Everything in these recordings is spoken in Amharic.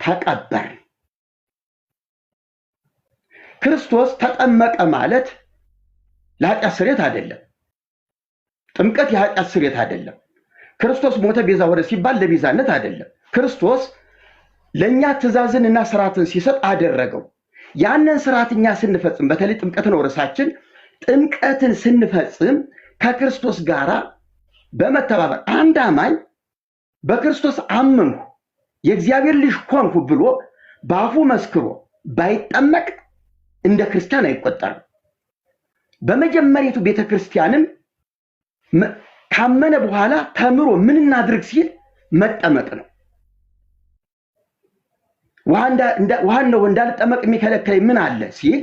ተቀበር። ክርስቶስ ተጠመቀ ማለት ለኃጢአት ስርየት አይደለም። ጥምቀት የኃጢአት ስርየት አይደለም። ክርስቶስ ሞተ ቤዛ ሆነ ሲባል ለቤዛነት አይደለም። ክርስቶስ ለኛ ትእዛዝንና ስርዓትን ሲሰጥ አደረገው። ያንን ስርዓት እኛ ስንፈጽም በተለይ ጥምቀት ነው ርዕሳችን። ጥምቀትን ስንፈጽም ከክርስቶስ ጋራ በመተባበር አንድ አማኝ በክርስቶስ አመንኩ የእግዚአብሔር ልጅ ሆንኩ ብሎ በአፉ መስክሮ ባይጠመቅ እንደ ክርስቲያን አይቆጠርም። በመጀመሪያቱ ቤተክርስቲያንም ካመነ በኋላ ተምሮ ምን እናድርግ ሲል መጠመቅ ነው። ውሃን ነው እንዳልጠመቅ የሚከለክለኝ ምን አለ ሲል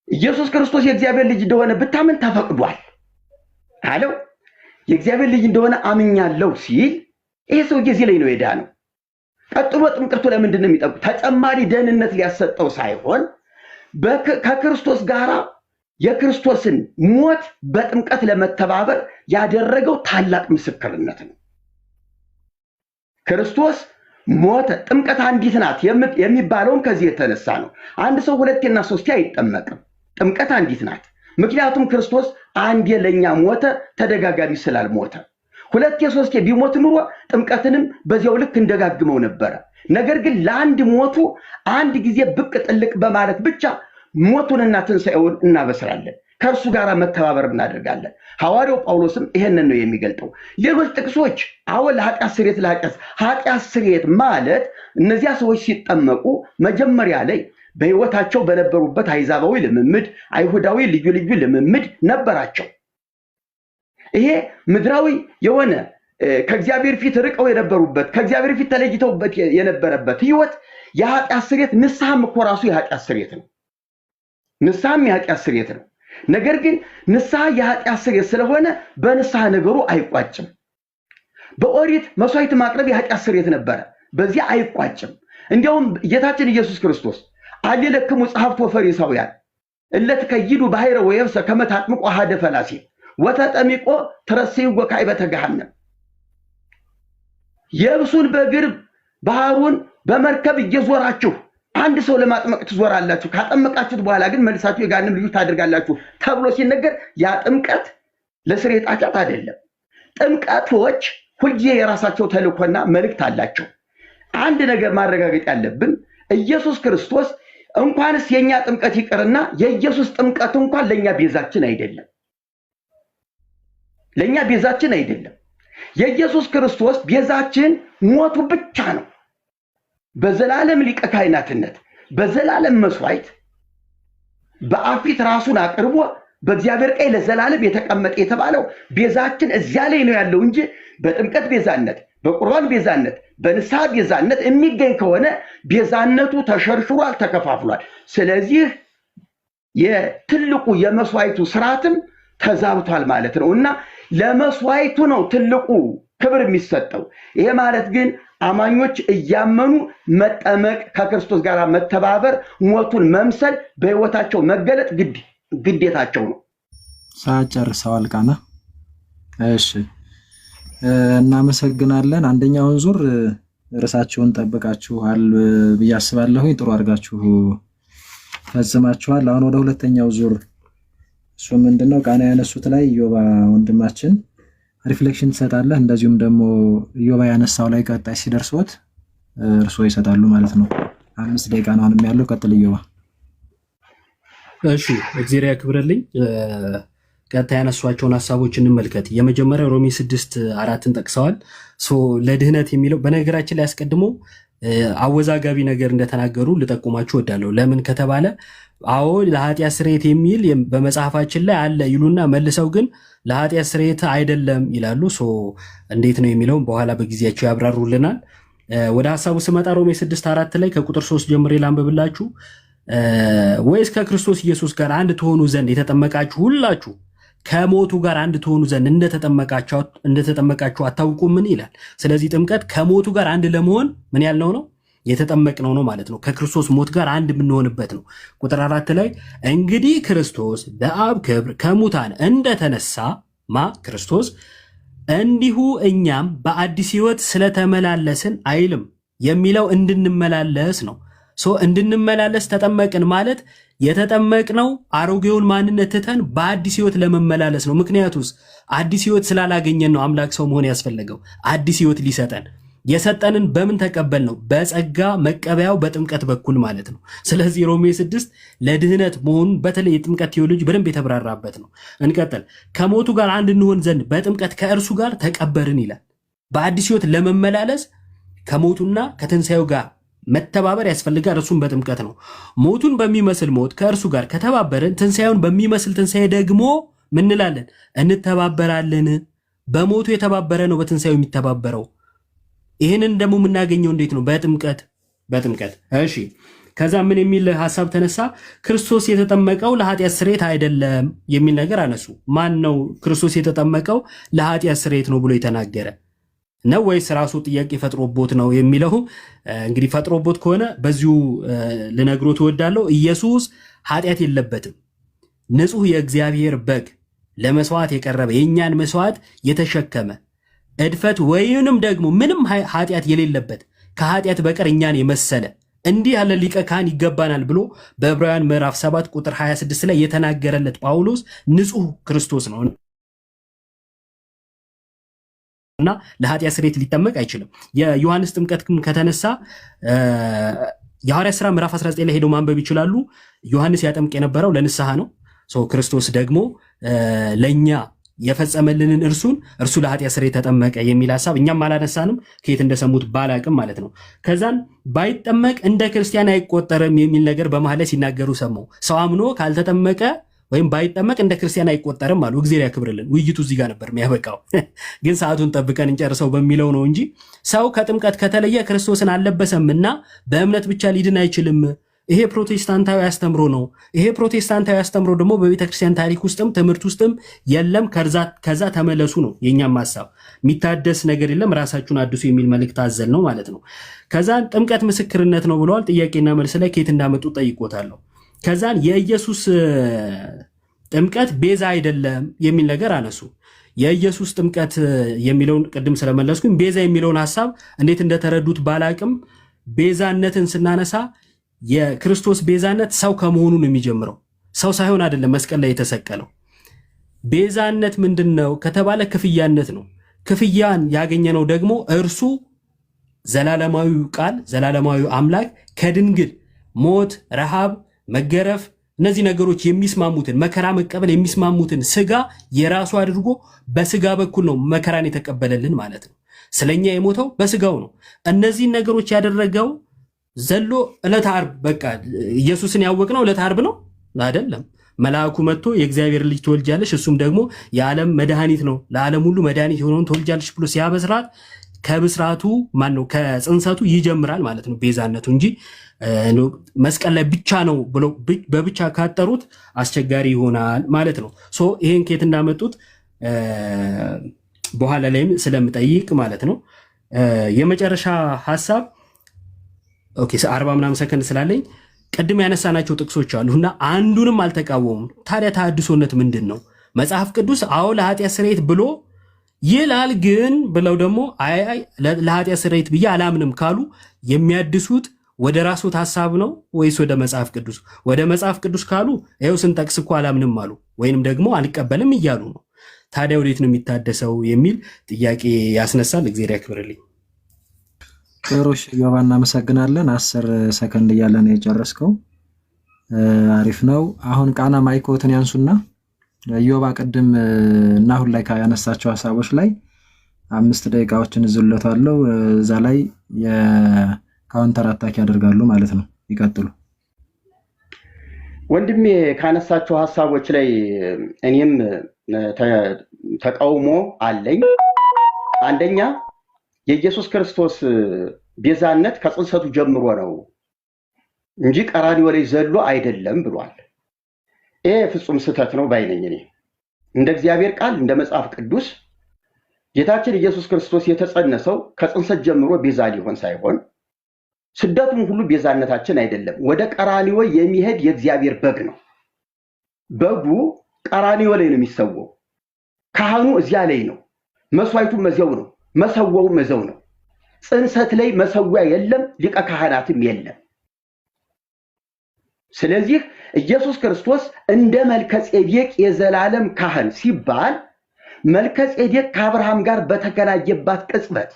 ኢየሱስ ክርስቶስ የእግዚአብሔር ልጅ እንደሆነ ብታምን ተፈቅዷል አለው። የእግዚአብሔር ልጅ እንደሆነ አምኛለሁ ሲል ይሄ ሰው ጊዜ ላይ ነው የዳነው። ቀጥሎ ጥምቀቱ ለምንድን ነው የሚጠብቅ? ተጨማሪ ደህንነት ሊያሰጠው ሳይሆን ከክርስቶስ ጋራ የክርስቶስን ሞት በጥምቀት ለመተባበር ያደረገው ታላቅ ምስክርነት ነው። ክርስቶስ ሞተ። ጥምቀት አንዲት ናት የሚባለውም ከዚህ የተነሳ ነው። አንድ ሰው ሁለቴና ሶስቴ አይጠመቅም። ጥምቀት አንዲት ናት። ምክንያቱም ክርስቶስ አንዴ ለኛ ሞተ፣ ተደጋጋሚ ስላልሞተ። ሁለቴ ሶስቴ ቢሞት ኑሮ ጥምቀትንም በዚያው ልክ እንደጋግመው ነበረ። ነገር ግን ለአንድ ሞቱ አንድ ጊዜ ብቅ ጥልቅ በማለት ብቻ ሞቱንና ትንሣኤውን እናበስራለን። ከእርሱ ጋር መተባበር እናደርጋለን። ሐዋርያው ጳውሎስም ይሄንን ነው የሚገልጠው። ሌሎች ጥቅሶች ኃጢአት ስርየት ማለት እነዚያ ሰዎች ሲጠመቁ መጀመሪያ ላይ በሕይወታቸው በነበሩበት አይዛባዊ ልምምድ፣ አይሁዳዊ ልዩ ልዩ ልምምድ ነበራቸው። ይሄ ምድራዊ የሆነ ከእግዚአብሔር ፊት ርቀው የነበሩበት ከእግዚአብሔር ፊት ተለይተውበት የነበረበት ሕይወት የኃጢአት ስርየት ንስሐም እኮ ራሱ የኃጢአት ስርየት ነው። ንስሐም የኃጢአት ስርየት ነው። ነገር ግን ንስሐ የኃጢአት ስርየት ስለሆነ በንስሐ ነገሩ አይቋጭም። በኦሪት መስዋዕት ማቅረብ የኃጢአት ስርየት ነበረ፣ በዚያ አይቋጭም። እንዲያውም ጌታችን ኢየሱስ ክርስቶስ አሌለክሙ ጸሐፍት ወፈሪሳውያን እለትከይዱ ባሕረ ወየብሰ ከመ ታጥምቁ አሐደ ፈላሴ ወተጠሚቆ ትረስይዎ ካዕበተ ገሃነም። የብሱን በእግር ባህሩን በመርከብ እየዞራችሁ አንድ ሰው ለማጥመቅ ትዞራላችሁ፣ ካጠመቃችሁት በኋላ ግን መልሳችሁ የገሃነም ልጆች ታደርጋላችሁ ተብሎ ሲነገር ያ ጥምቀት ለስርየት ኃጢአት አይደለም። ጥምቀቶች ሁልጊዜ የራሳቸው ተልእኮና መልእክት አላቸው። አንድ ነገር ማረጋገጥ ያለብን ኢየሱስ ክርስቶስ እንኳንስ የኛ ጥምቀት ይቅርና የኢየሱስ ጥምቀት እንኳን ለኛ ቤዛችን አይደለም። ለኛ ቤዛችን አይደለም። የኢየሱስ ክርስቶስ ቤዛችን ሞቱ ብቻ ነው። በዘላለም ሊቀ ካህናትነት በዘላለም መስዋዕት በአብ ፊት ራሱን አቅርቦ በእግዚአብሔር ቀኝ ለዘላለም የተቀመጠ የተባለው ቤዛችን እዚያ ላይ ነው ያለው እንጂ በጥምቀት ቤዛነት፣ በቁርባን ቤዛነት፣ በንስሐ ቤዛነት የሚገኝ ከሆነ ቤዛነቱ ተሸርሽሯል፣ ተከፋፍሏል። ስለዚህ የትልቁ የመስዋዕቱ ስርዓትም ተዛብቷል ማለት ነው እና ለመስዋዕቱ ነው ትልቁ ክብር የሚሰጠው። ይሄ ማለት ግን አማኞች እያመኑ መጠመቅ፣ ከክርስቶስ ጋር መተባበር፣ ሞቱን መምሰል፣ በሕይወታቸው መገለጥ ግዴታቸው ነው። ሰዓት ጨርሰዋል ቃና። እሺ እናመሰግናለን። አንደኛውን ዙር ርዕሳችሁን ጠብቃችኋል ብዬ አስባለሁ። ጥሩ አድርጋችሁ ፈጽማችኋል። አሁን ወደ ሁለተኛው ዙር እሱ ምንድነው ቃና ያነሱት ላይ ኢዮባ ወንድማችን ሪፍሌክሽን ትሰጣለህ። እንደዚሁም ደግሞ ኢዮባ ያነሳው ላይ ቀጣይ ሲደርሶት እርስዎ ይሰጣሉ ማለት ነው። 5 ደቂቃ ነው አሁንም ያለው። ቀጥል ኢዮባ። እሺ እግዚአብሔር ያክብርልኝ። ቀጣይ ያነሷቸውን ሐሳቦች እንመልከት። የመጀመሪያው ሮሜ 6:4ን ጠቅሰዋል። ለድህነት የሚለው በነገራችን ላይ አስቀድሞ አወዛጋቢ ነገር እንደተናገሩ ልጠቁማችሁ እወዳለሁ። ለምን ከተባለ አዎ ለኃጢአት ስርየት የሚል በመጽሐፋችን ላይ አለ ይሉና መልሰው ግን ለኃጢአት ስርየት አይደለም ይላሉ። እንዴት ነው የሚለውን በኋላ በጊዜያቸው ያብራሩልናል። ወደ ሐሳቡ ስመጣ ሮሜ 6:4 ላይ ከቁጥር 3 ጀምሬ ላንብብላችሁ። ወይስ ከክርስቶስ ኢየሱስ ጋር አንድ ትሆኑ ዘንድ የተጠመቃችሁ ሁላችሁ ከሞቱ ጋር አንድ ትሆኑ ዘንድ እንደተጠመቃችሁ አታውቁምን ይላል። ስለዚህ ጥምቀት ከሞቱ ጋር አንድ ለመሆን ምን ያልነው ነው የተጠመቅነው ነው ማለት ነው። ከክርስቶስ ሞት ጋር አንድ የምንሆንበት ነው። ቁጥር 4 ላይ እንግዲህ ክርስቶስ በአብ ክብር ከሙታን እንደተነሳ ክርስቶስ እንዲሁ እኛም በአዲስ ሕይወት ስለተመላለስን አይልም። የሚለው እንድንመላለስ ነው። እንድንመላለስ ተጠመቅን ማለት የተጠመቅነው አሮጌውን ማንነት ትተን በአዲስ ህይወት ለመመላለስ ነው። ምክንያቱስ አዲስ ህይወት ስላላገኘን ነው አምላክ ሰው መሆን ያስፈለገው። አዲስ ህይወት ሊሰጠን የሰጠንን በምን ተቀበል ነው? በጸጋ መቀበያው በጥምቀት በኩል ማለት ነው። ስለዚህ ሮሜ 6 ለድህነት መሆኑን በተለይ የጥምቀት ቴዎሎጂ በደንብ የተብራራበት ነው። እንቀጥል። ከሞቱ ጋር አንድ እንሆን ዘንድ በጥምቀት ከእርሱ ጋር ተቀበርን ይላል። በአዲስ ህይወት ለመመላለስ ከሞቱና ከትንሣኤው ጋር መተባበር ያስፈልጋል። እርሱም በጥምቀት ነው። ሞቱን በሚመስል ሞት ከእርሱ ጋር ከተባበርን ትንሣኤውን በሚመስል ትንሣኤ ደግሞ ምን እንላለን? እንተባበራለን። በሞቱ የተባበረ ነው በትንሣኤው የሚተባበረው። ይህንን ደግሞ የምናገኘው እንዴት ነው? በጥምቀት። እሺ፣ ከዛ ምን የሚል ሐሳብ ተነሳ? ክርስቶስ የተጠመቀው ለኃጢአት ስርየት አይደለም የሚል ነገር አነሱ። ማን ነው ክርስቶስ የተጠመቀው ለኃጢአት ስርየት ነው ብሎ የተናገረ ነው ወይስ ራሱ ጥያቄ ፈጥሮቦት ነው የሚለው? እንግዲህ ፈጥሮቦት ከሆነ በዚሁ ልነግሮት እወዳለሁ። ኢየሱስ ኃጢአት የለበትም። ንጹሕ የእግዚአብሔር በግ ለመስዋዕት የቀረበ የእኛን መስዋዕት የተሸከመ እድፈት ወይንም ደግሞ ምንም ኃጢአት የሌለበት ከኃጢአት በቀር እኛን የመሰለ እንዲህ ያለ ሊቀ ካህን ይገባናል ብሎ በዕብራውያን ምዕራፍ 7 ቁጥር 26 ላይ የተናገረለት ጳውሎስ ንጹሕ ክርስቶስ ነው እና ለኃጢአት ስርየት ሊጠመቅ አይችልም። የዮሐንስ ጥምቀት ከተነሳ የሐዋርያት ሥራ ምዕራፍ 19 ላይ ሄደው ማንበብ ይችላሉ። ዮሐንስ ያጠምቅ የነበረው ለንስሐ ነው። ክርስቶስ ደግሞ ለእኛ የፈጸመልንን እርሱ ለኃጢአት ስርየት ተጠመቀ የሚል ሐሳብ እኛም አላነሳንም፣ ከየት እንደሰሙት ባላቅም ማለት ነው። ከዛን ባይጠመቅ እንደ ክርስቲያን አይቆጠርም የሚል ነገር በመሃል ላይ ሲናገሩ ሰማው። ሰው አምኖ ካልተጠመቀ ወይም ባይጠመቅ እንደ ክርስቲያን አይቆጠርም አሉ። እግዚአብሔር ያክብርልን። ውይይቱ እዚህ ጋር ነበር የሚያበቃው፣ ግን ሰዓቱን ጠብቀን እንጨርሰው በሚለው ነው እንጂ ሰው ከጥምቀት ከተለየ ክርስቶስን አልለበሰምና በእምነት ብቻ ሊድን አይችልም። ይሄ ፕሮቴስታንታዊ አስተምሮ ነው። ይሄ ፕሮቴስታንታዊ አስተምሮ ደግሞ በቤተክርስቲያን ታሪክ ውስጥም ትምህርት ውስጥም የለም። ከዛ ተመለሱ ነው የኛም ሐሳብ። የሚታደስ ነገር የለም፣ ራሳችሁን አድሱ የሚል መልእክት አዘል ነው ማለት ነው። ከዛን ጥምቀት ምስክርነት ነው ብለዋል። ጥያቄና መልስ ላይ ከየት እንዳመጡ ጠይቆታለሁ። ከዛን የኢየሱስ ጥምቀት ቤዛ አይደለም የሚል ነገር አነሱ። የኢየሱስ ጥምቀት የሚለውን ቅድም ስለመለስኩኝ ቤዛ የሚለውን ሐሳብ እንዴት እንደተረዱት ባላቅም ቤዛነትን ስናነሳ የክርስቶስ ቤዛነት ሰው ከመሆኑ ነው የሚጀምረው። ሰው ሳይሆን አይደለም መስቀል ላይ የተሰቀለው። ቤዛነት ምንድን ነው ከተባለ ክፍያነት ነው። ክፍያን ያገኘነው ደግሞ እርሱ ዘላለማዊ ቃል ዘላለማዊ አምላክ ከድንግል ሞት፣ ረሃብ፣ መገረፍ እነዚህ ነገሮች የሚስማሙትን መከራ መቀበል የሚስማሙትን ስጋ የራሱ አድርጎ በስጋ በኩል ነው መከራን የተቀበለልን ማለት ነው። ስለኛ የሞተው በስጋው ነው። እነዚህን ነገሮች ያደረገው ዘሎ ዕለተ ዓርብ በቃ ኢየሱስን ያወቅነው ዕለተ ዓርብ ነው አይደለም። መልአኩ መጥቶ የእግዚአብሔር ልጅ ትወልጃለሽ እሱም ደግሞ የዓለም መድኃኒት ነው ለዓለም ሁሉ መድኃኒት የሆነውን ትወልጃለሽ ብሎ ሲያበስራት ከብስራቱ ማነው ከጽንሰቱ ይጀምራል ማለት ነው ቤዛነቱ እንጂ መስቀል ላይ ብቻ ነው ብሎ በብቻ ካጠሩት አስቸጋሪ ይሆናል ማለት ነው። ይሄን ከየት እንዳመጡት በኋላ ላይም ስለምጠይቅ ማለት ነው። የመጨረሻ ሐሳብ 40 ምናምን ሰከንድ ስላለኝ ቅድም ያነሳናቸው ጥቅሶች አሉና አንዱንም አልተቃወሙም። ታዲያ ተሐድሶነት ምንድን ነው? መጽሐፍ ቅዱስ አዎ ለኃጢአት ስርየት ብሎ ይላል፣ ግን ብለው ደግሞ አይ ለኃጢአት ስርየት ብዬ አላምንም ካሉ የሚያድሱት ወደ ራስዎት ሐሳብ ነው ወይስ ወደ መጽሐፍ ቅዱስ? ወደ መጽሐፍ ቅዱስ ካሉ ይኸው ስንጠቅስ እኮ አላምንም አሉ፣ ወይንም ደግሞ አልቀበልም እያሉ ነው። ታዲያ ወዴት ነው የሚታደሰው የሚል ጥያቄ ያስነሳል። እግዚአብሔር ያክብርልኝ። ጥሩሽ ዮባ እናመሰግናለን። 10 ሰከንድ እያለ ነው የጨረስከው። አሪፍ ነው። አሁን ቃና ማይኮትን ያንሱና ዮባ ቅድም እና አሁን ላይ ያነሳቸው ሐሳቦች ላይ 5 ደቂቃዎችን እዝለታለሁ። እዛ ላይ የካውንተር አታክ ያደርጋሉ ማለት ነው። ይቀጥሉ ወንድሜ። ካነሳቸው ሐሳቦች ላይ እኔም ተቃውሞ አለኝ። አንደኛ የኢየሱስ ክርስቶስ ቤዛነት ከጽንሰቱ ጀምሮ ነው እንጂ ቀራንዮ ላይ ዘሎ አይደለም ብሏል። ይሄ ፍጹም ስህተት ነው ባይነኝ። እኔ እንደ እግዚአብሔር ቃል እንደ መጽሐፍ ቅዱስ ጌታችን ኢየሱስ ክርስቶስ የተጸነሰው ከጽንሰት ጀምሮ ቤዛ ሊሆን ሳይሆን ስደቱም ሁሉ ቤዛነታችን አይደለም። ወደ ቀራንዮ የሚሄድ የእግዚአብሔር በግ ነው። በጉ ቀራንዮ ላይ ነው የሚሰዋው። ካህኑ እዚያ ላይ ነው። መስዋዕቱም እዚያው ነው። መሰዋውም እዚያው ነው። ጽንሰት ላይ መሰዊያ የለም፣ ሊቀ ካህናትም የለም። ስለዚህ ኢየሱስ ክርስቶስ እንደ መልከጼዴቅ የዘላለም ካህን ሲባል መልከጼዴቅ ከአብርሃም ጋር በተገናኘባት ቅጽበት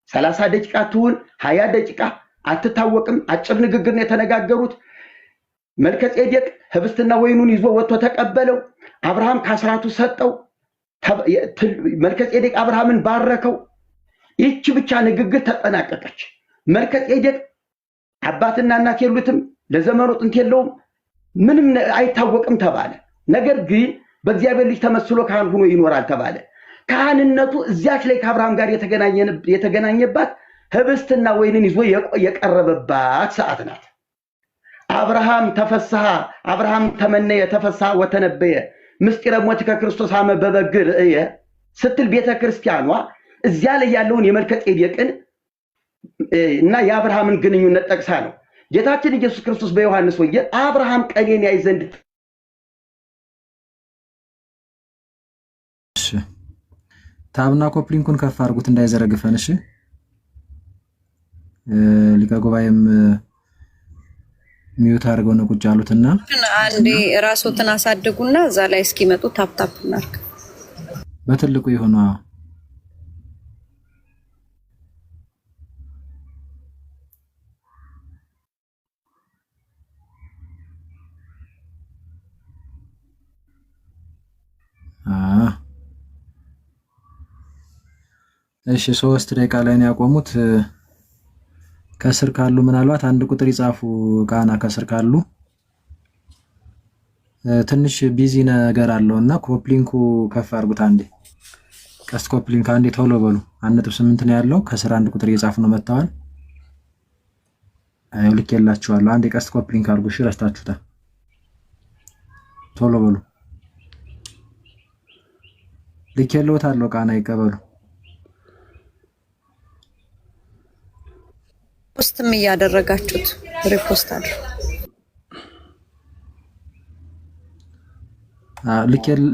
30 ደቂቃ ትሁን 20 ደቂቃ አትታወቅም፣ አጭር ንግግር ነው የተነጋገሩት። መልከጼዴቅ ህብስትና ወይኑን ይዞ ወጥቶ ተቀበለው። አብርሃም ከአስራቱ ሰጠው። መልከጼዴቅ አብርሃምን ባረከው። ይህች ብቻ ንግግር ተጠናቀቀች። መልከጼዴቅ አባትና እናት የሉትም፣ ለዘመኑ ጥንት የለውም፣ ምንም አይታወቅም ተባለ። ነገር ግን በእግዚአብሔር ልጅ ተመስሎ ካህን ሆኖ ይኖራል ተባለ። ካህንነቱ እዚያች ላይ ከአብርሃም ጋር የተገናኘባት ህብስትና ወይንን ይዞ የቀረበባት ሰዓት ናት። አብርሃም ተፈስሐ አብርሃም ተመነየ ተፈስሐ ወተነበየ ምስጢረ ሞትከ ክርስቶስ አመ በበግር እየ ስትል ቤተክርስቲያኗ እዚያ ላይ ያለውን የመልከጼዴቅን እና የአብርሃምን ግንኙነት ጠቅሳ ነው። ጌታችን ኢየሱስ ክርስቶስ በዮሐንስ ወንጌል አብርሃም ቀኔን ያይ ዘንድ ታብና ኮፕሊንኩን ከፍ አድርጉት እንዳይዘረግፈን። እሺ ሊቀ ጉባኤም ሚዩት አድርገው ነው ቁጭ ያሉትና አንዴ ራስዎትን አሳድጉና እዛ ላይ እስኪመጡ ታፕታፕ እናርግ። በትልቁ ይሆና እሺ 3 ደቂቃ ላይ ነው ያቆሙት። ከስር ካሉ ምናልባት አንድ ቁጥር ይጻፉ ቃና ከስር ካሉ ትንሽ ቢዚ ነገር አለውና ኮፕሊንኩ ከፍ አድርጉት አንዴ። ቀስት ኮፕሊንክ አንዴ ቶሎ በሉ። 1.8 ነው ያለው። ከስር አንድ ቁጥር እየጻፉ ነው መጣዋል። ልኬላችኋለሁ። አንዴ ቀስት ኮፕሊንክ አድርጉ። እሺ ረስታችሁታል። ቶሎ በሉ። ልኬልዎታለሁ። ቃና ይቀበሉ። ፖስትም እያደረጋችሁት ሪፖስት አድርጉ።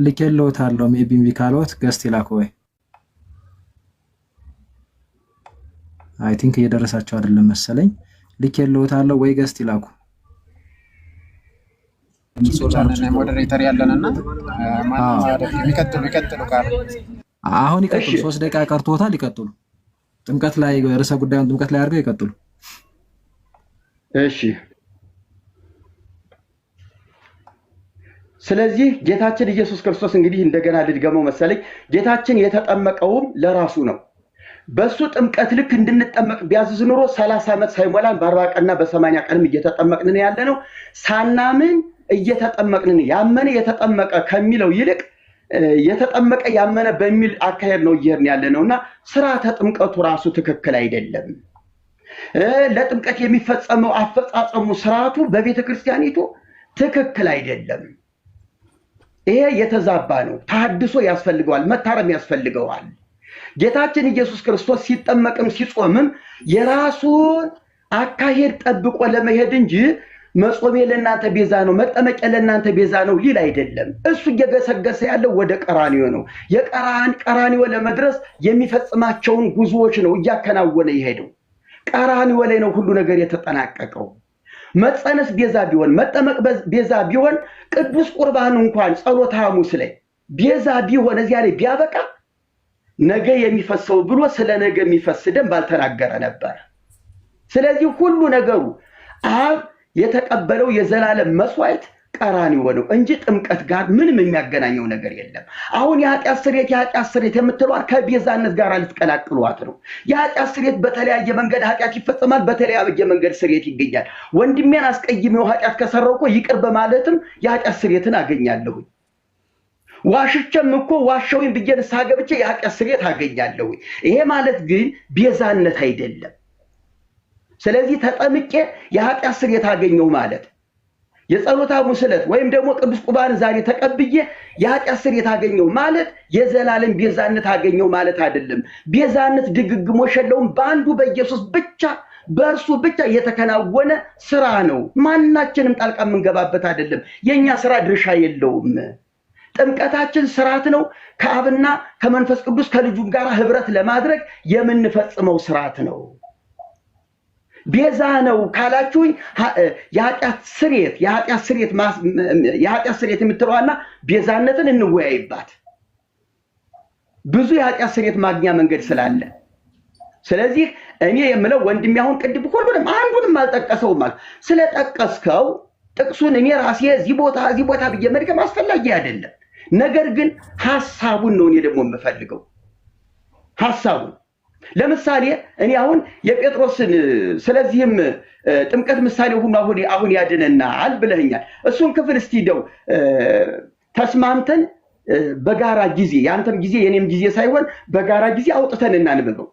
ልኬልዎታለሁ። ሜቢ ቢካሎት ገስት ይላኩ ወይ አይ ቲንክ እየደረሳቸው አይደለም መሰለኝ። ልኬልዎታለሁ ወይ ገስት ይላኩ። ሞዴሬተር ያለንና የሚቀጥሉ ካሉ አሁን ይቀጥሉ። 3 ደቂቃ ቀርቶታል። ይቀጥሉ። ጥምቀት ላይ ርዕሰ ጉዳዩን ጥምቀት ላይ አድርገው ይቀጥሉ። እሺ ስለዚህ ጌታችን ኢየሱስ ክርስቶስ እንግዲህ እንደገና ልድገመው መሰለኝ ጌታችን የተጠመቀውም ለራሱ ነው። በሱ ጥምቀት ልክ እንድንጠመቅ ቢያዝዝ ኑሮ 30 ዓመት ሳይሞላን በ40 ቀንና በ80 ቀንም እየተጠመቅን ያለነው ሳናምን እየተጠመቅን ያመነ የተጠመቀ ከሚለው ይልቅ የተጠመቀ ያመነ በሚል አካሄድ ነው እየሄድን ያለነውና ስርዓተ ጥምቀቱ ራሱ ትክክል አይደለም። ለጥምቀት የሚፈጸመው አፈጻጸሙ ስርዓቱ በቤተ ክርስቲያኒቱ ትክክል አይደለም። ይሄ የተዛባ ነው። ተሐድሶ ያስፈልገዋል፣ መታረም ያስፈልገዋል። ጌታችን ኢየሱስ ክርስቶስ ሲጠመቅም ሲጾምም የራሱን አካሄድ ጠብቆ ለመሄድ እንጂ መጾሜ ለእናንተ ቤዛ ነው፣ መጠመቄ ለእናንተ ቤዛ ነው ሊል አይደለም። እሱ እየገሰገሰ ያለው ወደ ቀራንዮ ነው። ቀራንዮ ለመድረስ የሚፈጽማቸውን ጉዞዎች ነው እያከናወነ የሄደው። ቀራንዮ ላይ ነው ሁሉ ነገር የተጠናቀቀው። መጸነስ ቤዛ ቢሆን መጠመቅ ቤዛ ቢሆን ቅዱስ ቁርባን እንኳን ጸሎተ ሐሙስ ላይ ቤዛ ቢሆን እዚያ ላይ ቢያበቃ ነገ የሚፈሰው ብሎ ስለ ነገ የሚፈስ ደም ባልተናገረ ነበር። ስለዚህ ሁሉ ነገሩ አብ የተቀበለው የዘላለም መስዋዕት ቀራንዮ ነው እንጂ ጥምቀት ጋር ምንም የሚያገናኘው ነገር የለም። አሁን የኃጢአት ስርየት የምትሏት ከቤዛነት ጋር ልትቀላቅሏት ነው። የኃጢአት ስርየት በተለያየ መንገድ ኃጢአት ይፈጸማል፣ በተለያየ መንገድ ስርየት ይገኛል። ወንድሜን አስቀይሜው ኃጢአት ከሰራው እኮ ይቅር በማለትም የኃጢአት ስርየትን አገኛለሁ። ዋሽቼም እኮ ዋሸውኝ ብዬ ንስሐ ገብቼ የኃጢአት ስርየት አገኛለሁ። ይሄ ማለት ግን ቤዛነት አይደለም። ስለዚህ ተጠምቄ የኃጢአት ስርየት አገኘው ማለት የጸሎተ ሐሙስ ዕለት ወይም ደግሞ ቅዱስ ቁርባን ዛሬ ተቀብዬ የኃጢአት ስርየት አገኘው ማለት የዘላለም ቤዛነት አገኘው ማለት አይደለም። ቤዛነት ድግግሞሽ የለውም። በአንዱ በኢየሱስ ብቻ በእርሱ ብቻ የተከናወነ ስራ ነው። ማናችንም ጣልቃ የምንገባበት አይደለም። የኛ ስራ ድርሻ የለውም። ጥምቀታችን ስርዓት ነው። ከአብና ከመንፈስ ቅዱስ ከልጁም ጋር ህብረት ለማድረግ የምንፈጽመው ስርዓት ነው። ቤዛ ነው ካላችሁኝ የኃጢአት ስርየት የምትለዋና ቤዛነትን እንወያይባት። ብዙ የኃጢአት ስርየት ማግኛ መንገድ ስላለ፣ ስለዚህ እኔ የምለው ወንድሜ አሁን ቅድም ሁሉንም አንዱንም አልጠቀሰውም ማለት ስለጠቀስከው ጥቅሱን እኔ ራሴ እዚህ ቦታ ብዬ መድገም አስፈላጊ አይደለም። ነገር ግን ሐሳቡን ነው እኔ ደግሞ የምፈልገው ሐሳቡን። ለምሳሌ እኔ አሁን የጴጥሮስን ስለዚህም ጥምቀት ምሳሌ ሆኖ አሁን ያድነናል ብለኛል። እሱን ክፍል እስቲ እንደው ተስማምተን በጋራ ጊዜ ያንተም ጊዜ የኔም ጊዜ ሳይሆን በጋራ ጊዜ አውጥተን እናንብበው፣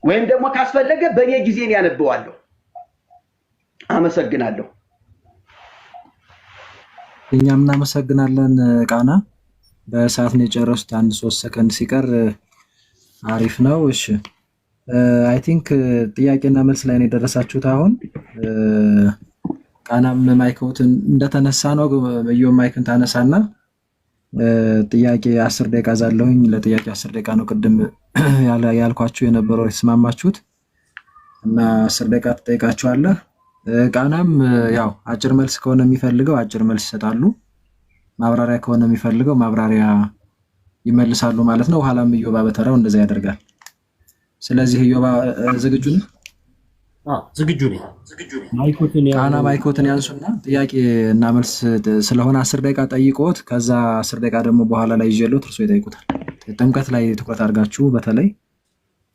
ወይም ደግሞ ካስፈለገ በእኔ ጊዜ ነው ያነበዋለሁ። አመሰግናለሁ። እኛም እናመሰግናለን። ቃና በሰዓት ነው የጨረሱት። 1-3 ሰከንድ ሲቀር አሪፍ ነው። እሺ አይ ቲንክ ጥያቄና መልስ ላይ ነው የደረሳችሁት። አሁን ቃናም ማይክዎትን እንደተነሳ ነው በየው ማይክን ታነሳና ጥያቄ 10 ደቂቃ ዛለሁኝ። ለጥያቄ 10 ደቂቃ ነው ቅድም ያልኳችሁ የነበረው የተስማማችሁት እና 10 ደቂቃ ትጠይቃችኋለህ። ቃናም ያው አጭር መልስ ከሆነ የሚፈልገው አጭር መልስ ይሰጣሉ፣ ማብራሪያ ከሆነ የሚፈልገው ማብራሪያ ይመልሳሉ ማለት ነው። ኋላም ኢዮባ በተራው እንደዛ ያደርጋል። ስለዚህ ኢዮባ ዝግጁ ነህ? ዝግጁ ነኝ። ቃና ማይኮትን ያንሱና ጥያቄ እና መልስ ስለሆነ 10 ደቂቃ ጠይቆት ከዛ 10 ደቂቃ ደግሞ በኋላ ላይ ይዤሎት እርሶ ይጠይቁታል። ጥምቀት ላይ ትኩረት አድርጋችሁ በተለይ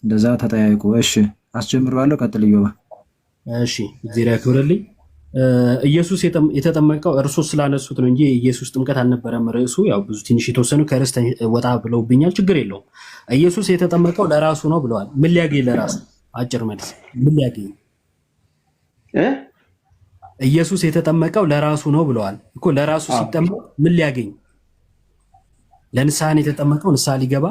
እንደዛ ተጠያይቁ። እሺ አስጀምረዋለሁ። ቀጥል ኢዮባ። እሺ እግዚአብሔር ያክብርልኝ። ኢየሱስ የተጠመቀው እርሶ ስላነሱት ነው እንጂ ኢየሱስ ጥምቀት አልነበረም ርዕሱ። ያው ብዙ ትንሽ የተወሰኑ ከርዕስ ወጣ ብለውብኛል፣ ችግር የለውም። ኢየሱስ የተጠመቀው ለራሱ ነው ብለዋል። ምን ሊያገኝ ለራሱ? አጭር መልስ ምን ሊያገኝ? ኢየሱስ የተጠመቀው ለራሱ ነው ብለዋል እኮ። ለራሱ ሲጠመቅ ምን ሊያገኝ? ለንስሐ ነው የተጠመቀው፣ ንስሐ ሊገባ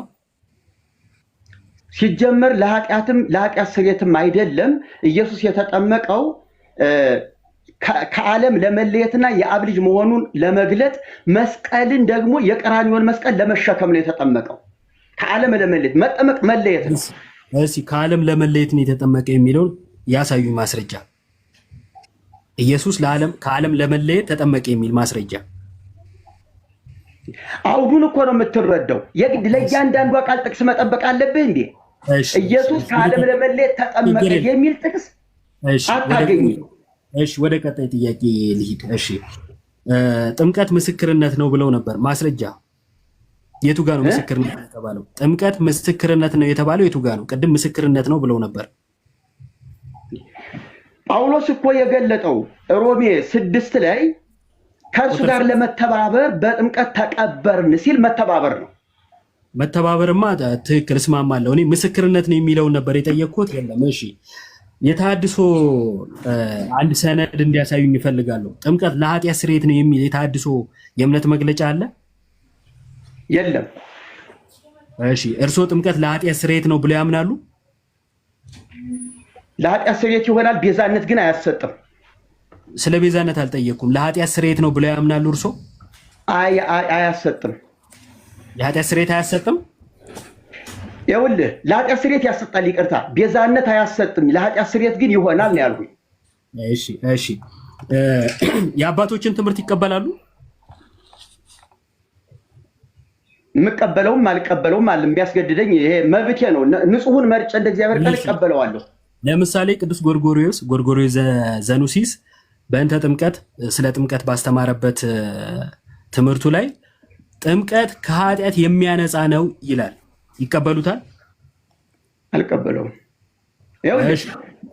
ሲጀመር ለኃጢአት ስርየትም አይደለም። ኢየሱስ የተጠመቀው ከዓለም ለመለየትና የአብ ልጅ መሆኑን ለመግለጥ መስቀልን ደግሞ የቀራንዮን መስቀል ለመሸከም ነው የተጠመቀው። ከዓለም ለመለየት መጠመቅ መለየት ነው። እሺ ከዓለም ለመለየት ነው የተጠመቀ የሚለውን ያሳዩኝ ማስረጃ። ኢየሱስ ከዓለም ለመለየት ተጠመቀ የሚል ማስረጃ። አውዱን እኮ ነው የምትረዳው። የግድ ለእያንዳንዷ ቃል ጥቅስ መጠበቅ አለብህ እንዴ? ኢየሱስ ከዓለም ለመለየት ተጠመቀ የሚል ጥቅስ አታገኝም። እሺ ወደ ቀጣይ ጥያቄ ልሂድ። እሺ ጥምቀት ምስክርነት ነው ብለው ነበር። ማስረጃ የቱ ጋር ነው ምስክርነት የተባለው? ጥምቀት ምስክርነት ነው የተባለው የቱ ጋር ነው? ቅድም ምስክርነት ነው ብለው ነበር። ጳውሎስ እኮ የገለጠው ሮሜ 6 ላይ ከእርሱ ጋር ለመተባበር በጥምቀት ተቀበርን ሲል መተባበር ነው። መተባበርማ ትክክል እስማማለሁ። እኔ ምስክርነት ነው የሚለውን ነበር የጠየቅኩት። የለም እሺ የተሐድሶ አንድ ሰነድ እንዲያሳዩኝ ይፈልጋለሁ። ጥምቀት ለኃጢአት ስርየት ነው የሚል የተሐድሶ የእምነት መግለጫ አለ? የለም። እሺ እርስዎ ጥምቀት ለኃጢአት ስርየት ነው ብለው ያምናሉ? ለኃጢአት ስርየት ይሆናል፣ ቤዛነት ግን አያሰጥም። ስለ ቤዛነት አልጠየቅኩም። ለኃጢአት ስርየት ነው ብለው ያምናሉ እርስዎ? አያሰጥም። የኃጢአት ስርየት አያሰጥም? ይኸውልህ ለኃጢአት ስርየት ያሰጣል፣ ይቅርታ፣ ቤዛነት አያሰጥም። ለኃጢአት ስርየት ግን ይሆናል ነው ያልኩኝ። እሺ የአባቶችን ትምህርት ይቀበላሉ? የምቀበለውም አልቀበለውም አለ የሚያስገድደኝ ይሄ መብቴ ነው። ንጹሑን መርጬ እንደ እግዚአብሔር ቃል እቀበለዋለሁ። ለምሳሌ ቅዱስ ጎርጎርዮስ ዘኑሲስ በእንተ ጥምቀት ስለ ጥምቀት ባስተማረበት ትምህርቱ ላይ ጥምቀት ከኃጢአት የሚያነጻ ነው ይላል። ይቀበሉታል? አልቀበለውም።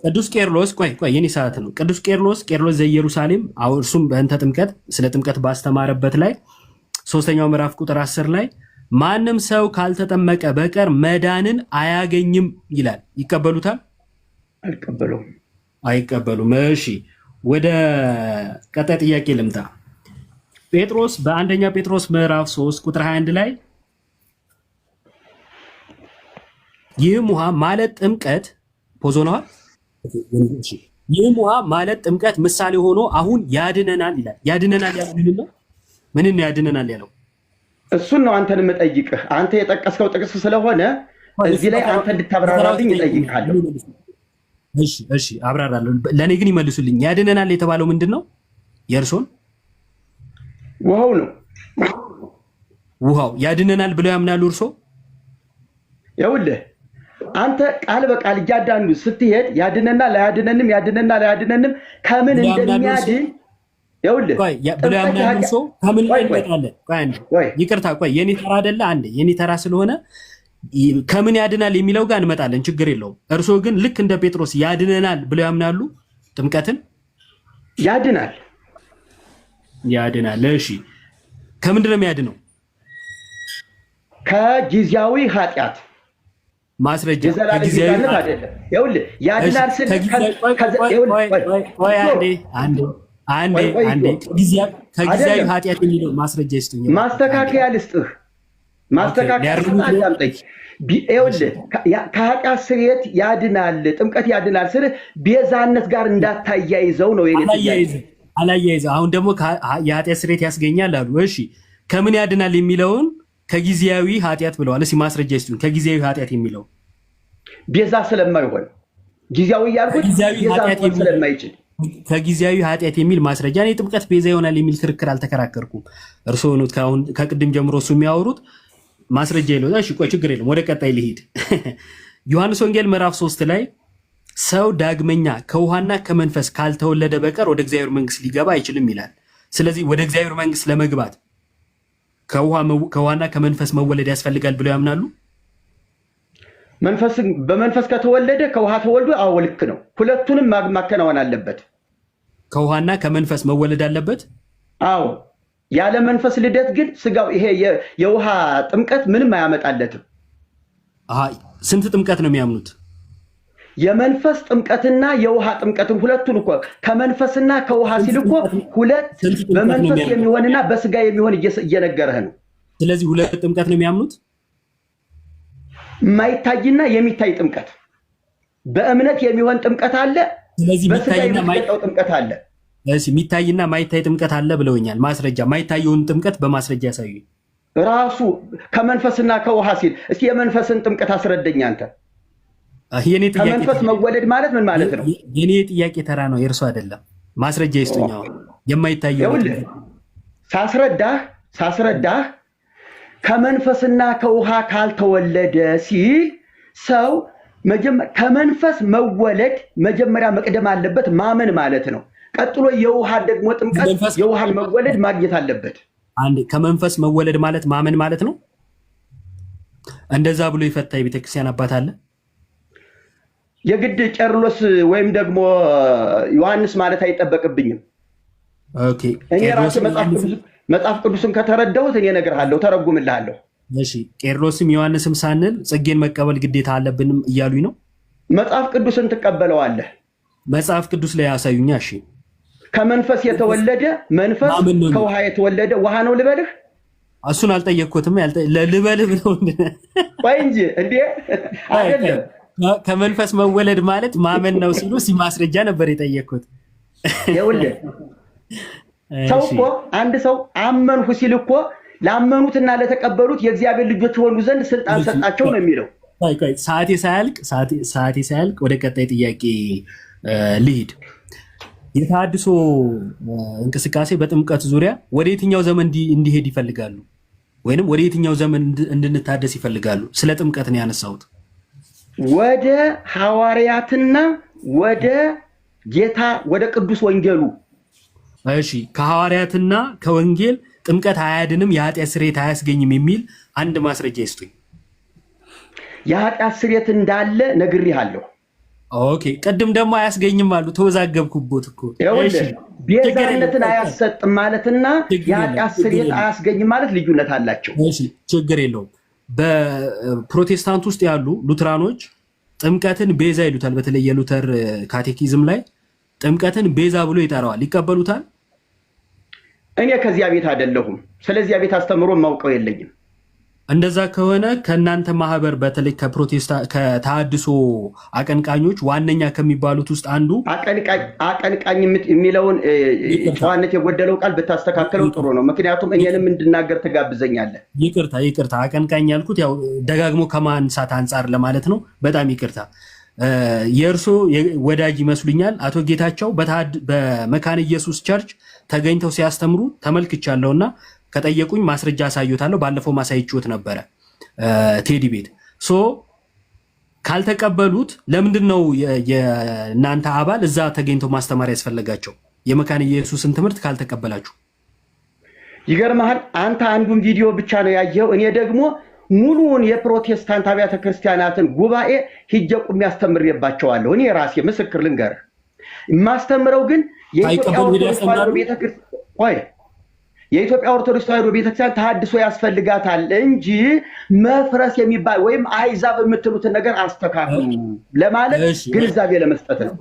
ቅዱስ ቄርሎስ ቆይ የኔ ሰዓት ነው። ቅዱስ ቄርሎስ ዘኢየሩሳሌም እርሱም በእንተ ጥምቀት ስለ ጥምቀት ባስተማረበት ላይ 3ኛው ምዕራፍ ቁጥር 10 ላይ ማንም ሰው ካልተጠመቀ በቀር መዳንን አያገኝም ይላል። ይቀበሉታል? አልቀበለውም። አይቀበሉም። እሺ ወደ ቀጣይ ጥያቄ ልምጣ። ጴጥሮስ በአንደኛ ጴጥሮስ ምዕራፍ 3 ቁጥር 21 ላይ ይህም ውሃ ማለት ጥምቀት ፖዞናል። ይህም ውሃ ማለት ጥምቀት ምሳሌ ሆኖ አሁን ያድነናል ይላል። ያድነናል ያለው ምንድን ነው? ምንን ያድነናል ያለው? እሱን ነው አንተን የምጠይቅህ። አንተ የጠቀስከው ጥቅስ ስለሆነ እዚህ ላይ አንተ እንድታብራራልኝ እጠይቅሃለሁ። እሺ አብራራለሁ። ለእኔ ግን ይመልሱልኝ። ያድነናል የተባለው ምንድን ነው? የእርሶን ውሃው ነው። ውሃው ያድነናል ብለው ያምናሉ እርሶ? ይኸውልህ አንተ ቃል በቃል እያዳንዱ ስትሄድ ያድነናል አያድነንም፣ ያድነናል አያድነንም ከምን እንደሚያድን ይኸውልህ ብለው ያምናሉ እርሶ? ከምን ላይ እንመጣለን? ይቅርታ ቆይ የኔ ተራ አይደለ? አንዴ የኔ ተራ ስለሆነ ከምን ያድናል የሚለው ጋር እንመጣለን፣ ችግር የለውም። እርሶ ግን ልክ እንደ ጴጥሮስ ያድነናል ብለው ያምናሉ? ጥምቀትን ያድናል። እሺ ከምንድን ነው የሚያድነው? ከጊዜያዊ ኃጢአት ማስረጃ ከጊዜያዊ አይደለም። ይኸውልህ ያድናል ስል አንዴ ከጊዜያዊ ኃጢአት የሚለው ማስረጃ ይስጡኝ። ማስተካከያ ልስጥህ። ይኸውልህ ከኃጢአት ስርየት ያድናል፣ ጥምቀት ያድናል ስል ቤዛነት ጋር እንዳታያይዘው ነው የኔ ጥያቄ። አላያይዘው። አሁን ደግሞ የኃጢአት ስርየት ያስገኛል አሉ። እሺ ከምን ያድናል የሚለውን ከጊዜያዊ ኃጢአት ብለዋል። እስኪ ማስረጃ ይስጡኝ። ከጊዜያዊ ኃጢአት የሚለው ቤዛ ስለማይሆን ጊዜያዊ ያልኩት ቤዛ ስለማይችል ከጊዜያዊ ኃጢአት የሚል ማስረጃ። እኔ ጥምቀት ቤዛ ይሆናል የሚል ክርክር አልተከራከርኩም። እርስዎ ነው ከቅድም ጀምሮ እሱ የሚያወሩት ማስረጃ የለው። እሺ ቆይ ችግር የለም፣ ወደ ቀጣይ ልሂድ። ዮሐንስ ወንጌል ምዕራፍ 3 ላይ ሰው ዳግመኛ ከውሃና ከመንፈስ ካልተወለደ በቀር ወደ እግዚአብሔር መንግስት ሊገባ አይችልም ይላል። ስለዚህ ወደ እግዚአብሔር መንግስት ለመግባት ከውሃና ከመንፈስ መወለድ ያስፈልጋል ብለው ያምናሉ? በመንፈስ ከተወለደ ከውሃ ተወልዶ አዎ ልክ ነው። ሁለቱንም ማከናወን አለበት። ከውሃና ከመንፈስ መወለድ አለበት። አዎ ያለ መንፈስ ልደት ግን ስጋው ይሄ የውሃ ጥምቀት ምንም አያመጣለትም። ስንት ጥምቀት ነው የሚያምኑት? የመንፈስ ጥምቀትና የውሃ ጥምቀትን ሁለቱን እኮ ከመንፈስና ከውሃ ሲል እኮ ሁለት በመንፈስ የሚሆንና በስጋ የሚሆን እየነገረህ ነው። ስለዚህ ሁለት ጥምቀት ነው የሚያምኑት። የማይታይና የሚታይ ጥምቀት፣ በእምነት የሚሆን ጥምቀት አለ፣ በስጋ የሚጠጣው ጥምቀት አለ። እሺ የሚታይና ማይታይ ጥምቀት አለ ብለውኛል። ማስረጃ ማይታየውን ጥምቀት በማስረጃ ያሳዩኝ። ራሱ ከመንፈስና ከውሃ ሲል እስኪ የመንፈስን ጥምቀት አስረዳኝ አንተ። ከመንፈስ መወለድ ማለት ምን ማለት ነው? የኔ ጥያቄ ተራ ነው፣ የእርሱ አይደለም። ማስረጃ ይስጡኝ። የማይታየው ሳስረዳህ ከመንፈስና ከውሃ ካልተወለደ ሲል ሰው ከመንፈስ መወለድ መጀመሪያ መቅደም አለበት፣ ማመን ማለት ነው። ቀጥሎ የውሃ ደግሞ ጥምቀት የውሃን መወለድ ማግኘት አለበት። አንዴ ከመንፈስ መወለድ ማለት ማመን ማለት ነው። እንደዛ ብሎ የፈታ የቤተክርስቲያን አባት አለ? የግድ ቄርሎስ ወይም ደግሞ ዮሐንስ ማለት አይጠበቅብኝም። ኦኬ እኔ ራሴ መጽሐፍ ቅዱስን ከተረዳሁት እኔ እነግርሃለሁ፣ ተረጉምልሃለሁ። እሺ ቄርሎስም ዮሐንስም ሳንል ጽጌን መቀበል ግዴታ አለብንም እያሉኝ ነው። መጽሐፍ ቅዱስን ትቀበለዋለህ? መጽሐፍ ቅዱስ ላይ ያሳዩኛ። እሺ ከመንፈስ የተወለደ መንፈስ፣ ከውሃ የተወለደ ውሃ ነው ልበልህ? እሱን አልጠየቅኩትም። ልበልህ ብለው ቆይ እንጂ እንዴ አይደለም። ከመንፈስ መወለድ ማለት ማመን ነው ሲሉ ማስረጃ ነበር የጠየቅኩት። ይኸውልህ ሰው እኮ አንድ ሰው አመንሁ ሲል እኮ ላመኑትና ለተቀበሉት የእግዚአብሔር ልጆች ሆኑ ዘንድ ስልጣን ሰጣቸው ነው የሚለው። ሰዓቴ ሳያልቅ ወደ ቀጣይ ጥያቄ ልሂድ። የተሐድሶ እንቅስቃሴ በጥምቀት ዙሪያ ወደ የትኛው ዘመን እንዲሄድ ይፈልጋሉ? ወይንም ወደ የትኛው ዘመን እንድንታደስ ይፈልጋሉ? ስለ ጥምቀት ነው ያነሳሁት። ወደ ሐዋርያትና ወደ ጌታ ወደ ቅዱስ ወንጌሉ። እሺ ከሐዋርያትና ከወንጌል ጥምቀት አያድንም፣ የኃጢአት ስርየት አያስገኝም የሚል አንድ ማስረጃ ይስጡኝ። የኃጢአት ስርየት እንዳለ ነግሬሃለሁ። ኦኬ ቅድም ደግሞ አያስገኝም አሉ። ተወዛገብኩቦት እኮ። ቤዛነትን አያሰጥም ማለትና የኃጢአት ስርየት አያስገኝም ማለት ልዩነት አላቸው። እሺ ችግር የለውም። በፕሮቴስታንት ውስጥ ያሉ ሉትራኖች ጥምቀትን ቤዛ ይሉታል። በተለይ የሉተር ካቴኪዝም ላይ ጥምቀትን ቤዛ ብሎ ይጠራዋል። ይቀበሉታል? እኔ ከዚያ ቤት አይደለሁም። ስለዚያ ቤት አስተምሮ ማውቀው የለኝም። እንደዛ ከሆነ ከእናንተ ማህበር በተለይ ከፕሮቴስታንት ከተሐድሶ አቀንቃኞች ዋነኛ ከሚባሉት ውስጥ አንዱ አቀንቃኝ የሚለውን ጨዋነት የጎደለው ቃል ብታስተካከለው ጥሩ ነው። ምክንያቱም እኔንም እንድናገር ትጋብዘኛለህ። ይቅርታ አቀንቃኝ ያልኩት ያው ደጋግሞ ከማንሳት አንጻር ለማለት ነው። በጣም ይቅርታ። የእርሶ ወዳጅ ይመስሉኛል አቶ ጌታቸው በመካነ ኢየሱስ ቸርች ተገኝተው ሲያስተምሩ ተመልክቻለሁና ከጠየቁኝ ማስረጃ አሳዩታለሁ። ባለፈው ማሳይችሁት ነበረ ቴዲ ቤት። ካልተቀበሉት ለምንድን ነው የእናንተ አባል እዛ ተገኝተው ማስተማር ያስፈለጋቸው? የመካነ ኢየሱስን ትምህርት ካልተቀበላችሁ? ይገርምሃል፣ አንተ አንዱን ቪዲዮ ብቻ ነው ያየው። እኔ ደግሞ ሙሉውን የፕሮቴስታንት አብያተ ክርስቲያናትን ጉባኤ ሂጄ ቁሜ አስተምሬባቸዋለሁ። እኔ ራሴ ምስክር ልንገርህ። የማስተምረው ግን የኢትዮጵያ ኦርቶዶክስ ተዋሕዶ ቤተክርስቲያን ተሐድሶ ያስፈልጋታል እንጂ መፍረስ የሚባል ወይም አሕዛብ የምትሉትን ነገር አስተካክሉ ለማለት ግንዛቤ ለመስጠት ነው።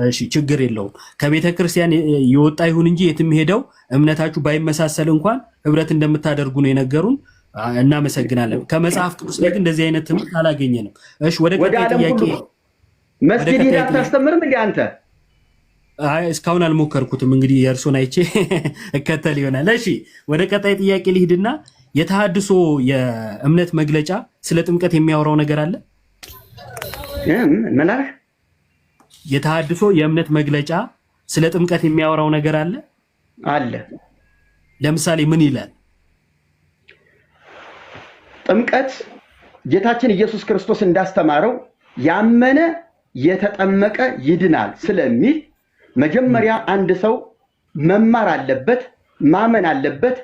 እሺ ችግር የለውም። ከቤተ ክርስቲያን የወጣ ይሁን እንጂ የትም ሄደው እምነታችሁ ባይመሳሰል እንኳን ህብረት እንደምታደርጉ ነው የነገሩን። እናመሰግናለን። ከመጽሐፍ ቅዱስ ላይ ግን እንደዚህ አይነት ትምህርት አላገኘንም። እሺ ወደ ቀጣይ ጥያቄ። መስጊድ ሄደህ አታስተምርም እንዴ አንተ? እስካሁን አልሞከርኩትም። እንግዲህ የእርሶን አይቼ እከተል ይሆናል። እሺ ወደ ቀጣይ ጥያቄ ልሂድና የተሐድሶ የእምነት መግለጫ ስለ ጥምቀት የሚያወራው ነገር አለ? ምን አለ? የተሐድሶ የእምነት መግለጫ ስለ ጥምቀት የሚያወራው ነገር አለ? አለ። ለምሳሌ ምን ይላል? ጥምቀት ጌታችን ኢየሱስ ክርስቶስ እንዳስተማረው ያመነ የተጠመቀ ይድናል ስለሚል መጀመሪያ አንድ ሰው መማር አለበት፣ ማመን አለበት።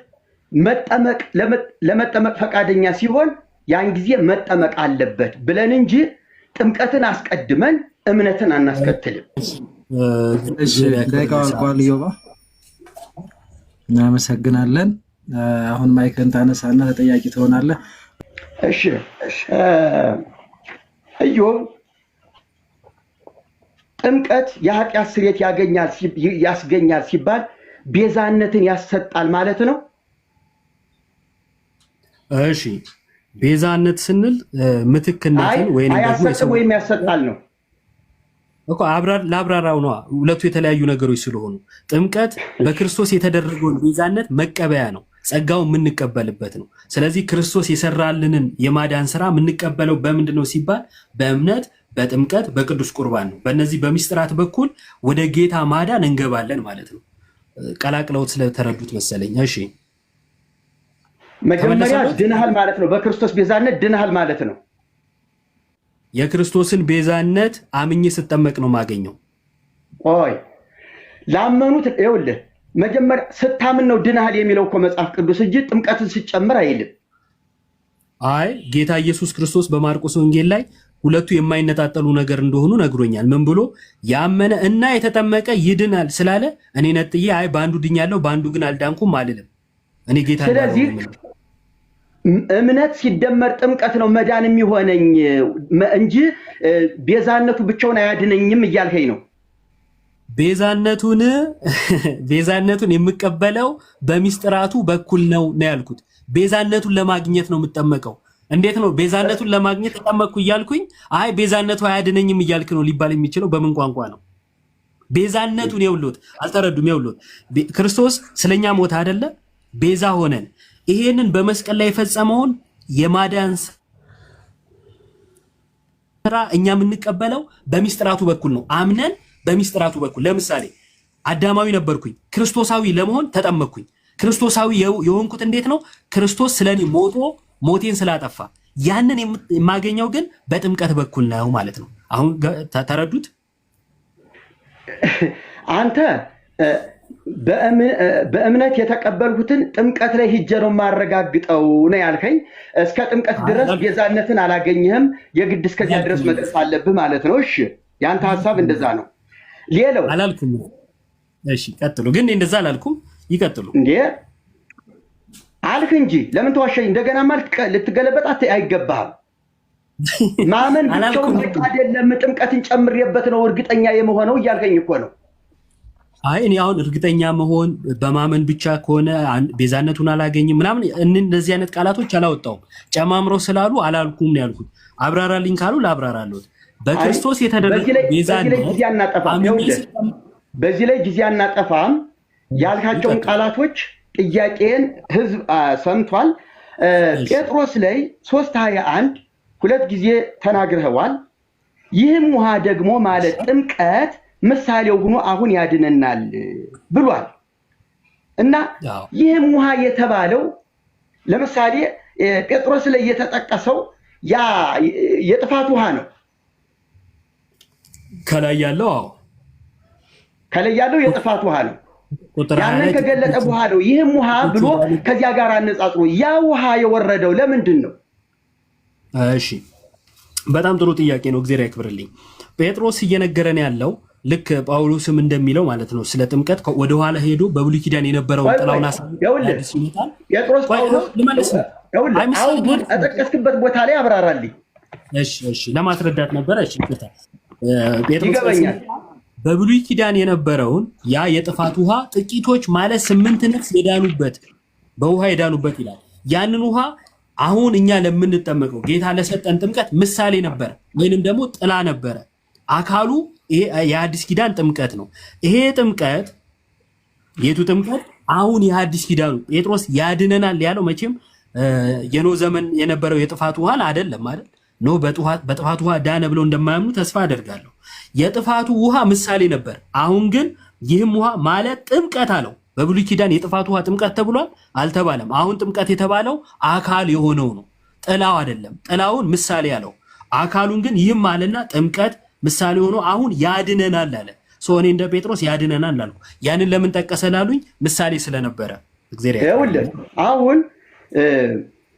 ለመጠመቅ ፈቃደኛ ሲሆን ያን ጊዜ መጠመቅ አለበት ብለን እንጂ ጥምቀትን አስቀድመን እምነትን አናስከትልም። እሺ ደቂቃው አልቋል። ዮባ እናመሰግናለን። አሁን ማይክን ታነሳና ተጠያቂ ትሆናለህ። እሺ ኢዮብ ጥምቀት የኃጢአት ስርየት ያስገኛል ሲባል ቤዛነትን ያሰጣል ማለት ነው። እሺ ቤዛነት ስንል ምትክነትን ወይም ያሰጣል ነው እኮ ለአብራራው ነው። ሁለቱ የተለያዩ ነገሮች ስለሆኑ ጥምቀት በክርስቶስ የተደረገውን ቤዛነት መቀበያ ነው፣ ጸጋው የምንቀበልበት ነው። ስለዚህ ክርስቶስ የሰራልንን የማዳን ስራ የምንቀበለው በምንድን ነው ሲባል በእምነት፣ በጥምቀት፣ በቅዱስ ቁርባን ነው። በእነዚህ በሚስጥራት በኩል ወደ ጌታ ማዳን እንገባለን ማለት ነው። ቀላቅለውት ስለተረዱት መሰለኝ። እሺ መጀመሪያ ድነሃል ማለት ነው። በክርስቶስ ቤዛነት ድነሃል ማለት ነው። የክርስቶስን ቤዛነት አምኜ ስጠመቅ ነው ማገኘው። ቆይ ላመኑት ይኸውልህ መጀመሪያ ስታምን ነው ድነሃል የሚለው እኮ መጽሐፍ ቅዱስ እንጂ ጥምቀትን ሲጨምር አይልም። አይ ጌታ ኢየሱስ ክርስቶስ በማርቆስ ወንጌል ላይ ሁለቱ የማይነጣጠሉ ነገር እንደሆኑ ነግሮኛል። ምን ብሎ ያመነ እና የተጠመቀ ይድናል ስላለ እኔ ነጥዬ አይ በአንዱ ድኛለሁ በአንዱ ግን አልዳንኩም አልልም። እኔ ጌታ ስለዚህ እምነት ሲደመር ጥምቀት ነው መዳን የሚሆነኝ እንጂ ቤዛነቱ ብቻውን አያድነኝም እያልከኝ ነው። ቤዛነቱን የምቀበለው በሚስጥራቱ በኩል ነው ያልኩት። ቤዛነቱን ለማግኘት ነው የምጠመቀው። እንዴት ነው ቤዛነቱን ለማግኘት ተጠመቅኩ እያልኩኝ አይ ቤዛነቱ አያድነኝም እያልክ ነው ሊባል የሚችለው? በምን ቋንቋ ነው? ቤዛነቱን የውሎት አልተረዱም። የውሎት ክርስቶስ ስለኛ ሞት አይደለ? ቤዛ ሆነን ይሄንን በመስቀል ላይ የፈጸመውን የማዳን ስራ እኛ የምንቀበለው በሚስጥራቱ በኩል ነው። አምነን በሚስጥራቱ በኩል ለምሳሌ አዳማዊ ነበርኩኝ፣ ክርስቶሳዊ ለመሆን ተጠመቅኩኝ። ክርስቶሳዊ የሆንኩት እንዴት ነው? ክርስቶስ ስለኔ ሞቶ ሞቴን ስላጠፋ ያንን የማገኘው ግን በጥምቀት በኩል ነው ማለት ነው። አሁን ተረዱት? አንተ በእምነት የተቀበልኩትን ጥምቀት ላይ ሂጄ ነው የማረጋግጠው ነው ያልከኝ። እስከ ጥምቀት ድረስ ቤዛነትን አላገኘህም፣ የግድ እስከዚያ ድረስ መድረስ አለብህ ማለት ነው። እሺ ያንተ ሀሳብ እንደዛ ነው። ሌላው አላልኩም። እሺ ቀጥሉ። ግን እንደዛ አላልኩም። ይቀጥሉ እንዴ አልክ እንጂ ለምን ተዋሸኝ? እንደገና ማለት ልትገለበጣት አይገባህም። ማመን ብቻውን በቃ አይደለም፣ ጥምቀትን ጨምሬበት ነው እርግጠኛ የመሆነው እያልከኝ እኮ ነው። አይ እኔ አሁን እርግጠኛ መሆን በማመን ብቻ ከሆነ ቤዛነቱን አላገኝም ምናምን እንደዚህ አይነት ቃላቶች አላወጣውም። ጨማምሮ ስላሉ አላልኩም ነው ያልኩት። አብራራልኝ ካሉ ላብራራለሁ። በክርስቶስ የተደረገ ቤዛነት በዚህ ላይ ጊዜ አናጠፋም ያልካቸውን ቃላቶች ጥያቄን ህዝብ ሰምቷል። ጴጥሮስ ላይ 3:21 ሁለት ጊዜ ተናግረዋል። ይህም ውሃ ደግሞ ማለት ጥምቀት ምሳሌው ሆኖ አሁን ያድነናል ብሏል። እና ይህም ውሃ የተባለው ለምሳሌ ጴጥሮስ ላይ የተጠቀሰው ያ የጥፋት ውሃ ነው። ከላይ ያለው የጥፋት ውሃ ነው። ያንን ከገለጠ በኋላ ነው ይህም ውሃ ብሎ ከዚያ ጋር አነጻጽሮ ያ ውሃ የወረደው ለምንድን ነው? እሺ በጣም ጥሩ ጥያቄ ነው። እግዚአብሔር ያክብርልኝ። ጴጥሮስ እየነገረን ያለው ልክ ጳውሎስም እንደሚለው ማለት ነው ስለ ጥምቀት ወደ ኋላ ሄዶ በብሉይ ኪዳን የነበረውን ጥላውን ጴጥሮስ ጳውሎስ አሁን ተጠቀስክበት ቦታ ላይ አብራራልኝ። እሺ ለማስረዳት ነበረ። እሺ ጴጥሮስ በብሉይ ኪዳን የነበረውን ያ የጥፋት ውሃ ጥቂቶች ማለት 8 ነፍስ የዳኑበት በውሃ የዳኑበት ይላል። ያንን ውሃ አሁን እኛ ለምንጠመቀው ጌታ ለሰጠን ጥምቀት ምሳሌ ነበር ወይንም ደግሞ ጥላ ነበረ። አካሉ የአዲስ ኪዳን ጥምቀት ነው። ይሄ ጥምቀት የቱ ጥምቀት? አሁን የአዲስ ኪዳኑ ጴጥሮስ ያድነናል ያለው መቼም የኖህ ዘመን የነበረው የጥፋት ውሃ አይደለም አይደል? ኖህ በጥፋት ውሃ ዳነ ብለው እንደማያምኑ ተስፋ አደርጋለሁ። የጥፋቱ ውሃ ምሳሌ ነበር። አሁን ግን ይህም ውሃ ማለት ጥምቀት አለው። በብሉይ ኪዳን የጥፋት ውሃ ጥምቀት ተብሏል አልተባለም። አሁን ጥምቀት የተባለው አካል የሆነው ነው፣ ጥላው አይደለም። ጥላውን ምሳሌ ያለው አካሉን ግን ይህም አለና ጥምቀት ምሳሌ ሆኖ አሁን ያድነናል አለ። እኔ እንደ ጴጥሮስ ያድነናል አልኩ። ያንን ለምን ጠቀሰ ላሉኝ ምሳሌ ስለነበረ እግዚአብሔር አሁን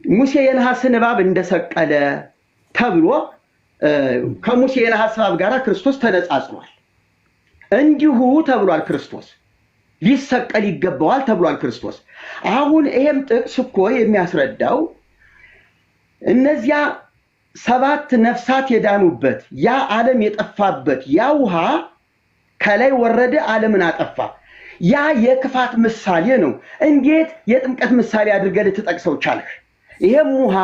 ሙሴ የነሐስን እባብ እንደሰቀለ ተብሎ ከሙሴ የነሐስ እባብ ጋር ክርስቶስ ተነጻጽሯል። እንዲሁ ተብሏል። ክርስቶስ ሊሰቀል ይገባዋል ተብሏል። ክርስቶስ አሁን ይሄም ጥቅስ እኮ የሚያስረዳው እነዚያ 7 ነፍሳት የዳኑበት ያ ዓለም የጠፋበት ያ ውሃ ከላይ ወረደ፣ ዓለምን አጠፋ። ያ የክፋት ምሳሌ ነው። እንዴት የጥምቀት ምሳሌ አድርገህ ልትጠቅሰው ቻልክ? ይሄም ውሃ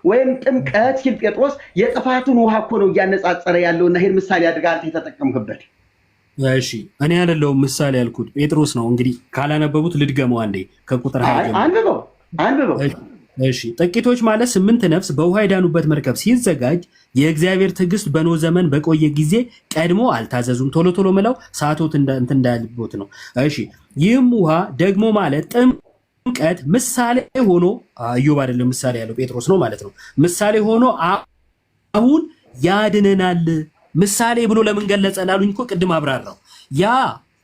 ወይም ጥምቀት ሲል ጴጥሮስ የጥፋቱን ውሃ እኮ ነው እያነጻጸረ ያለውና ይሄን ምሳሌ አድርገህ አንተ የተጠቀምክበት። እሺ እኔ አይደለሁም ምሳሌ ያልኩት ጴጥሮስ ነው። እንግዲህ ካላነበቡት ልድገመው አንዴ ከቁጥር 20 አንብበው። እሺ ጥቂቶች ማለት 8 ነፍስ በውሃ የዳኑበት መርከብ ሲዘጋጅ የእግዚአብሔር ትዕግስት በኖህ ዘመን በቆየ ጊዜ ቀድሞ አልታዘዙም። ቶሎ ምለው ሰዓቶት እንዳልቦት ነው። እሺ ይህም ውሃ ደግሞ ማለት ጥምቀት ምሳሌ ሆኖ ኢዮብ አይደለም ምሳሌ ያለው ጴጥሮስ ነው ማለት ነው። ምሳሌ ሆኖ አሁን ያድነናል። ምሳሌ ብሎ ለምን ገለጸ ላሉኝ እኮ ቅድም አብራራው። ያ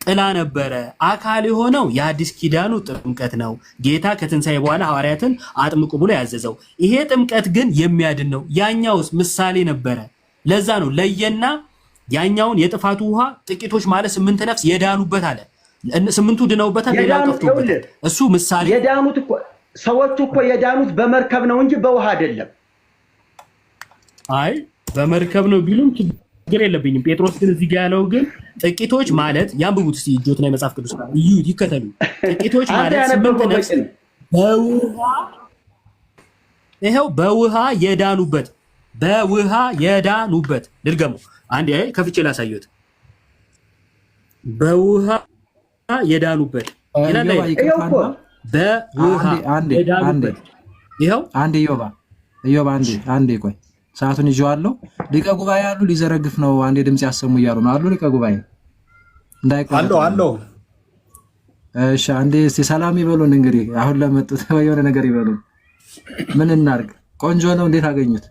ጥላ ነበረ። አካል የሆነው የአዲስ ኪዳኑ ጥምቀት ነው። ጌታ ከትንሣኤ በኋላ ሐዋርያትን አጥምቁ ብሎ ያዘዘው። ይሄ ጥምቀት ግን የሚያድን ነው። ያኛውስ ምሳሌ ነበረ። ለዛ ነው ለየና ያኛውን የጥፋቱ ውሃ ጥቂቶች ማለት 8 ነፍስ የዳኑበት አለ። 8ቱ ድነውበታል፣ ሌላው ጠፍቶበታል። እሱ ምሳሌ የዳኑት እኮ ሰዎቹ እኮ የዳኑት በመርከብ ነው እንጂ በውሃ አይደለም። አይ በመርከብ ነው ቢሉም ችግር የለብኝም። ጴጥሮስ ግን እዚህ ጋር ያለው ግን ጥቂቶች ማለት ያንብቡት እስቲ እጆትና የመጽሐፍ ቅዱስ ይከተሉ። ጥቂቶች ማለት 8 ነፍስ በውሃ የዳኑበት ልድገሙ አንዴ ከፍቼ ላሳየሁት። በውሃ የዳኑበት ይላል። በውሃ የዳኑበት ይኸው አንዴ ኢዮባ አንዴ ቆይ ሰዓቱን ይዤዋለሁ። ሊቀ ጉባኤ አሉ ሊዘረግፍ ነው። አንዴ ድምጽ ያሰሙ እያሉ ነው አሉ ሊቀ ጉባኤ እንዳይቆይ አለው። እሺ አንዴ እስቲ ሰላም ይበሉን። እንግዲህ አሁን ለመጡት የሆነ ነገር ይበሉን። ምን እናርግ? ቆንጆ ነው። እንዴት አገኙት?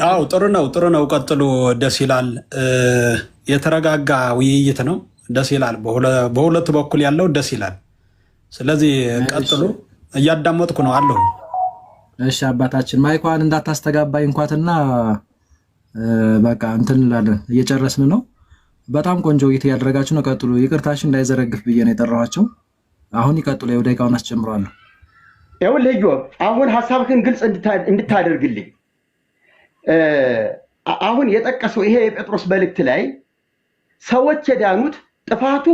አው ጥሩ ነው። ቀጥሉ። ደስ ይላል። የተረጋጋ ውይይት ነው። ደስ ይላል። በሁለት በኩል ያለው ደስ ይላል። ስለዚህ ቀጥሉ። እያዳመጥኩ ነው አለሁ። እሺ አባታችን ማይኳን እንዳታስተጋባይ እንኳንና በቃ እንትን እንላለን። እየጨረስን ነው። በጣም ቆንጆ ውይይት ያደረጋችሁ ነው። ቀጥሉ። ይቅርታሽ እንዳይዘረግፍ ብዬ ነው የጠራኋቸው። አሁን ይቀጥሉ። የደቂቃውን አስጨምረዋለሁ። ይኸውልህ ኢዮብ አሁን ሐሳብህን ግልጽ እንድታደርግልኝ አሁን የጠቀሰው ይሄ የጴጥሮስ መልእክት ላይ ሰዎች የዳኑት ጥፋቱ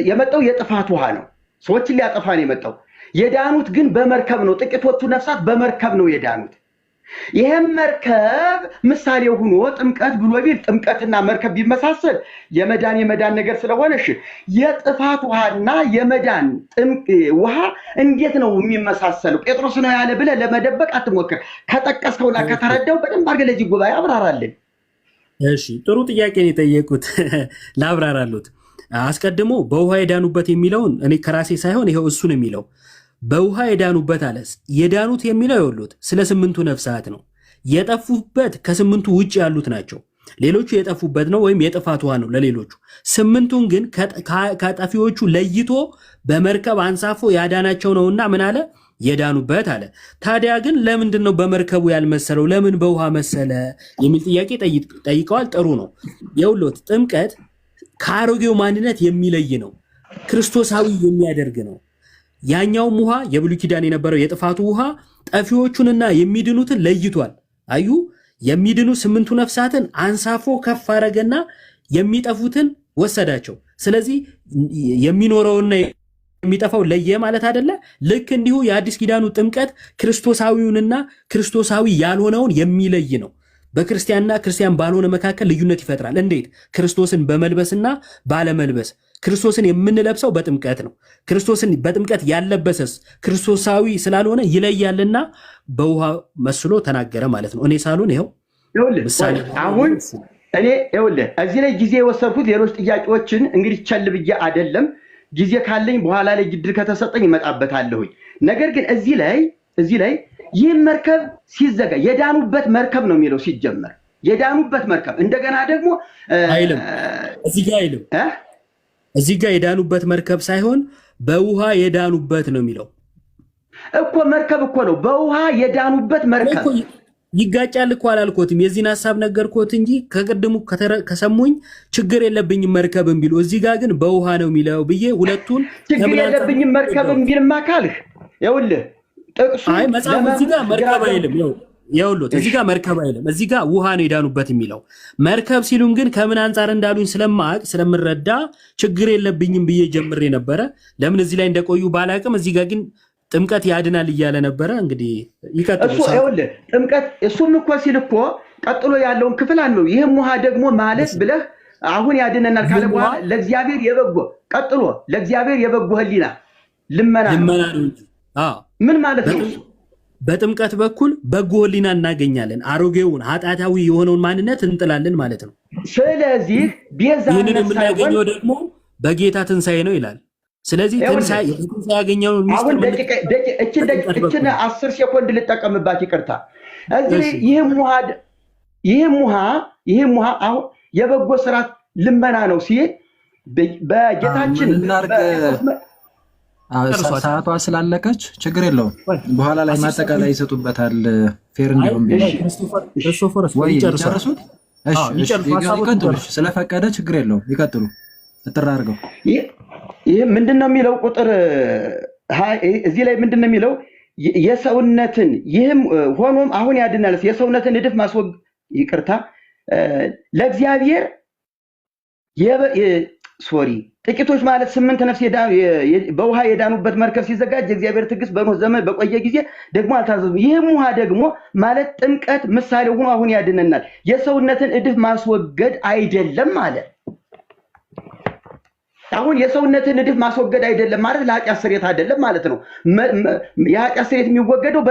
የመጣው የጥፋት ውሃ ነው። ሰዎችን ሊያጠፋ ነው የመጣው። የዳኑት ግን በመርከብ ነው። ጥቂቶቹ ነፍሳት በመርከብ ነው የዳኑት። ይሄም መርከብ ምሳሌ ሆኖ ጥምቀት ብሎ ቢል ጥምቀትና መርከብ ቢመሳሰል የመዳን ነገር ስለሆነ እሺ፣ የጥፋት ውሃና የመዳን ውሃ እንዴት ነው የሚመሳሰለው? ጴጥሮስ ነው ያለ ብለህ ለመደበቅ አትሞክር። ከጠቀስከውና ከተረዳው በደንብ አድርገህ ለዚህ ጉባኤ አብራራልን። እሺ፣ ጥሩ ጥያቄ ነው የጠየቁት። ላብራራሉት። አስቀድሞ በውሃ የዳኑበት የሚለውን እኔ ከራሴ ሳይሆን ይኸው እሱ ነው የሚለው። በውሃ የዳኑበት አለስ የዳኑት የሚለው ይወሉት ስለ 8ቱ ነፍሳት ነው። የጠፉበት ከ8ቱ ውጭ ያሉት ናቸው። ሌሎቹ የጠፉበት ነው ወይም የጥፋት ውሃ ነው ለሌሎቹ። 8ቱን ግን ከጠፊዎቹ ለይቶ በመርከብ አንሳፎ ያዳናቸው ነውና ምን አለ? የዳኑበት አለ። ታዲያ ግን ለምንድን ነው በመርከቡ ያልመሰለው? ለምን በውሃ መሰለ የሚል ጥያቄ ጠይቀዋል። ጥሩ ነው። የውሎት ጥምቀት ከአሮጌው ማንነት የሚለይ ነው። ክርስቶሳዊ የሚያደርግ ነው። ያኛውም ውሃ የብሉይ ኪዳን የነበረው የጥፋቱ ውሃ ጠፊዎቹንና የሚድኑትን ለይቷል። አዩ የሚድኑ 8ቱ ነፍሳትን አንሳፎ ከፍ አረገና የሚጠፉትን ወሰዳቸው። ስለዚህ የሚኖረውና የሚጠፋው ለየ ማለት አይደለ? ልክ እንዲሁ የአዲስ ኪዳኑ ጥምቀት ክርስቶሳዊውንና ክርስቶሳዊ ያልሆነውን የሚለይ ነው። በክርስቲያንና ክርስቲያን ባልሆነ መካከል ልዩነት ይፈጥራል። እንዴት? ክርስቶስን በመልበስና ባለመልበስ። ክርስቶስን የምንለብሰው በጥምቀት ነው። ክርስቶስን በጥምቀት ያለበሰስ ክርስቶሳዊ ስላልሆነ ይለያልና በውሃ መስሎ ተናገረ ማለት ነው። እኔ ሳሉን ይኸው አሁን እኔ ይኸውልህ እዚህ ላይ ጊዜ የወሰድኩት ሌሎች ጥያቄዎችን እንግዲህ ቸል ብዬ አይደለም። ጊዜ ካለኝ በኋላ ላይ ግድል ከተሰጠኝ እመጣበታለሁኝ። ነገር ግን እዚህ ላይ ይህ መርከብ ሲዘጋ የዳኑበት መርከብ ነው የሚለው ሲጀመር የዳኑበት መርከብ እንደገና ደግሞ አይልም። እዚህ ጋር አይልም። እዚህ ጋር የዳኑበት መርከብ ሳይሆን በውሃ የዳኑበት ነው የሚለው እኮ። መርከብ እኮ ነው በውሃ የዳኑበት መርከብ። ይጋጫል እኮ አላልኮትም። የዚህን ሐሳብ ነገርኮት እንጂ ከቅድሙ ከሰሙኝ ችግር የለብኝም መርከብም ቢሉ እዚህ ጋር ግን በውሃ ነው የሚለው ብዬ ሁለቱን ችግር የለብኝም መርከብም ቢልማ ካልህ ይኸውልህ ጥቅሱ አይ መጽሐፉ እዚህ ጋር መርከብ አይልም። ይኸውልህ እዚህ ጋር መርከብ አይልም። እዚህ ጋር ውሃ ነው የዳኑበት የሚለው። መርከብ ሲሉን ግን ከምን አንጻር እንዳሉኝ ስለምረዳ ችግር የለብኝም ብዬ ጀምሬ ነበረ። ለምን እዚህ ላይ እንደቆዩ ባላቅም እዚህ ጋር ግን ጥምቀት ያድናል እያለ ነበረ። እንግዲህ ይቀጥሉ። እሱ ይኸውልህ ጥምቀት እሱም እኮ ሲል እኮ ቀጥሎ ያለውን ክፍል አለው። ይህም ውሃ ደግሞ ማለት ብለህ አሁን ያድነናል ካለ በኋላ ለእግዚአብሔር የበጎ ቀጥሎ ለእግዚአብሔር የበጎ ህሊና ልመና ነው። ምን ማለት ነው? በጥምቀት በኩል በጎ ህሊና እናገኛለን። አሮጌውን ኃጢአታዊ የሆነውን ማንነት እንጥላለን ማለት ነው። ስለዚህ ይህንን የምናገኘው ደግሞ በጌታ ትንሣኤ ነው ይላል። ስለዚህ ትንሣኤ ያገኘው ሚስጥር እችን 10 ሴኮንድ ልጠቀምባት ይቅርታ። እዚህ ይህም ውሃ አሁን የበጎ ስራ ልመና ነው ሲል በጌታችን ሰዓቷ ስላለቀች ችግር የለውም። በኋላ ላይ ማጠቃላይ ይሰጡበታል። ፌር እንዲሆን ወይ ጨርሱት። ይቀጥሉ። ስለፈቀደ ችግር የለውም። ይቀጥሉ። እጥራ አድርገው። ይህ ምንድን ነው የሚለው ቁጥር እዚህ ላይ ምንድን ነው የሚለው? የሰውነትን ይህም ሆኖም አሁን ያድናል የሰውነትን እድፍ ይቅርታ ለእግዚአብሔር ጥቂቶች ማለት 8 ነፍስ በውሃ የዳኑበት መርከብ ሲዘጋጅ የእግዚአብሔር ትዕግስት በኖህ ዘመን በቆየ ጊዜ ደግሞ አልታዘዙም። ይህም ውሃ ደግሞ ማለት ጥምቀት ምሳሌ ሆኖ አሁን ያድነናል የሰውነትን እድፍ ማስወገድ አይደለም ማለት። አሁን የሰውነትን እድፍ ማስወገድ አይደለም ማለት ለኃጢአት ስርየት አይደለም ማለት ነው። የኃጢአት ስርየት የሚወገደው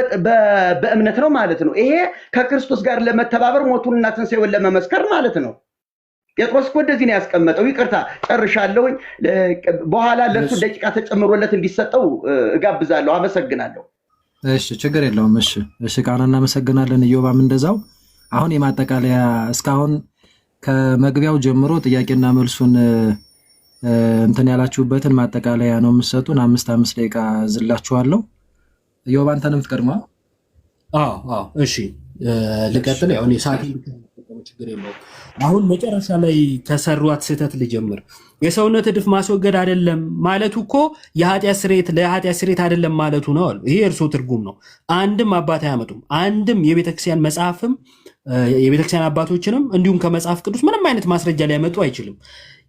በእምነት ነው ማለት ነው። ይሄ ከክርስቶስ ጋር ለመተባበር ሞቱንና ትንሣኤውን ለመመስከር ማለት ነው። ጴጥሮስ እኮ እንደዚህ ነው ያስቀመጠው። ይቅርታ ጨርሻለሁኝ። በኋላ ለሱ ደቂቃ ተጨምሮለት እንዲሰጠው እጋብዛለሁ። አመሰግናለሁ። እሺ ችግር የለውም። እሺ ቃና እናመሰግናለን። ኢዮባም እንደዛው። አሁን የማጠቃለያ እስካሁን ከመግቢያው ጀምሮ ጥያቄና መልሱን እንትን ያላችሁበትን ማጠቃለያ ነው የምትሰጡን። 5 ደቂቃ ዝላችኋለሁ። ኢዮብ አንተንም ትቀድማ። እሺ ልቀጥል። ያው እኔ ሰዓት ችግር የለውም። አሁን መጨረሻ ላይ ከሰሯት ስህተት ልጀምር። የሰውነት እድፍ ማስወገድ አይደለም ማለቱ እኮ ለኃጢአት ስርየት አይደለም ማለቱ ነው አሉ። ይሄ እርሶ ትርጉም ነው። አንድም አባት አያመጡም። አንድም የቤተክርስቲያን መጽሐፍም የቤተክርስቲያን አባቶችንም እንዲሁም ከመጽሐፍ ቅዱስ ምንም አይነት ማስረጃ ሊያመጡ አይችልም።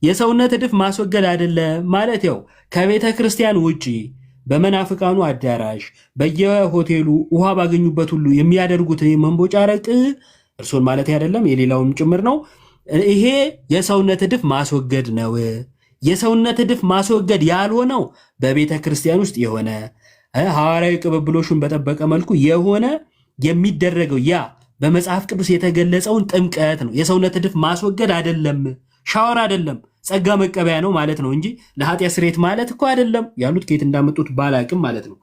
የሰውነት እድፍ ማስወገድ አይደለም ማለት ያው ከቤተ ክርስቲያን ውጪ በመናፍቃኑ አዳራሽ በየሆቴሉ ውሃ ባገኙበት ሁሉ የሚያደርጉት መንቦጫረቅ እርሶን ማለት አይደለም የሌላውም ጭምር ነው። ይሄ የሰውነት እድፍ ማስወገድ ነው። የሰውነት እድፍ ማስወገድ ያልሆነው በቤተ ክርስቲያን ውስጥ የሆነ ሐዋርያዊ ቅብብሎሹን በጠበቀ መልኩ የሆነ የሚደረገው ያ በመጽሐፍ ቅዱስ የተገለጸውን ጥምቀት ነው። የሰውነት እድፍ ማስወገድ አይደለም፣ ሻወር አይደለም፣ ጸጋ መቀበያ ነው ማለት ነው እንጂ ለኃጢአት ስርየት ማለት እኮ አይደለም ያሉት። ከየት እንዳመጡት ባላቅም ማለት ነው።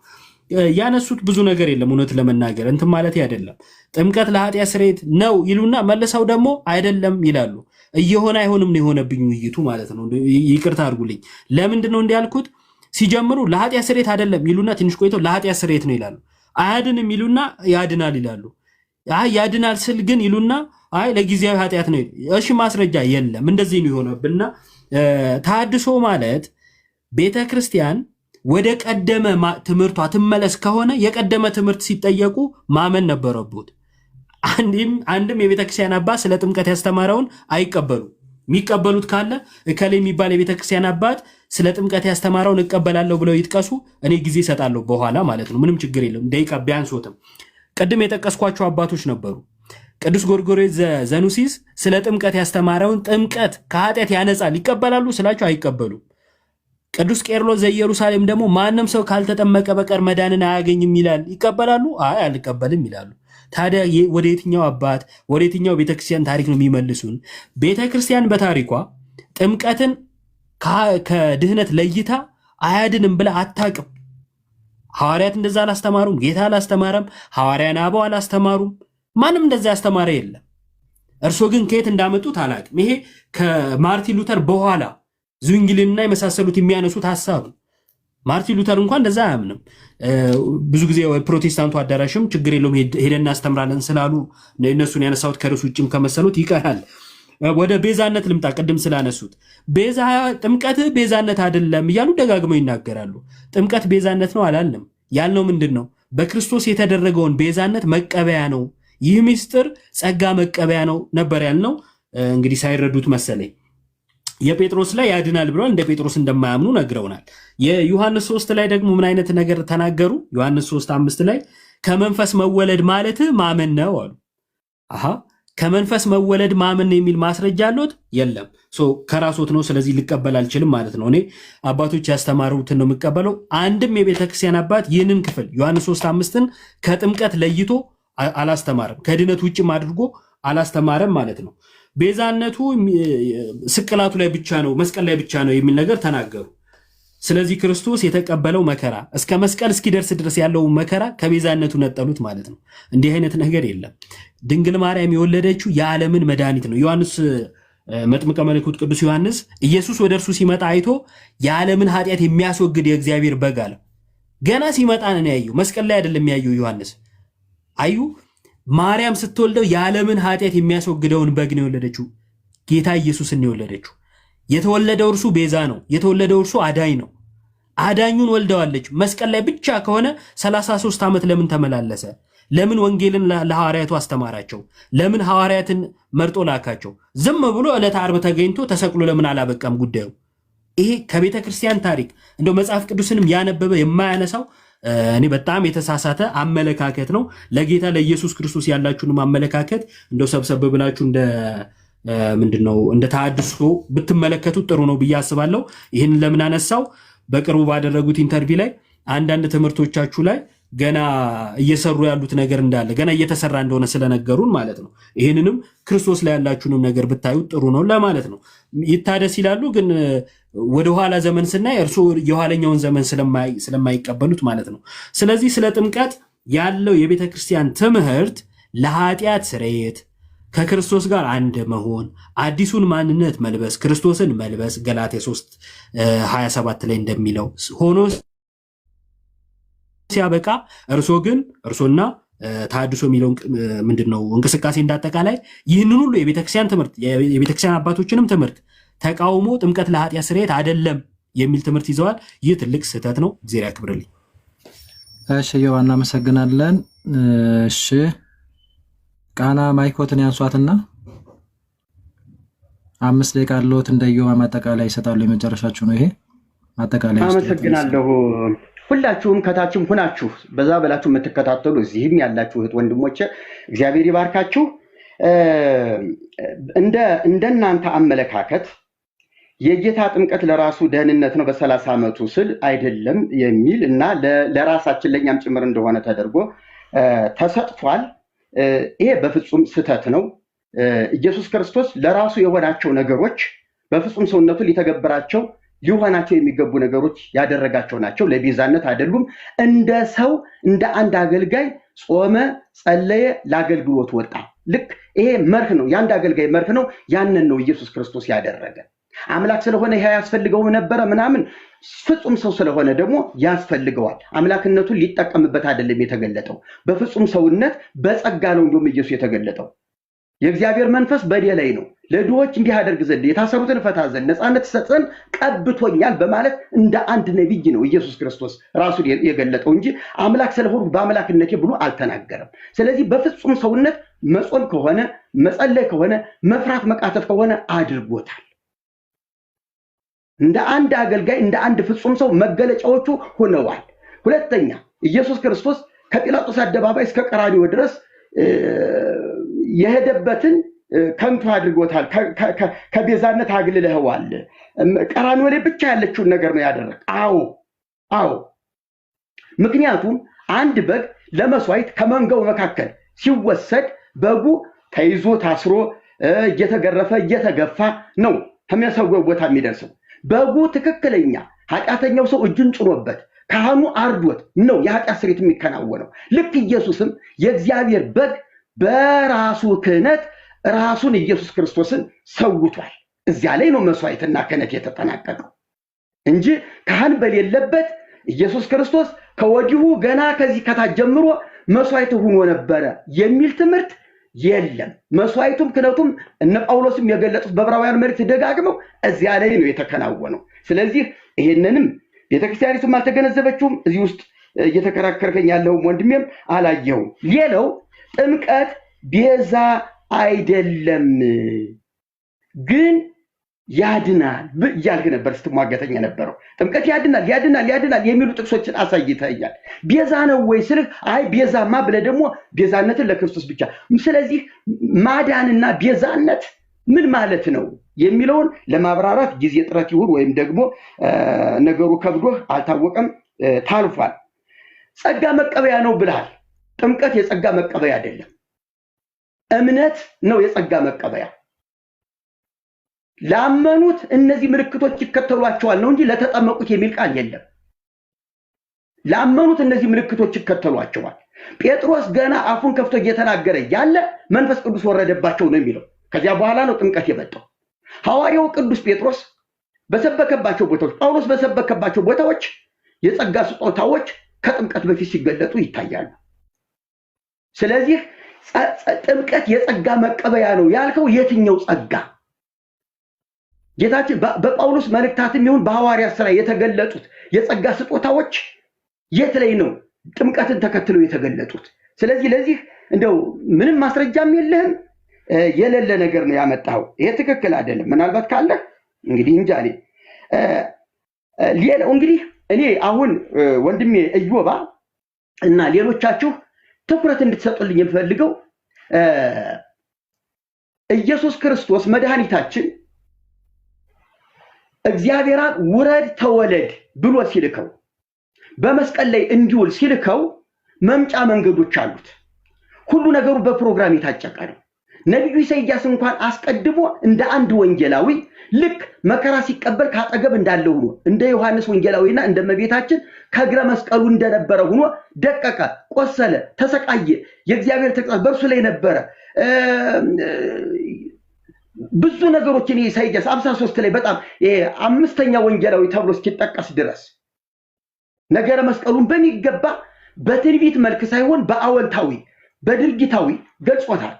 ያነሱት ብዙ ነገር የለም እውነት ለመናገር እንትን ማለት አይደለም። ጥምቀት ለኃጢአት ስርየት ነው ይሉና መልሰው ደግሞ አይደለም ይላሉ። እየሆነ አይሆንም ነው የሆነብኝ ውይይቱ ማለት ነው። ይቅርታ አድርጉልኝ። ለምንድን ነው እንዲያልኩት? ሲጀምሩ ለኃጢአት ስርየት አይደለም ይሉና ትንሽ ቆይተው ለኃጢአት ስርየት ነው ይላሉ። አያድንም ይሉና ያድናል ይላሉ። ያድናል ስል ግን ይሉና አይ ለጊዜያዊ ኃጢአት ነው። እሺ ማስረጃ የለም። እንደዚህ ነው የሆነብንና ተሐድሶ ማለት ቤተክርስቲያን ወደ ቀደመ ትምህርቷ ትመለስ ከሆነ የቀደመ ትምህርት ሲጠየቁ ማመን ነበረበት። አንድም የቤተክርስቲያን አባት ስለ ጥምቀት ያስተማረውን አይቀበሉ። የሚቀበሉት ካለ እከሌ የሚባል የቤተክርስቲያን አባት ስለ ጥምቀት ያስተማረውን እቀበላለሁ ብለው ይጥቀሱ። እኔ ጊዜ እሰጣለሁ በኋላ ማለት ነው። ምንም ችግር የለም። ደቂቃ ቢያንሶትም ቅድም የጠቀስኳቸው አባቶች ነበሩ። ቅዱስ ጎርጎርዮስ ዘኑሲስ ስለ ጥምቀት ያስተማረውን ጥምቀት ከኃጢአት ያነጻል ይቀበላሉ ስላቸው አይቀበሉም። ቅዱስ ቄርሎስ ዘኢየሩሳሌም ደግሞ ማንም ሰው ካልተጠመቀ በቀር መዳንን አያገኝም ይላል። ይቀበላሉ? አይ አልቀበልም ይላሉ። ታዲያ ወደ የትኛው አባት ወደ የትኛው ቤተክርስቲያን ታሪክ ነው የሚመልሱን? ቤተክርስቲያን በታሪኳ ጥምቀትን ከድህነት ለይታ አያድንም ብላ አታቅም። ሐዋርያት እንደዛ አላስተማሩም። ጌታ አላስተማረም። ሐዋርያን አበው አላስተማሩም። ማንም እንደዛ ያስተማረ የለም። እርሶ ግን ከየት እንዳመጡት አላቅም። ይሄ ከማርቲን ሉተር በኋላ ዙንግልና የመሳሰሉት የሚያነሱት ሐሳብ ነው። ማርቲን ሉተር እንኳን እንደዛ አያምንም። ብዙ ጊዜ ፕሮቴስታንቱ አዳራሽም ችግር የለውም ሄደን እናስተምራለን ስላሉ እነሱን ያነሳሁት ከርዕሱ ውጭም ከመሰሉት ይቀራል። ወደ ቤዛነት ልምጣ። ቅድም ስላነሱት ጥምቀት ቤዛነት አይደለም እያሉ ደጋግመው ይናገራሉ። ጥምቀት ቤዛነት ነው አላልንም። ያልነው ምንድን ነው? በክርስቶስ የተደረገውን ቤዛነት መቀበያ ነው። ይህ ምስጢር ጸጋ መቀበያ ነው ነበር ያልነው። እንግዲህ ሳይረዱት መሰለኝ የጴጥሮስ ላይ ያድናል ብለዋል። እንደ ጴጥሮስ እንደማያምኑ ነግረውናል። የዮሐንስ 3 ላይ ደግሞ ምን አይነት ነገር ተናገሩ? ዮሐንስ 3:5 ላይ ከመንፈስ መወለድ ማለት ማመን ነው አሉ። ከመንፈስ መወለድ ማመን የሚል ማስረጃ አለዎት? የለም። ከራስዎት ነው። ስለዚህ ልቀበል አልችልም ማለት ነው። እኔ አባቶች ያስተማሩትን ነው የምቀበለው። አንድም የቤተክርስቲያን አባት ይህንን ክፍል ዮሐንስ 3:5ን ከጥምቀት ለይቶ አላስተማረም። ከድነት ውጭም አድርጎ አላስተማረም ማለት ነው። ቤዛነቱ ስቅላቱ ላይ ብቻ ነው፣ መስቀል ላይ ብቻ ነው የሚል ነገር ተናገሩ። ስለዚህ ክርስቶስ የተቀበለው መከራ እስከ መስቀል እስኪደርስ ድረስ ያለው መከራ ከቤዛነቱ ነጠሉት ማለት ነው። እንዲህ አይነት ነገር የለም። ድንግል ማርያም የወለደችው የዓለምን መድኃኒት ነው። ዮሐንስ መጥምቀ መለኮት ቅዱስ ዮሐንስ ኢየሱስ ወደ እርሱ ሲመጣ አይቶ የዓለምን ኃጢአት የሚያስወግድ የእግዚአብሔር በግ አለ። ገና ሲመጣ ነው ያየው፣ መስቀል ላይ አይደለም ያየው ዮሐንስ። አዩ ማርያም ስትወልደው የዓለምን ኃጢአት የሚያስወግደውን በግ ነው የወለደችው። ጌታ ኢየሱስን ነው የወለደችው። የተወለደው እርሱ ቤዛ ነው። የተወለደው እርሱ አዳኝ ነው። አዳኙን ወልደዋለች። መስቀል ላይ ብቻ ከሆነ 33 ዓመት ለምን ተመላለሰ? ለምን ወንጌልን ለሐዋርያቱ አስተማራቸው? ለምን ሐዋርያትን መርጦ ላካቸው? ዝም ብሎ ዕለተ ዓርብ ተገኝቶ ተሰቅሎ ለምን አላበቃም ጉዳዩ? ይሄ ከቤተ ክርስቲያን ታሪክ እንደው መጽሐፍ ቅዱስንም ያነበበ የማያነሳው እኔ በጣም የተሳሳተ አመለካከት ነው። ለጌታ ለኢየሱስ ክርስቶስ ያላችሁንም አመለካከት እንደው ሰብሰብ ብላችሁ ምንድነው እንደ ተሐድሶ ብትመለከቱት ጥሩ ነው ብዬ አስባለሁ። ይህን ለምን አነሳው? በቅርቡ ባደረጉት ኢንተርቪው ላይ አንዳንድ ትምህርቶቻችሁ ላይ ገና እየሰሩ ያሉት ነገር እንዳለ ገና እየተሰራ እንደሆነ ስለነገሩን ማለት ነው። ይህንንም ክርስቶስ ላይ ያላችሁንም ነገር ብታዩት ጥሩ ነው ለማለት ነው። ይታደስ ይላሉ፣ ግን ወደኋላ ዘመን ስናይ እርሱ የኋለኛውን ዘመን ስለማይቀበሉት ማለት ነው። ስለዚህ ስለ ጥምቀት ያለው የቤተ ክርስቲያን ትምህርት ለኃጢአት ስርየት፣ ከክርስቶስ ጋር አንድ መሆን፣ አዲሱን ማንነት መልበስ፣ ክርስቶስን መልበስ ገላትያ 3:27 ላይ እንደሚለው ሆኖ ሲያበቃ እርሶና ተሐድሶ የሚለው ምንድነው እንቅስቃሴ እንዳጠቃላይ ይህንን ሁሉ የቤተክርስቲያን ትምህርት የቤተክርስቲያን አባቶችንም ትምህርት ተቃውሞ ጥምቀት ለኃጢአት ስርየት አይደለም የሚል ትምህርት ይዘዋል። ይህ ትልቅ ስህተት ነው። እግዚአብሔር ያክብርልኝ። እሺ ዮሐና እናመሰግናለን። እሺ ቃና ማይኮትን ያንሷትና 5 ደቂቃ አለዎት። እንደየዋ ማጠቃለያ ይሰጣሉ። የመጨረሻችሁ ነው ይሄ ማጠቃለያ። አመሰግናለሁ። ሁላችሁም ከታችም ሁናችሁ በዛ በላችሁ የምትከታተሉ እዚህም ያላችሁ እህት ወንድሞቼ እግዚአብሔር ይባርካችሁ። እንደናንተ አመለካከት የጌታ ጥምቀት ለራሱ ደህንነት ነው በ30 ዓመቱ ስል አይደለም የሚል እና ለራሳችን ለኛም ጭምር እንደሆነ ተደርጎ ተሰጥቷል። ይሄ በፍጹም ስህተት ነው። ኢየሱስ ክርስቶስ ለራሱ የሆናቸው ነገሮች በፍጹም ሰውነቱ ሊተገብራቸው ሊሆናቸው የሚገቡ ነገሮች ያደረጋቸው ናቸው። ለቤዛነት አይደሉም። እንደ ሰው እንደ አንድ አገልጋይ ጾመ፣ ጸለየ፣ ለአገልግሎት ወጣ። ልክ ይሄ መርህ ነው፣ የአንድ አገልጋይ መርህ ነው። ያንን ነው ኢየሱስ ክርስቶስ ያደረገ። አምላክ ስለሆነ ይሄ ያስፈልገው ነበረ ምናምን፣ ፍጹም ሰው ስለሆነ ደግሞ ያስፈልገዋል። አምላክነቱን ሊጠቀምበት አይደለም የተገለጠው፣ በፍጹም ሰውነት በጸጋ ነው እንደውም ኢየሱስ የተገለጠው። የእግዚአብሔር መንፈስ በእኔ ላይ ነው፣ ለድሆች እንዲህ አደርግ ዘንድ፣ የታሰሩትን ፈታ ዘንድ፣ ነፃነት ሰጥ ዘንድ ቀብቶኛል በማለት እንደ አንድ ነቢይ ነው ኢየሱስ ክርስቶስ ራሱን የገለጠው እንጂ አምላክ ስለሆነ በአምላክነቴ ብሎ አልተናገረም። ስለዚህ በፍጹም ሰውነት መጾም ከሆነ መጸለይ ከሆነ መፍራት መቃተት ከሆነ አድርጎታል። እንደ አንድ አገልጋይ እንደ አንድ ፍጹም ሰው መገለጫዎቹ ሆነዋል። ሁለተኛ ኢየሱስ ክርስቶስ ከጲላጦስ አደባባይ እስከ ቀራንዮ ድረስ የሄደበትን ከንቱ አድርጎታል። ከቤዛነት አግልለዋል። ቀራንዮ ላይ ብቻ ያለችውን ነገር ነው ያደረገ። አዎ ምክንያቱም አንድ በግ ለመስዋዕት ከመንጋው መካከል ሲወሰድ በጉ ተይዞ ታስሮ እየተገረፈ እየተገፋ ነው ከሚያሰወው ቦታ የሚደርሰው። በጉ ትክክለኛ ኃጢአተኛው ሰው እጁን ጭኖበት ካህኑ አርዶት ነው የኃጢአት ስርየት የሚከናወነው። ልክ ኢየሱስም የእግዚአብሔር በግ በራሱ ክህነት ራሱን ኢየሱስ ክርስቶስን ሰውቷል። እዚያ ላይ ነው መስዋዕትና ክህነት የተጠናቀቀው እንጂ ካህን በሌለበት ኢየሱስ ክርስቶስ ከወዲሁ ገና ከዚህ ከታች ጀምሮ መስዋዕት ሆኖ ነበረ የሚል ትምህርት የለም። መስዋዕቱም ክህነቱም እነ ጳውሎስም የገለጹት በዕብራውያን መልእክት ደጋግመው እዚያ ላይ ነው የተከናወነው። ስለዚህ ይሄንንም ቤተክርስቲያኒቱም አልተገነዘበችውም። እዚህ ውስጥ እየተከራከርከኝ ያለው ወንድሜም አላየው። ሌላው ጥምቀት ቤዛ አይደለም ግን ያድናል እያልክ ነበር ስትሟገተኝ የነበረው። ጥምቀት ያድናል የሚሉ ጥቅሶችን አሳይተኛል። ቤዛ ነው ወይ ስልህ አይ ቤዛማ ብለህ ደግሞ ቤዛነትን ለክርስቶስ ብቻ። ስለዚህ ማዳንና ቤዛነት ምን ማለት ነው የሚለውን ለማብራራት ጊዜ ጥረት ይሁን ወይም ደግሞ ነገሩ ከብዶህ አልታወቀም ታልፏል። ጸጋ መቀበያ ነው ብለሃል። ጥምቀት የጸጋ መቀበያ አይደለም፣ እምነት ነው የጸጋ መቀበያ። ላመኑት እነዚህ ምልክቶች ይከተሏቸዋል ነው እንጂ ለተጠመቁት የሚል ቃል የለም። ላመኑት እነዚህ ምልክቶች ይከተሏቸዋል። ጴጥሮስ ገና አፉን ከፍቶ እየተናገረ ያለ መንፈስ ቅዱስ ወረደባቸው ነው የሚለው። ከዚያ በኋላ ነው ጥምቀት የመጣው። ሐዋርያው ቅዱስ ጴጥሮስ በሰበከባቸው ቦታዎች፣ ጳውሎስ በሰበከባቸው ቦታዎች የጸጋ ስጦታዎች ከጥምቀት በፊት ሲገለጡ ይታያሉ። ስለዚህ ጥምቀት የጸጋ መቀበያ ነው ያልከው የትኛው ጸጋ? ጌታችን በጳውሎስ መልእክታትም ይሁን በሐዋርያት ሥራ የተገለጡት የጸጋ ስጦታዎች የት ላይ ነው ጥምቀትን ተከትለው የተገለጡት? ስለዚህ ለዚህ እንደው ምንም ማስረጃም የለህም፣ የሌለ ነገር ነው ያመጣው። ይሄ ትክክል አይደለም። ምናልባት ካለ እንግዲህ እንጃ። ሌላው እንግዲህ እኔ አሁን ወንድሜ እዮባ እና ሌሎቻችሁ ትኩረት እንድትሰጡልኝ የምፈልገው ኢየሱስ ክርስቶስ መድኃኒታችን እግዚአብሔር ውረድ ተወለድ ብሎ ሲልከው በመስቀል ላይ እንዲውል ሲልከው መምጫ መንገዶች አሉት። ሁሉ ነገሩ በፕሮግራም የታጨቀ ነው። ነቢዩ ኢሳይያስ እንኳን አስቀድሞ እንደ አንድ ወንጌላዊ ልክ መከራ ሲቀበል ካጠገብ እንዳለው ሆኖ እንደ ዮሐንስ ወንጌላዊና እንደ እመቤታችን ከእግረ መስቀሉ እንደነበረ ሆኖ ደቀቀ፣ ቆሰለ፣ ተሰቃየ። የእግዚአብሔር ተግሣጽ በእርሱ ላይ ነበረ። ብዙ ነገሮችን ኢሳይያስ 53 ላይ በጣም አምስተኛ ወንጌላዊ ተብሎ እስኪጠቀስ ድረስ ነገረ መስቀሉን በሚገባ በትንቢት መልክ ሳይሆን በአወንታዊ በድርጊታዊ ገልጾታል።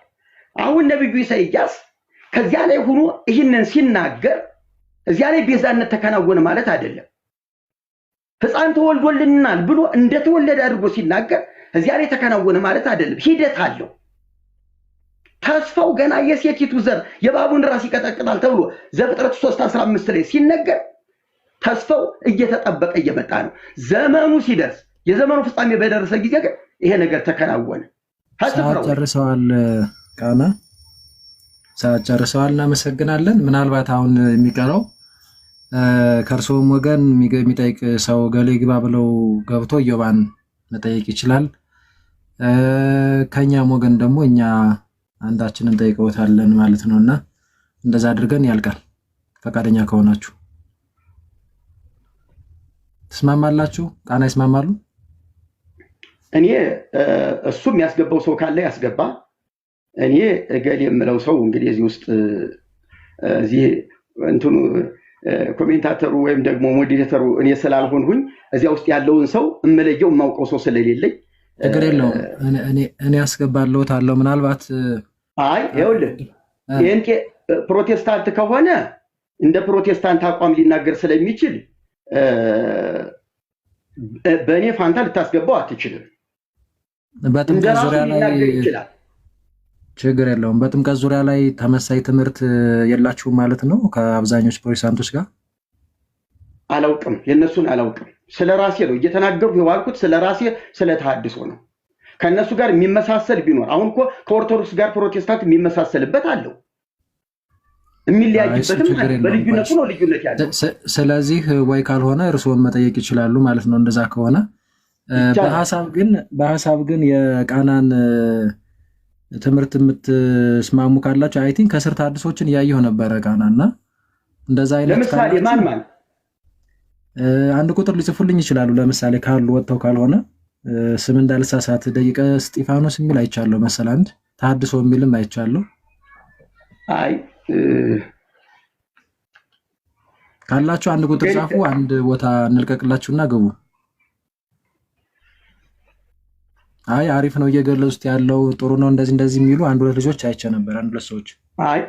አሁን ነብዩ ኢሳይያስ ከዚያ ላይ ሆኖ ይህንን ሲናገር እዚያ ላይ ቤዛነት ተከናወነ ማለት አይደለም። ሕፃን ተወልዶልናል ብሎ እንደተወለደ አድርጎ ሲናገር እዚያ ላይ ተከናወነ ማለት አይደለም። ሂደት አለው። ተስፋው ገና የሴቲቱ ዘር የእባቡን ራስ ይቀጠቅጣል ተብሎ ዘፍጥረት 3:15 ላይ ሲነገር ተስፋው እየተጠበቀ እየመጣ ነው። ዘመኑ ሲደርስ የዘመኑ ፍጻሜ በደረሰ ጊዜ ግን ይሄ ነገር ተከናወነ። ጨርሰዋል። ቃና ሰዓት ጨርሰዋል። እናመሰግናለን። ምናልባት አሁን የሚቀረው ከእርስዎም ወገን የሚጠይቅ ሰው ገሌ ግባ ብለው ገብቶ ኢዮባን መጠየቅ ይችላል። ከኛም ወገን ደግሞ እኛ አንዳችንን ጠይቀውታለን ማለት ነውና እንደዛ አድርገን ያልቃል። ፈቃደኛ ከሆናችሁ ትስማማላችሁ? ቃና ይስማማሉ? እኔ እሱ የሚያስገባው ሰው ካለ ያስገባ። እኔ እገሌ የምለው ሰው እንግዲህ እዚህ ውስጥ እዚህ እንትኑ ኮሜንታተሩ ወይም ደግሞ ሞዴሬተሩ እኔ ስላልሆንሁኝ እዚያ ውስጥ ያለውን ሰው እመለየው የማውቀው ሰው ስለሌለኝ ችግር የለውም። እኔ ያስገባለሁት አለው። ምናልባት አይ ይኸውልህ ይሄን ፕሮቴስታንት ከሆነ እንደ ፕሮቴስታንት አቋም ሊናገር ስለሚችል በእኔ ፋንታ ልታስገባው አትችልም። በጥምቀት ዙሪያ ላይ ችግር የለውም። በጥምቀት ዙሪያ ላይ ተመሳይ ትምህርት የላችሁም ማለት ነው ከአብዛኞቹ ፕሮቴስታንቶች ጋር? አላውቅም፣ የነሱን አላውቅም። ስለራሴ ነው እየተናገርኩ የዋልኩት፣ ስለራሴ ስለተሐድሶ ነው። ከነሱ ጋር የሚመሳሰል ቢኖር አሁን እኮ ከኦርቶዶክስ ጋር ፕሮቴስታንት የሚመሳሰልበት አለው፣ የሚለያይበትም አለ። በልዩነቱ ነው ልዩነት ያለው። ስለዚህ ወይ ካልሆነ እርስዎን መጠየቅ ይችላሉ ማለት ነው። እንደዛ ከሆነ በሐሳብ ግን የቃናን ትምህርት የምትስማሙ ካላችሁ አይ ቲንክ ከስር ተሐድሶችን እያየሁ ነበረ ቃናና እንደዛ አይነት ለምሳሌ ማን አንድ ቁጥር ሊጽፉልኝ ይችላሉ። ለምሳሌ ካሉ ወጥተው ካልሆነ ስም እንዳልሳሳት ደቂቀ እስጢፋኖስ የሚል አይቻለሁ መሰል አንድ ተሐድሶ የሚልም አይቻለሁ። አይ ካላችሁ አንድ ቁጥር ጻፉ፣ አንድ ቦታ እንልቀቅላችሁና ግቡ። አይ አሪፍ ነው እየገለጹት ያለው ጥሩ ነው እንደዚህ የሚሉ አንድ ሁለት ልጆች አይቼ ነበር፣ አንድ ሁለት ሰዎች። አይ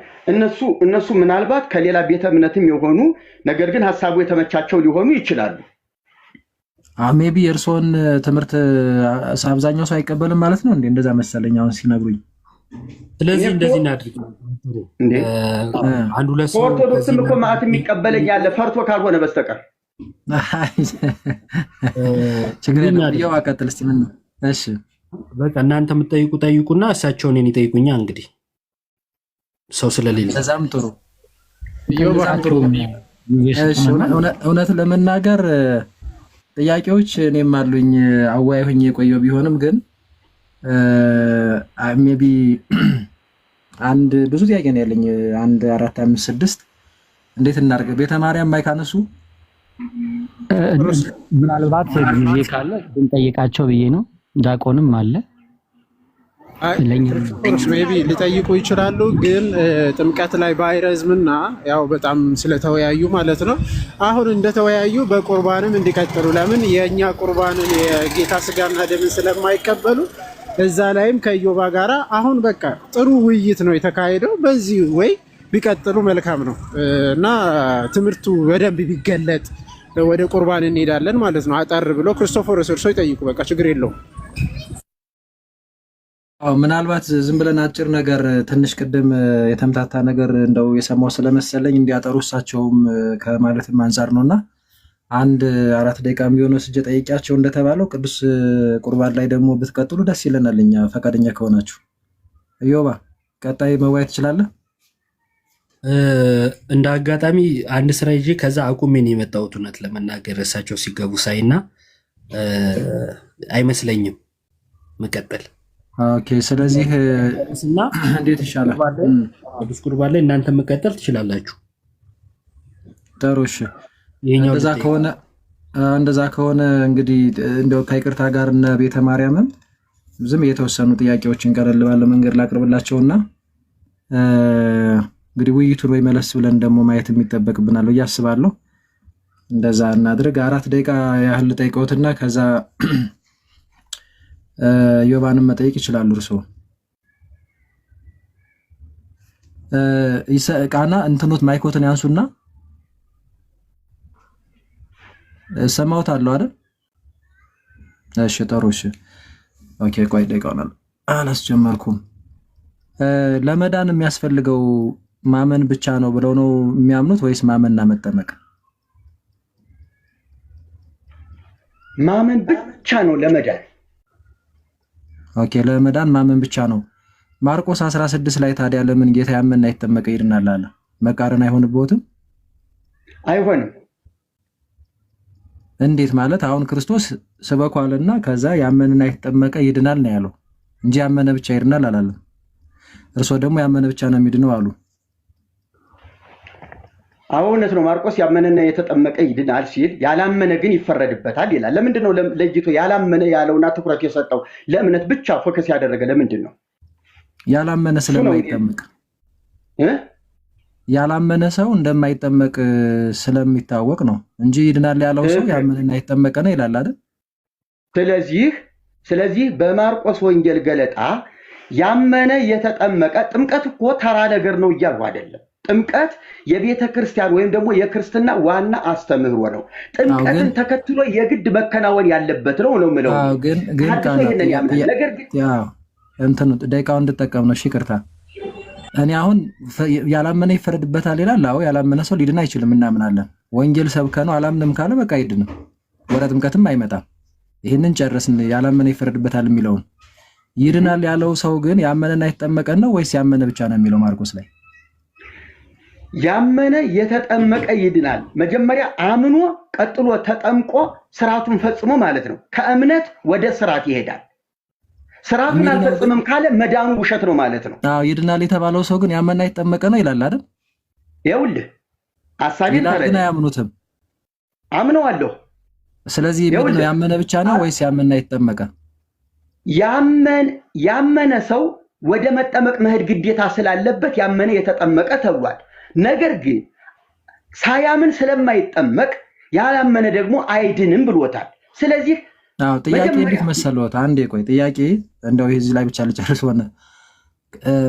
እነሱ ምናልባት ከሌላ ቤተ እምነትም የሆኑ ነገር ግን ሐሳቡ የተመቻቸው ሊሆኑ ይችላሉ። ሜቢ የእርስዎን ትምህርት አብዛኛው ሰው አይቀበልም ማለት ነው እንዴ? እንደዛ መሰለኝ አሁን ሲነግሩኝ። ስለዚህ እንደዚህ እናድርግ። አንድ ሁለት ሰው ኦርቶዶክስም እኮ ማለት የሚቀበለኝ ያለ ፈርቶ ካልሆነ በስተቀር ችግር የለም። ያው አቀጥል እስቲ ምን ነው? እሺ በቃ እናንተ የምትጠይቁ ጠይቁና እሳቸው እኔን ይጠይቁኛ። እንግዲህ ሰው ስለሌለ በዛም ጥሩ እውነት ለመናገር ጥያቄዎች እኔም አሉኝ አዋይ ሆኜ የቆየው ቢሆንም ግን ሜቢ አንድ ብዙ ጥያቄ ነው ያለኝ። 1 4 5 6 እንዴት እናድርግ? ቤተ ማርያም ማይካነሱ ምናልባት ጊዜ ካለ ብንጠይቃቸው ብዬ ነው። ዲያቆንም አለ ሜቢ ሊጠይቁ ይችላሉ። ግን ጥምቀት ላይ ባይረዝምና ያው በጣም ስለተወያዩ ማለት ነው። አሁን እንደተወያዩ በቁርባንም እንዲቀጥሉ ለምን የእኛ ቁርባንን የጌታ ስጋና ደምን ስለማይቀበሉ እዛ ላይም ከኢዮባ ጋራ አሁን በቃ ጥሩ ውይይት ነው የተካሄደው። በዚህ ወይ ቢቀጥሉ መልካም ነው እና ትምህርቱ በደንብ ቢገለጥ ወደ ቁርባን እንሄዳለን ማለት ነው። አጠር ብሎ ክርስቶፎሮስ እርሶ ይጠይቁ፣ በቃ ችግር የለውም። ምናልባት ዝም ብለን አጭር ነገር ትንሽ ቅድም የተምታታ ነገር እንደው የሰማው ስለመሰለኝ እንዲያጠሩ እሳቸውም ከማለትም አንጻር ነውና 1 4 ደቂቃ የሚሆነው ስጀ ጠይቂያቸው እንደተባለው ቅዱስ ቁርባን ላይ ደግሞ ብትቀጥሉ ደስ ይለናል እኛ ፈቃደኛ ከሆናችሁ። ኢዮባ ቀጣይ መዋየት ትችላለህ። እንደ አጋጣሚ አንድ ስራ ይዤ ከዛ አቁሜ ነው የመጣሁት። እውነት ለመናገር እሳቸው ሲገቡ ሳይና አይመስለኝም መቀጠል። ኦኬ ስለዚህ እንዴት ይሻላል? ቅዱስ ቁርባን ላይ እናንተ መቀጠል ትችላላችሁ። ጥሩ እሺ። እንደዛ ከሆነ እንግዲህ እንደው ከይቅርታ ጋር እና ቤተ ማርያምም ዝም የተወሰኑ ጥያቄዎችን ቀለል ባለ መንገድ ላቅርብላቸውና እንግዲህ ውይይቱን ወይ መለስ ብለን ደግሞ ማየት የሚጠበቅብናል ብዬ አስባለሁ። እንደዛ እናድርግ። 4 ደቂቃ ያህል ጠይቀውትና ከዛ ዮባንም መጠየቅ ይችላሉ። እርሶ ቃና እንትኑት ማይኮትን ያንሱና ሰማውታለሁ አይደል? እሺ ጥሩ እሺ ኦኬ ቆይ ደቂቃውን አላስጀመርኩም። ለመዳን የሚያስፈልገው ማመን ብቻ ነው ብለው ነው የሚያምኑት ወይስ ማመንና መጠመቅ? ማመን ብቻ ነው ለመዳን። ኦኬ ለመዳን ማመን ብቻ ነው። ማርቆስ 16 ላይ ታዲያ ለምን ጌታ ያመንና የተጠመቀ ይድናል አለ? መቃረን አይሆንብዎትም? አይሆንም። እንዴት ማለት? አሁን ክርስቶስ ስበኩ አለና ከዛ ያመንና የተጠመቀ ይድናል ነው ያለው እንጂ ያመነ ብቻ ይድናል አላለም። እርሶ ደግሞ ያመነ ብቻ ነው የሚድነው አሉ። እውነት ነው። ማርቆስ ያመነና የተጠመቀ ይድናል ሲል ያላመነ ግን ይፈረድበታል ይላል። ለምንድን ነው ለይቶ ያላመነ ያለውና ትኩረት የሰጠው ለእምነት ብቻ ፎከስ ያደረገ ለምንድን ነው? ያላመነ ስለማይጠመቅ ያላመነ ሰው እንደማይጠመቅ ስለሚታወቅ ነው እንጂ ይድናል ያለው ሰው ያመነና የተጠመቀ ነው ይላል አይደል? ስለዚህ በማርቆስ ወንጌል ገለጣ ያመነ የተጠመቀ ጥምቀት እኮ ተራ ነገር ነው እያሉ አይደለም። ጥምቀት የቤተ ክርስቲያን ወይም ደግሞ የክርስትና ዋና አስተምህሮ ነው። ጥምቀትን ተከትሎ የግድ መከናወን ያለበት ነው የምለው። ግን እንትን ደቂቃውን እንድጠቀም ነው። እሺ ይቅርታ። እኔ አሁን ያላመነ ይፈረድበታል ይላል። አዎ ያላመነ ሰው ሊድን አይችልም፣ እናምናለን። ወንጌል ሰብከ ነው አላምንም ካለ በቃ አይድንም፣ ወደ ጥምቀትም አይመጣም። ይህንን ጨረስን። ያላመነ ይፈረድበታል የሚለውን ይድናል ያለው ሰው ግን ያመነና የተጠመቀ ነው ወይስ ያመነ ብቻ ነው የሚለው ማርቆስ ላይ? ያመነ የተጠመቀ ይድናል። መጀመሪያ አምኖ ቀጥሎ ተጠምቆ ስርዓቱን ፈጽሞ ማለት ነው። ከእምነት ወደ ስርዓት ይሄዳል። ስርዓቱን አልፈጽምም ካለ መዳኑ ውሸት ነው ማለት ነው። ይድናል የተባለው ሰው ግን ያመነና የተጠመቀ ነው ይላል አይደል? ይኸውልህ ሐሳቤን ግን አያምኑትም። አምነዋለሁ። ስለዚህ የሚድነው ያመነ ብቻ ነው ወይስ ያመነና የተጠመቀ? ያመነ ሰው ወደ መጠመቅ መሄድ ግዴታ ስላለበት ያመነ የተጠመቀ ተብሏል። ነገር ግን ሳያምን ስለማይጠመቅ ያላመነ ደግሞ አይድንም ብሎታል። ስለዚህ ጥያቄ እንዴት መሰለዎት? አንዴ ቆይ ጥያቄ እንደው እዚህ ላይ ብቻ ልጨርስ ሆነ።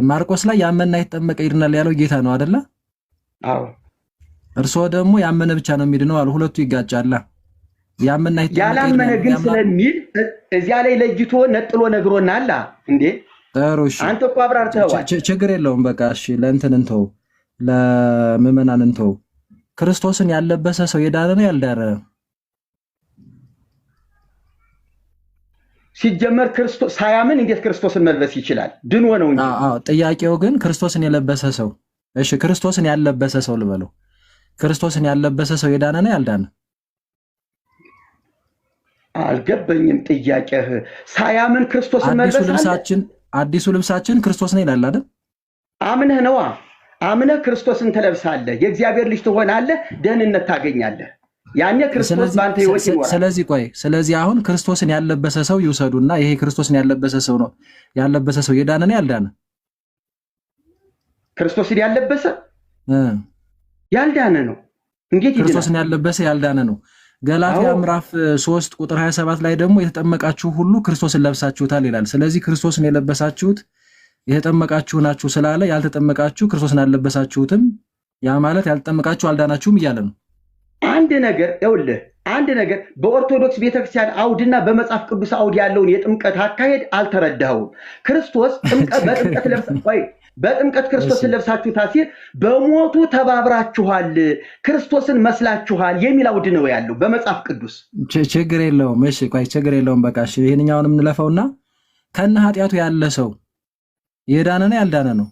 ማርቆስ ላይ ያመነና የተጠመቀ ይድናል ያለው ጌታ ነው አይደለ? አዎ። እርስዎ ደግሞ ያመነ ብቻ ነው የሚድነው አሉ። ሁለቱ ይጋጫላ። ያላመነ ግን ስለሚል እዚያ ላይ ለይቶ ነጥሎ ነግሮናል እንዴ? ጥሩ እሺ። አንተ እኮ አብራርተዋል። ችግር የለውም በቃ እሺ። ለእንትን እንተው፣ ለምዕመናን እንተው። ክርስቶስን ያለበሰ ሰው የዳነ ነው ያልዳነ? ሲጀመር ክርስቶስ ሳያምን እንዴት ክርስቶስን መልበስ ይችላል? ድኖ ነው እንጂ። ጥያቄው ግን ክርስቶስን የለበሰ ሰው፣ እሺ ክርስቶስን ያለበሰ ሰው ልበለው፣ ክርስቶስን ያለበሰ ሰው የዳነ ነው ያልዳነ? አልገባኝም ጥያቄህ። ሳያምን ክርስቶስን መልበስ አዲሱ ልብሳችን ክርስቶስ ነው ይላል አይደል? አምነህ ነዋ። አምነህ ክርስቶስን ትለብሳለህ፣ የእግዚአብሔር ልጅ ትሆናለህ፣ ደህንነት ታገኛለህ። ያኔ ክርስቶስ በአንተ ህይወት ይኖራል። ስለዚህ አሁን ክርስቶስን ያለበሰ ሰው ይውሰዱና ይሄ ክርስቶስን ያለበሰ ሰው ነው ያለበሰ ሰው የዳነ ነው ያልዳነ? ክርስቶስን ያለበሰ ያልዳነ ነው። እንዴት ክርስቶስን ያለበሰ ያልዳነ ነው? ገላትያ ምዕራፍ 3 ቁጥር 27 ላይ ደግሞ የተጠመቃችሁ ሁሉ ክርስቶስን ለብሳችሁታል ይላል። ስለዚህ ክርስቶስን የለበሳችሁት የተጠመቃችሁ ናችሁ ስላለ ያልተጠመቃችሁ ክርስቶስን አልለበሳችሁትም። ያ ማለት ያልተጠመቃችሁ አልዳናችሁም እያለ ነው። አንድ ነገር በኦርቶዶክስ ቤተክርስቲያን አውድና በመጽሐፍ ቅዱስ አውድ ያለውን የጥምቀት አካሄድ አልተረዳኸውም። ክርስቶስ በጥምቀት ክርስቶስን ለብሳችሁታል ሲል በሞቱ ተባብራችኋል፣ ክርስቶስን መስላችኋል የሚል አውድ ነው ያለው በመጽሐፍ ቅዱስ። ችግር የለውም። እሺ ቆይ ችግር የለውም። በቃ እሺ ይሄንኛውንም እንለፈውና ከነ ኃጢአቱ ያለ ሰው የዳነ ነው ያልዳነ ነው?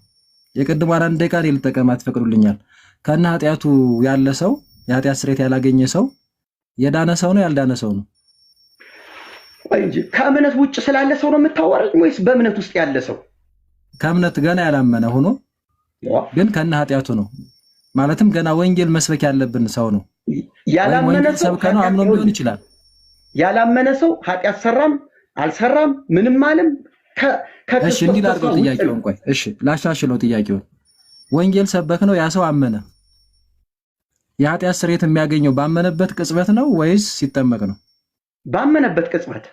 የቅድሙ አንድ ደቂቃ ልጠቀም አትፈቅዱልኛል? ከነ ኃጢአቱ ያለ ሰው የኃጢአት ስርየት ያላገኘ ሰው የዳነ ሰው ነው ያልዳነ ሰው ነው? ቆይ እንጂ ከእምነት ውጭ ስላለ ሰው ነው የምታወራኝ ወይስ በእምነት ውስጥ ያለ ሰው? ከእምነት ገና ያላመነ ሆኖ ግን ከነ ኃጢአቱ ነው ማለትም ገና ወንጌል መስበክ ያለብን ሰው ነው። ያላመነ ሰው ሰብከነው አምኖ ሊሆን ይችላል። ያላመነ ሰው ኃጢአት ሰራም አልሰራም ምንም አለም እሺ እንዲህ ላድርገው ጥያቄውን። ቆይ እሺ ላሻሽለው ጥያቄውን። ወንጌል ሰበክ ነው ያ ሰው አመነ፣ የኃጢአት ስርየት የሚያገኘው ባመነበት ቅጽበት ነው ወይስ ሲጠመቅ ነው? ባመነበት ቅጽበት።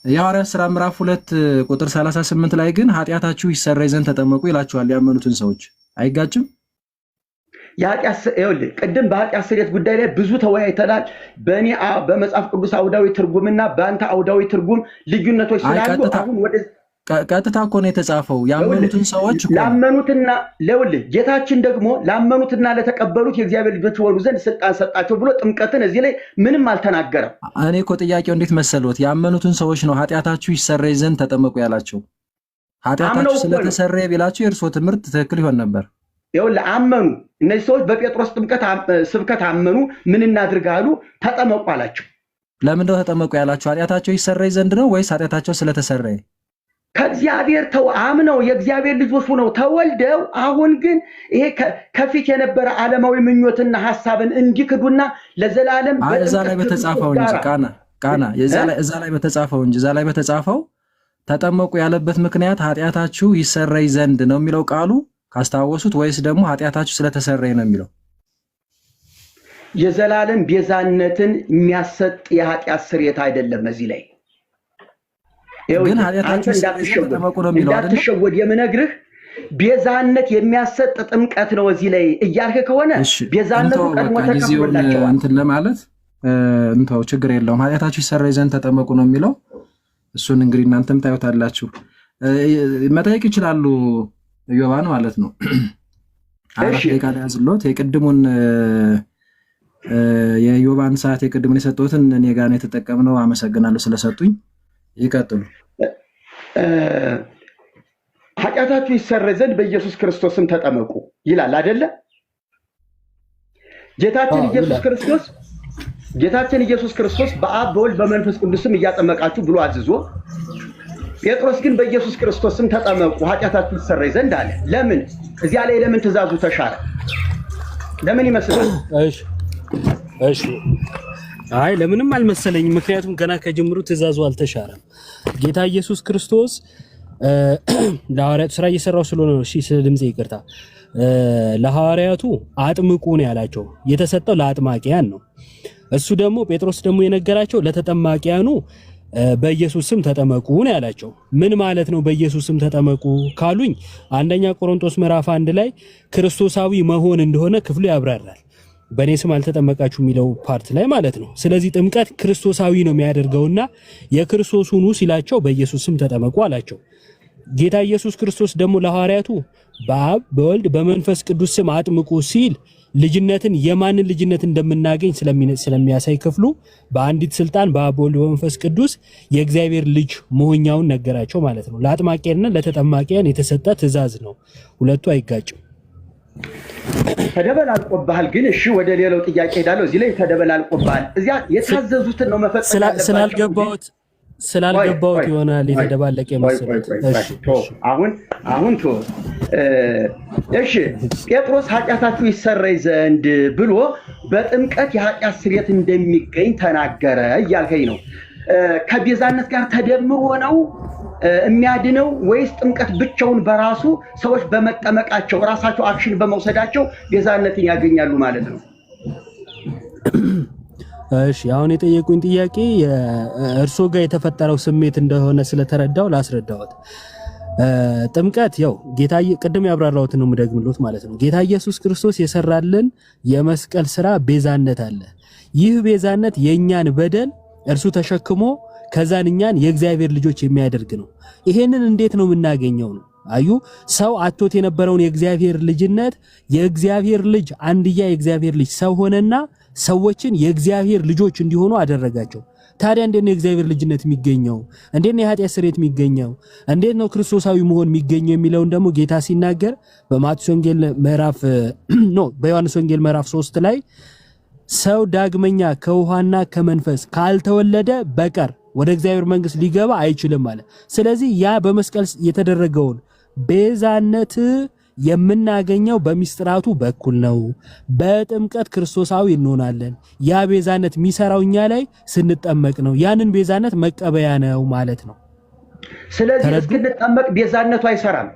የሐዋርያት ሥራ ምዕራፍ 2 ቁጥር 38 ላይ ግን ኃጢአታችሁ ይሰረይ ዘንድ ተጠመቁ ይላችኋል ያመኑትን ሰዎች። አይጋጭም? ይኸውልህ ቅድም በኃጢአት ስርየት ጉዳይ ላይ ብዙ ተወያይተናል። በእኔ በመጽሐፍ ቅዱስ አውዳዊ ትርጉምና በአንተ አውዳዊ ትርጉም ልዩነቶች ስላሉ አሁን ወደ ቀጥታ እኮ ነው የተጻፈው ያመኑትን ሰዎች እኮ ላመኑትና ለውልህ ጌታችን ደግሞ ላመኑትና ለተቀበሉት የእግዚአብሔር ልጆች ሆኑ ዘንድ ስልጣን ሰጣቸው ብሎ ጥምቀትን እዚህ ላይ ምንም አልተናገረም። እኔ እኮ ጥያቄው እንዴት መሰሎት? ያመኑትን ሰዎች ነው ኃጢአታችሁ ይሰረይ ዘንድ ተጠመቁ ያላቸው። ኃጢአታችሁ ስለተሰረየ ቢላቸው የእርስዎ ትምህርት ትክክል ይሆን ነበር። ይኸውልህ አመኑ። እነዚህ ሰዎች በጴጥሮስ ጥምቀት ስብከት አመኑ። ምን እናድርግ አሉ? ተጠመቁ አላቸው። ለምንድነው ተጠመቁ ያላቸው? ኃጢአታቸው ይሰረይ ዘንድ ነው ወይስ ኃጢአታቸው ስለተሰረየ? ከእግዚአብሔር አምነው የእግዚአብሔር ልጆች ሆነው ተወልደው አሁን ግን ይሄ ከፊት የነበረ ዓለማዊ ምኞትና ሐሳብን እንዲክዱና ለዘላለም እዛ ላይ በተጻፈው እንጂ ቃና እዛ ላይ በተጻፈው እንጂ እዛ ላይ በተጻፈው ተጠመቁ ያለበት ምክንያት ኃጢአታችሁ ይሰረይ ዘንድ ነው የሚለው ቃሉ ካስታወሱት፣ ወይስ ደግሞ ኃጢአታችሁ ስለተሰረየ ነው የሚለው? የዘላለም ቤዛነትን የሚያሰጥ የኃጢአት ስርየት አይደለም። እዚህ ላይ ግን ኃጢአታችሁ ተጠመቁ ነው የሚለው አይደል? እንዳትሸወድ የምነግርህ ቤዛነት የሚያሰጥ ጥምቀት ነው እዚህ ላይ እያልክ ከሆነ ቤዛነቱ ቀድሞ ተቀብሏቸዋል። እንትን ለማለት እንተው ችግር የለውም። ኃጢአታችሁ ይሰረይ ዘንድ ተጠመቁ ነው የሚለው። እሱን እንግዲህ እናንተም ታዩታላችሁ። መጠየቅ ይችላሉ ዮባን ማለት ነው። አራት ደቂቃ ያዝሎት የቅድሙን የዮባን ሰዓት የቅድሙን የሰጡትን እኔ ጋር ነው የተጠቀምነው። አመሰግናለሁ ስለሰጡኝ። ይቀጥሉ። ኃጢአታችሁ ይሰረይ ዘንድ በኢየሱስ ክርስቶስም ተጠመቁ ይላል አይደለ? ጌታችን ኢየሱስ ክርስቶስ በአብ በወልድ በመንፈስ ቅዱስም እያጠመቃችሁ ብሎ አዝዞ፣ ጴጥሮስ ግን በኢየሱስ ክርስቶስም ተጠመቁ ኃጢአታችሁ ይሰረይ ዘንድ አለ። ለምን? እዚያ ላይ ለምን ትእዛዙ ተሻረ? ለምን ይመስላል? እሺ አይ ለምንም አልመሰለኝም። ምክንያቱም ገና ከጅምሩ ትእዛዙ አልተሻረም። ጌታ ኢየሱስ ክርስቶስ ለሐዋርያቱ ስራ እየሰራው ስለሆነ ነው። እሺ ስለ ድምጼ ይቅርታ። ለሐዋርያቱ አጥምቁ ነው ያላቸው። የተሰጠው ለአጥማቂያን ነው። እሱ ደግሞ ጴጥሮስ ደግሞ የነገራቸው ለተጠማቂያኑ በኢየሱስ ስም ተጠመቁ ነው ያላቸው። ምን ማለት ነው በኢየሱስ ስም ተጠመቁ ካሉኝ፣ አንደኛ ቆሮንቶስ ምዕራፍ 1 ላይ ክርስቶሳዊ መሆን እንደሆነ ክፍሉ ያብራራል። በእኔ ስም አልተጠመቃችሁ የሚለው ፓርት ላይ ማለት ነው። ስለዚህ ጥምቀት ክርስቶሳዊ ነው የሚያደርገውና የክርስቶስ ሁኑ ሲላቸው በኢየሱስ ስም ተጠመቁ አላቸው። ጌታ ኢየሱስ ክርስቶስ ደግሞ ለሐዋርያቱ በአብ በወልድ በመንፈስ ቅዱስ ስም አጥምቁ ሲል ልጅነትን የማንን ልጅነት እንደምናገኝ ስለሚያሳይ ክፍሉ በአንዲት ስልጣን በአብ በወልድ በመንፈስ ቅዱስ የእግዚአብሔር ልጅ መሆኛውን ነገራቸው ማለት ነው። ለአጥማቂያንና ለተጠማቂያን የተሰጠ ትእዛዝ ነው። ሁለቱ አይጋጭም። ተደበላልቆብሃል። ግን እሺ ወደ ሌላው ጥያቄ ሄዳለሁ። እዚህ ላይ ተደበላልቆብሃል። እዚያ የታዘዙትን ነው መፈጸም ስላልገባሁት ይሆናል የተደባለቀ መሰለኝ። አሁን እሺ ጴጥሮስ ኃጢአታችሁ ይሰረይ ዘንድ ብሎ በጥምቀት የኃጢአት ስርየት እንደሚገኝ ተናገረ እያልከኝ ነው። ከቤዛነት ጋር ተደምሮ ነው የሚያድነው ወይስ ጥምቀት ብቻውን በራሱ ሰዎች በመጠመቃቸው ራሳቸው አክሽን በመውሰዳቸው ቤዛነትን ያገኛሉ ማለት ነው? እሺ አሁን የጠየቁኝ ጥያቄ እርሶ ጋር የተፈጠረው ስሜት እንደሆነ ስለተረዳው ላስረዳዎት። ጥምቀት ያው ጌታ ቅድም ያብራራሁት ነው የምደግምሎት ማለት ነው። ጌታ ኢየሱስ ክርስቶስ የሰራልን የመስቀል ስራ ቤዛነት አለ። ይህ ቤዛነት የኛን በደል እርሱ ተሸክሞ ከዛን እኛን የእግዚአብሔር ልጆች የሚያደርግ ነው። ይሄንን እንዴት ነው የምናገኘው ነው? አዩ ሰው አጥቶት የነበረውን የእግዚአብሔር ልጅነት የእግዚአብሔር ልጅ አንድያ የእግዚአብሔር ልጅ ሰው ሆነና ሰዎችን የእግዚአብሔር ልጆች እንዲሆኑ አደረጋቸው። ታዲያ እንዴት ነው የእግዚአብሔር ልጅነት የሚገኘው? እንዴት ነው የኃጢአት ስርየት የሚገኘው? እንዴት ነው ክርስቶሳዊ መሆን የሚገኘው የሚለውን ደግሞ ጌታ ሲናገር በማቴዎስ ወንጌል በዮሐንስ ወንጌል ምዕራፍ 3 ላይ ሰው ዳግመኛ ከውሃና ከመንፈስ ካልተወለደ በቀር ወደ እግዚአብሔር መንግስት ሊገባ አይችልም ማለት። ስለዚህ ያ በመስቀል የተደረገውን ቤዛነት የምናገኘው በሚስጥራቱ በኩል ነው። በጥምቀት ክርስቶሳዊ እንሆናለን። ያ ቤዛነት የሚሰራው እኛ ላይ ስንጠመቅ ነው። ያንን ቤዛነት መቀበያ ነው ማለት ነው። ስለዚህ እስክንጠመቅ ቤዛነቱ አይሰራም።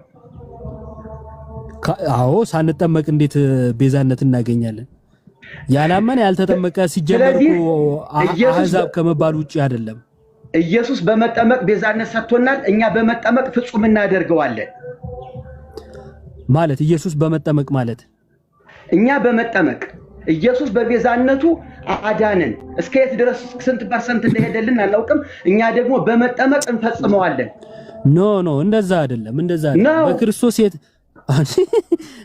አዎ ሳንጠመቅ እንዴት ቤዛነት እናገኛለን? ያላመነ ያልተጠመቀ ሲጀመር እኮ አህዛብ ከመባል ውጪ አይደለም። ኢየሱስ በመጠመቅ ቤዛነት ሰጥቶናል። እኛ በመጠመቅ ፍጹም እናደርገዋለን ማለት ኢየሱስ በመጠመቅ ማለት እኛ በመጠመቅ ኢየሱስ በቤዛነቱ አዳነን። እስከ የት ድረስ ስንት ፐርሰንት እንደሄደልን አላውቅም። እኛ ደግሞ በመጠመቅ እንፈጽመዋለን። ኖ እንደዛ አይደለም፣ እንደዛ አይደለም። በክርስቶስ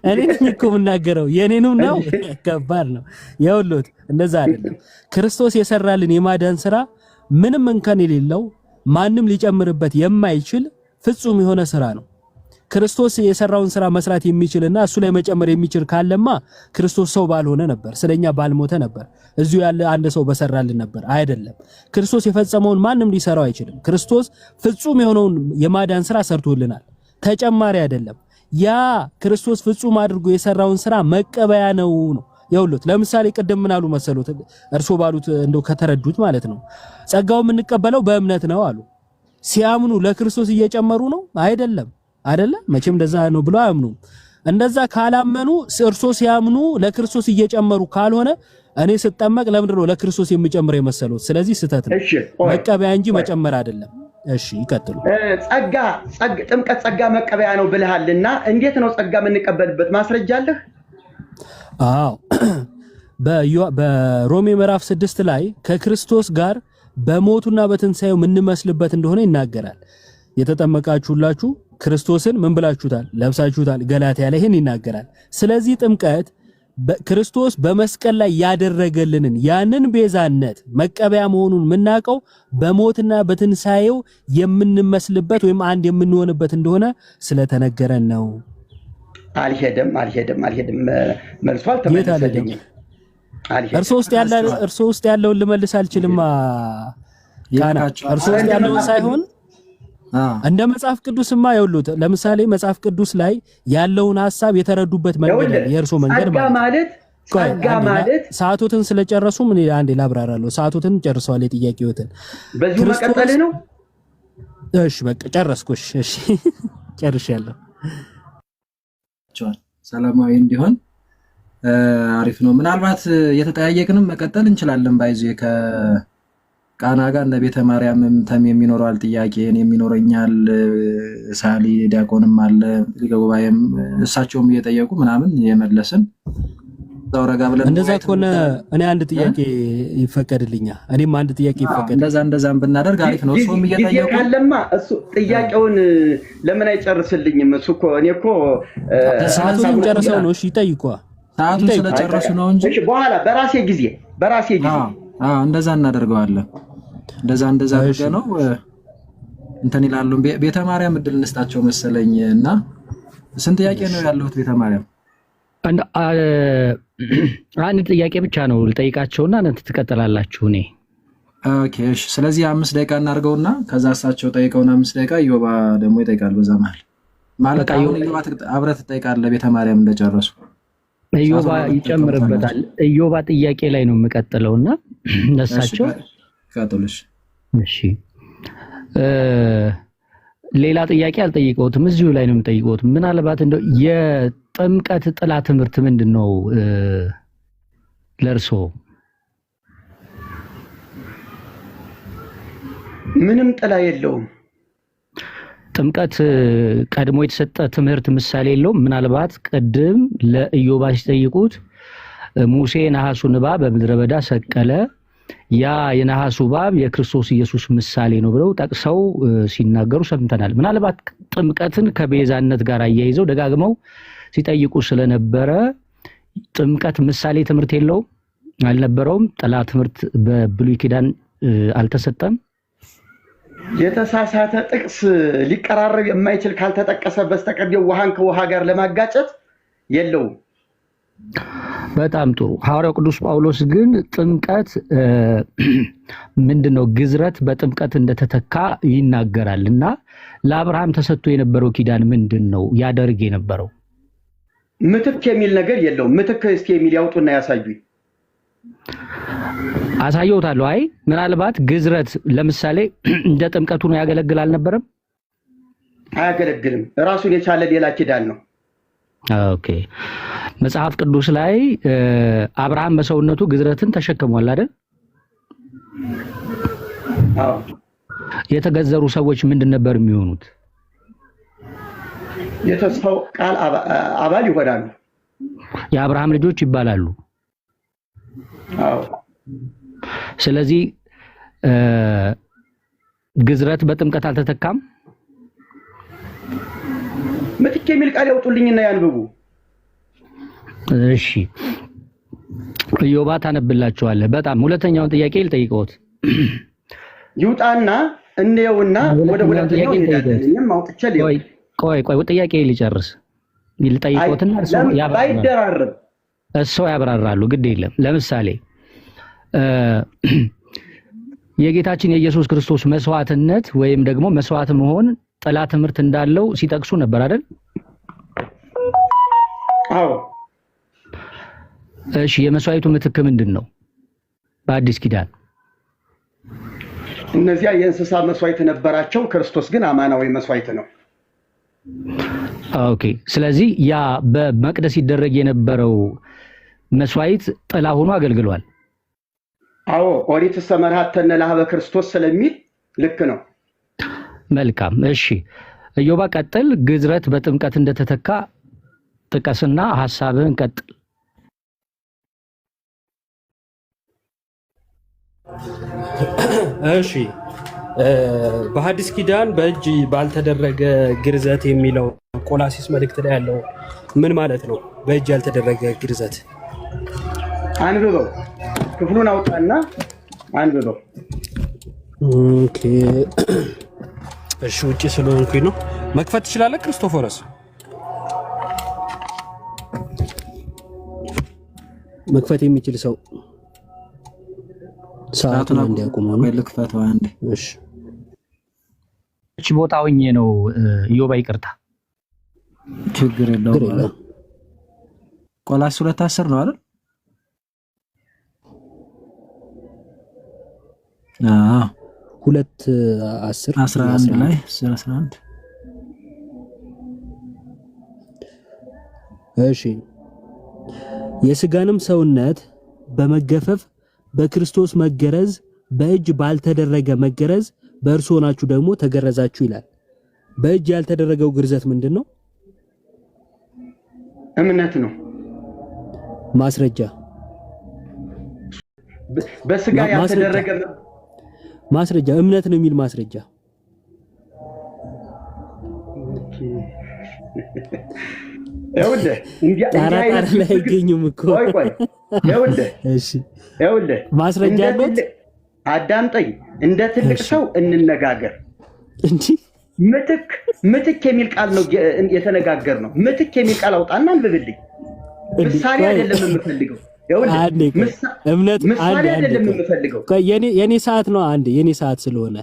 እኔ ነኝ እኮ የምናገረው የኔንም ነው። ከባድ ነው የውሎት። እንደዛ አይደለም። ክርስቶስ የሰራልን የማዳን ስራ ምንም እንከን የሌለው ማንም ሊጨምርበት የማይችል ፍጹም የሆነ ስራ ነው። ክርስቶስ የሰራውን ስራ መስራት የሚችልና እሱ ላይ መጨመር የሚችል ካለማ ክርስቶስ ሰው ባልሆነ ነበር፣ ስለኛ ባልሞተ ነበር፣ እዚሁ ያለ አንድ ሰው በሰራልን ነበር። አይደለም። ክርስቶስ የፈጸመውን ማንም ሊሰራው አይችልም። ክርስቶስ ፍጹም የሆነውን የማዳን ስራ ሰርቶልናል፣ ተጨማሪ አይደለም። ያ ክርስቶስ ፍጹም አድርጎ የሰራውን ስራ መቀበያ ነው። ይኸውልህ ለምሳሌ ቅድም ምን አሉ መሰሉት? እርሶ ባሉት እንደው ከተረዱት ማለት ነው። ጸጋው የምንቀበለው በእምነት ነው አሉ። ሲያምኑ ለክርስቶስ እየጨመሩ ነው አይደለም። መቼም እንደዛ ነው ብሎ አያምኑም። እንደዛ ካላመኑ እርሶ ሲያምኑ ለክርስቶስ እየጨመሩ ካልሆነ እኔ ስጠመቅ ለምንድን ነው ለክርስቶስ የሚጨምር የመሰሉት? ስለዚህ ስህተት ነው። መቀበያ እንጂ መጨመር አይደለም። እሺ ይቀጥሉ። ጥምቀት ጸጋ መቀበያ ነው ብለሃልና እንዴት ነው ጸጋ የምንቀበልበት ማስረጃ አለህ? አዎ በሮሜ ምዕራፍ 6 ላይ ከክርስቶስ ጋር በሞቱና በትንሳኤው የምንመስልበት እንደሆነ ይናገራል። የተጠመቃችሁላችሁ ክርስቶስን ምን ብላችሁታል? ለብሳችሁታል። ገላትያ ላይ ይህን ይናገራል። ስለዚህ ጥምቀት ክርስቶስ በመስቀል ላይ ያደረገልንን ያንን ቤዛነት መቀበያ መሆኑን የምናውቀው በሞትና በትንሳኤው የምንመስልበት ወይም አንድ የምንሆንበት እንደሆነ ስለተነገረን ነው። አልሄደም መልሶ አልተመለሰልኝም። እርሶ ውስጥ ያለውን ልመልስ አልችልም። እርሶ ውስጥ ያለውን ሳይሆን እንደ መጽሐፍ ቅዱስማ ይኸውልህ፣ ለምሳሌ መጽሐፍ ቅዱስ ላይ ያለውን ሐሳብ የተረዱበት መንገድ የእርሶ መንገድ ማለት ሰዓቶትን ስለጨረሱ ምን አንዴ ላብራራለሁ። ሰዓቶትን ጨርሰዋል። የጥያቄዎትን በዚሁ መቀጠል ነው። እሺ በቃ ጨረስኩሽ። እሺ ጨርሻለሁ። ሰላማዊ እንዲሆን አሪፍ ነው። ምናልባት የተጠያየቅንም መቀጠል እንችላለን። ባይዙ ቃና ጋር እነ ቤተ ማርያምም ተም የሚኖረዋል ጥያቄ እኔም ይኖረኛል። ሳሊ ዲያቆንም አለ ሊቀ ጉባኤም እሳቸውም እየጠየቁ ምናምን የመለስን ዛውረጋ ብለን እንደዛ ከሆነ እኔ አንድ ጥያቄ ይፈቀድልኛል። እኔም አንድ ጥያቄ ይፈቀድ። እንደዛም ብናደርግ አሪፍ ነው። እሱም እየጠየቁ ካለማ እሱ ጥያቄውን ለምን አይጨርስልኝም? እሱ እኮ እኔ እኮ ሰዓቱን ጨርሰው ነው። እሺ ይጠይቁ። ሰዓቱን ስለጨረሱ ነው እንጂ በኋላ በራሴ ጊዜ እንደዛ እናደርገዋለን። እንደዛ አድርገ ነው እንትን ይላሉ። ቤተ ማርያም እድል እንስጣቸው መሰለኝ እና ስንት ጥያቄ ነው ያለሁት? ቤተ ማርያም አንድ ጥያቄ ብቻ ነው ልጠይቃቸውና እናንተ ትቀጥላላችሁ። ኦኬ እሺ። ስለዚህ 5 ደቂቃ እናድርገውና ከዛ እሳቸው ጠይቀውና 5 ደቂቃ ኢዮባ ደግሞ ይጠይቃል። በዛ መሀል ማለት አሁን ኢዮባ አብረህ ትጠይቃለህ ቤተ ማርያም እንደጨረሱ ኢዮባ ይጨምርበታል። ኢዮባ ጥያቄ ላይ ነው የምቀጥለውና ለሳቸው ካቶልሽ። እሺ ሌላ ጥያቄ አልጠይቀውትም፣ እዚሁ ላይ ነው የምጠይቀውት። ምናልባት እንደው የጥምቀት ጥላ ትምህርት ምንድነው ለርሶ? ምንም ጥላ የለውም። ጥምቀት ቀድሞ የተሰጠ ትምህርት ምሳሌ የለውም። ምናልባት ቅድም ለኢዮባ ሲጠይቁት ሙሴ ነሐሱን እባብ በምድረ በዳ ሰቀለ፣ ያ የነሐሱ እባብ የክርስቶስ ኢየሱስ ምሳሌ ነው ብለው ጠቅሰው ሲናገሩ ሰምተናል። ምናልባት ጥምቀትን ከቤዛነት ጋር አያይዘው ደጋግመው ሲጠይቁ ስለነበረ ጥምቀት ምሳሌ ትምህርት የለውም አልነበረውም? ጥላ ትምህርት በብሉይ ኪዳን አልተሰጠም? የተሳሳተ ጥቅስ ሊቀራረብ የማይችል ካልተጠቀሰ በስተቀር ውሃን ከውሃ ጋር ለማጋጨት የለውም። በጣም ጥሩ። ሐዋርያው ቅዱስ ጳውሎስ ግን ጥምቀት ምንድነው ግዝረት በጥምቀት እንደተተካ ይናገራል እና ለአብርሃም ተሰጥቶ የነበረው ኪዳን ምንድነው ያደርግ የነበረው? ምትክ የሚል ነገር የለውም። ምትክ እስኪ የሚል ያውጡና ያሳዩኝ። አሳየውታለሁ። አይ ምናልባት ግዝረት ለምሳሌ እንደ ጥምቀቱ ነው ያገለግል አልነበረም? አያገለግልም። ራሱን የቻለ ሌላ ኪዳን ነው። ኦኬ። መጽሐፍ ቅዱስ ላይ አብርሃም በሰውነቱ ግዝረትን ተሸክሟል አይደል? አዎ። የተገዘሩ ሰዎች ምንድን ነበር የሚሆኑት? የተስፋው ቃል አባል ይሆናሉ። የአብርሃም ልጆች ይባላሉ። አዎ። ስለዚህ ግዝረት በጥምቀት አልተተካም። ምትክ የሚል ቃል ያውጡልኝና ያንብቡ። እሺ ኢዮባ ታነብላችኋለህ። በጣም ሁለተኛውን ጥያቄ ልጠይቀውት ይውጣና እንየውና ወደ ሁለተኛው እንሄዳለን። እኔም አውጥቼ ቆይ ጥያቄ ሊጨርስ ልጠይቀውትና ባይደራረብ እሱ ያብራራሉ። ግድ የለም። ለምሳሌ የጌታችን የኢየሱስ ክርስቶስ መስዋዕትነት ወይም ደግሞ መስዋዕት መሆን ጥላ ትምህርት እንዳለው ሲጠቅሱ ነበር አይደል? አዎ። እሺ የመስዋዕቱ ምትክ ምንድን ነው በአዲስ ኪዳን? እነዚያ የእንስሳ መስዋዕት ነበራቸው። ክርስቶስ ግን አማናዊ መስዋዕት ነው። ኦኬ። ስለዚህ ያ በመቅደስ ይደረግ የነበረው መስዋዕት ጥላ ሆኖ አገልግሏል። አዎ ኦሪት ሰመርሃተነ ለኀበ ክርስቶስ ስለሚል ልክ ነው። መልካም። እሺ ኢዮባ ቀጥል። ግዝረት በጥምቀት እንደተተካ ጥቀስና ሐሳብህን ቀጥል። እሺ በሐዲስ ኪዳን በእጅ ባልተደረገ ግርዘት የሚለው ቆላሲስ መልእክት ላይ ያለው ምን ማለት ነው? በእጅ ያልተደረገ ግርዘት አንብበው፣ ክፍሉን አውጣና አንብበው። ኦኬ እሺ፣ ውጪ ስለሆንኩኝ ነው። መክፈት ትችላለህ ክርስቶፎረስ? መክፈት የሚችል ሰው ሰዓቱን እንዲያቆመው ነው። ልክፈተው አንዴ። እሺ እቺ ቦታ ሆኜ ነው ኢዮባ፣ ይቅርታ። ችግር የለውም። ቆላስይስ 2:10 ነው አይደል? አዎ 2:11 ላይ 11። እሺ የሥጋንም ሰውነት በመገፈፍ በክርስቶስ መገረዝ በእጅ ባልተደረገ መገረዝ በእርሱ ሆናችሁ ደግሞ ተገረዛችሁ ይላል። በእጅ ያልተደረገው ግርዘት ምንድን ነው? እምነት ነው። ማስረጃ በስጋ ያልተደረገ ማስረጃ እምነት ነው የሚል ማስረጃ። ይኸውልህ ጣራ ላይ አይገኝም እኮ። ቆይ ይኸውልህ፣ እሺ ይኸውልህ ማስረጃ አለት። አዳምጠኝ፣ እንደ ትልቅ ሰው እንነጋገር እንጂ ምትክ የሚል ቃል ነው የተነጋገር ነው። ምትክ የሚል ቃል አውጣና አንብብልኝ። ምሳሌ አይደለም የምፈልገው። እምነት ምሳሌ አይደለም የምፈልገው። የኔ ሰዓት ነው። አንዴ የኔ ሰዓት ስለሆነ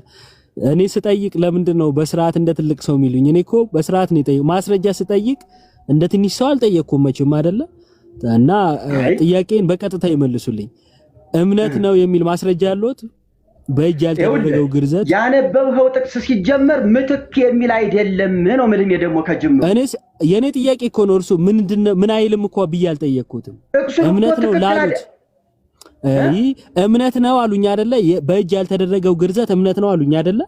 እኔ ስጠይቅ ለምንድን ነው በስርዓት እንደ ትልቅ ሰው የሚሉኝ? እኔ እኮ በስርዓት ነው የጠየቁ። ማስረጃ ስጠይቅ እንደ ትንሽ ሰው አልጠየቅኩም መቼም አይደለ። እና ጥያቄን በቀጥታ ይመልሱልኝ። እምነት ነው የሚል ማስረጃ ያለዎት? በእጅ ያልተደረገው ግርዘት ያነበብኸው ጥቅስ ሲጀመር ምትክ የሚል አይደለም ነው ምንም። ደግሞ ከጅምሩ የኔ ጥያቄ እኮ ነው። እርሱ ምን አይልም እኮ ብዬ አልጠየቅኩትም። እምነት ነው ላሉት እምነት ነው አሉኝ አይደለ? በእጅ ያልተደረገው ግርዘት እምነት ነው አሉኝ አይደለ?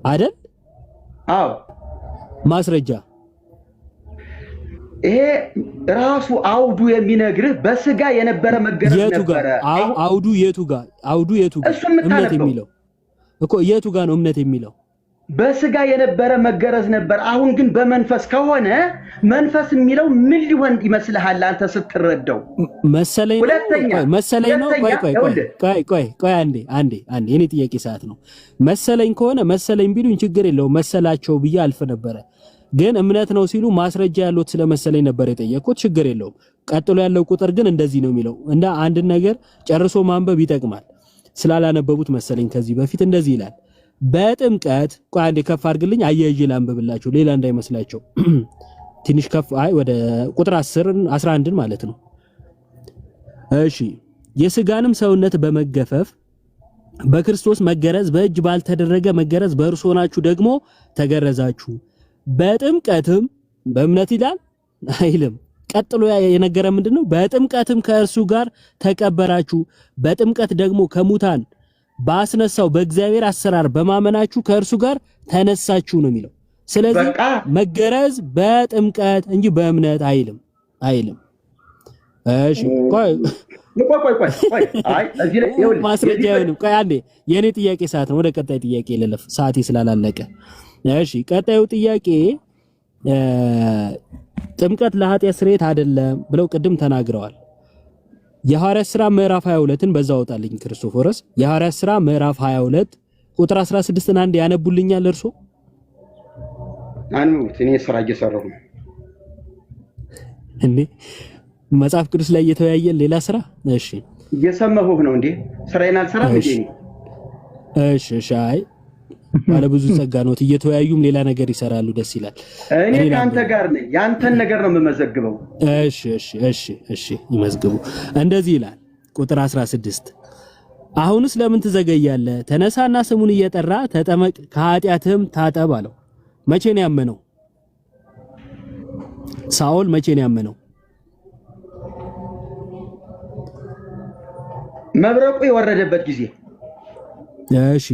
አይደል? አዎ። ማስረጃ ይሄ ራሱ አውዱ የሚነግርህ በስጋ የነበረ መገረዝ ነበረ። አውዱ የቱ ጋር? አውዱ የቱ ጋር? እምነት የሚለው እኮ የቱ ጋር ነው እምነት የሚለው? በስጋ የነበረ መገረዝ ነበር። አሁን ግን በመንፈስ ከሆነ መንፈስ የሚለው ምን ሊሆን ይመስልሃል አንተ ስትረዳው? መሰለኝ ነው። ቆይ አንዴ የኔ ጥያቄ ሰዓት ነው። መሰለኝ ከሆነ መሰለኝ ቢሉኝ ችግር የለውም፣ መሰላቸው ብዬ አልፍ ነበረ። ግን እምነት ነው ሲሉ ማስረጃ ያለዎት ስለመሰለኝ ነበር የጠየቁት። ችግር የለውም። ቀጥሎ ያለው ቁጥር ግን እንደዚህ ነው የሚለው። እና አንድ ነገር ጨርሶ ማንበብ ይጠቅማል። ስላላነበቡት መሰለኝ ከዚህ በፊት እንደዚህ ይላል። በጥምቀት ቆይ አንዴ ከፍ አድርግልኝ፣ አያይዤ ላንብብላችሁ ሌላ እንዳይመስላቸው። ትንሽ ከፍ ወደ ቁጥር 11 ማለት ነው። እሺ የሥጋንም ሰውነት በመገፈፍ በክርስቶስ መገረዝ በእጅ ባልተደረገ መገረዝ በእርሱ ሆናችሁ ደግሞ ተገረዛችሁ። በጥምቀትም በእምነት ይላል አይልም። ቀጥሎ የነገረ ምንድነው? በጥምቀትም ከእርሱ ጋር ተቀበራችሁ፣ በጥምቀት ደግሞ ከሙታን ባስነሳው በእግዚአብሔር አሰራር በማመናችሁ ከእርሱ ጋር ተነሳችሁ ነው የሚለው። ስለዚህ መገረዝ በጥምቀት እንጂ በእምነት አይልም። እሺ ቆይ አይ እዚህ ላይ ይኸውልህ ማስረጃ ይሁን። ቆይ አንዴ የኔ ጥያቄ ሰዓት ነው። ወደ ቀጣይ ጥያቄ ልለፍ፣ ሰዓቴ ስላላለቀ። እሺ ቀጣዩ ጥያቄ ጥምቀት ለኃጢአት ስርየት አይደለም ብለው ቅድም ተናግረዋል። የሐዋርያት ሥራ ምዕራፍ 22ን በዛው አውጣልኝ ክርስቶፎረስ። የሐዋርያት ሥራ ምዕራፍ 22 ቁጥር 16ን አንዴ ያነቡልኛል እርሶ? አንሙት። እኔ ስራ እየሰራሁ ነው እንዴ መጽሐፍ ቅዱስ ላይ እየተወያየን ሌላ ስራ። እሺ እየሰማሁህ ነው እንዴ? ስራዬን አልሰራም እንዴ? እሺ አይ ባለ ብዙ ጸጋ ነው። እየተወያዩም ሌላ ነገር ይሰራሉ። ደስ ይላል። እኔ ካንተ ጋር ነኝ። ያንተን ነገር ነው የምመዘግበው። እሺ ይመዝግቡ። እንደዚህ ይላል ቁጥር 16 አሁንስ ለምን ትዘገያለህ? ተነሳና ስሙን እየጠራ ተጠመቅ፣ ከኃጢአትህም ታጠብ አለው። መቼ ነው ያመነው? ሳኦል መቼ ነው ያመነው? መብረቁ የወረደበት ጊዜ። እሺ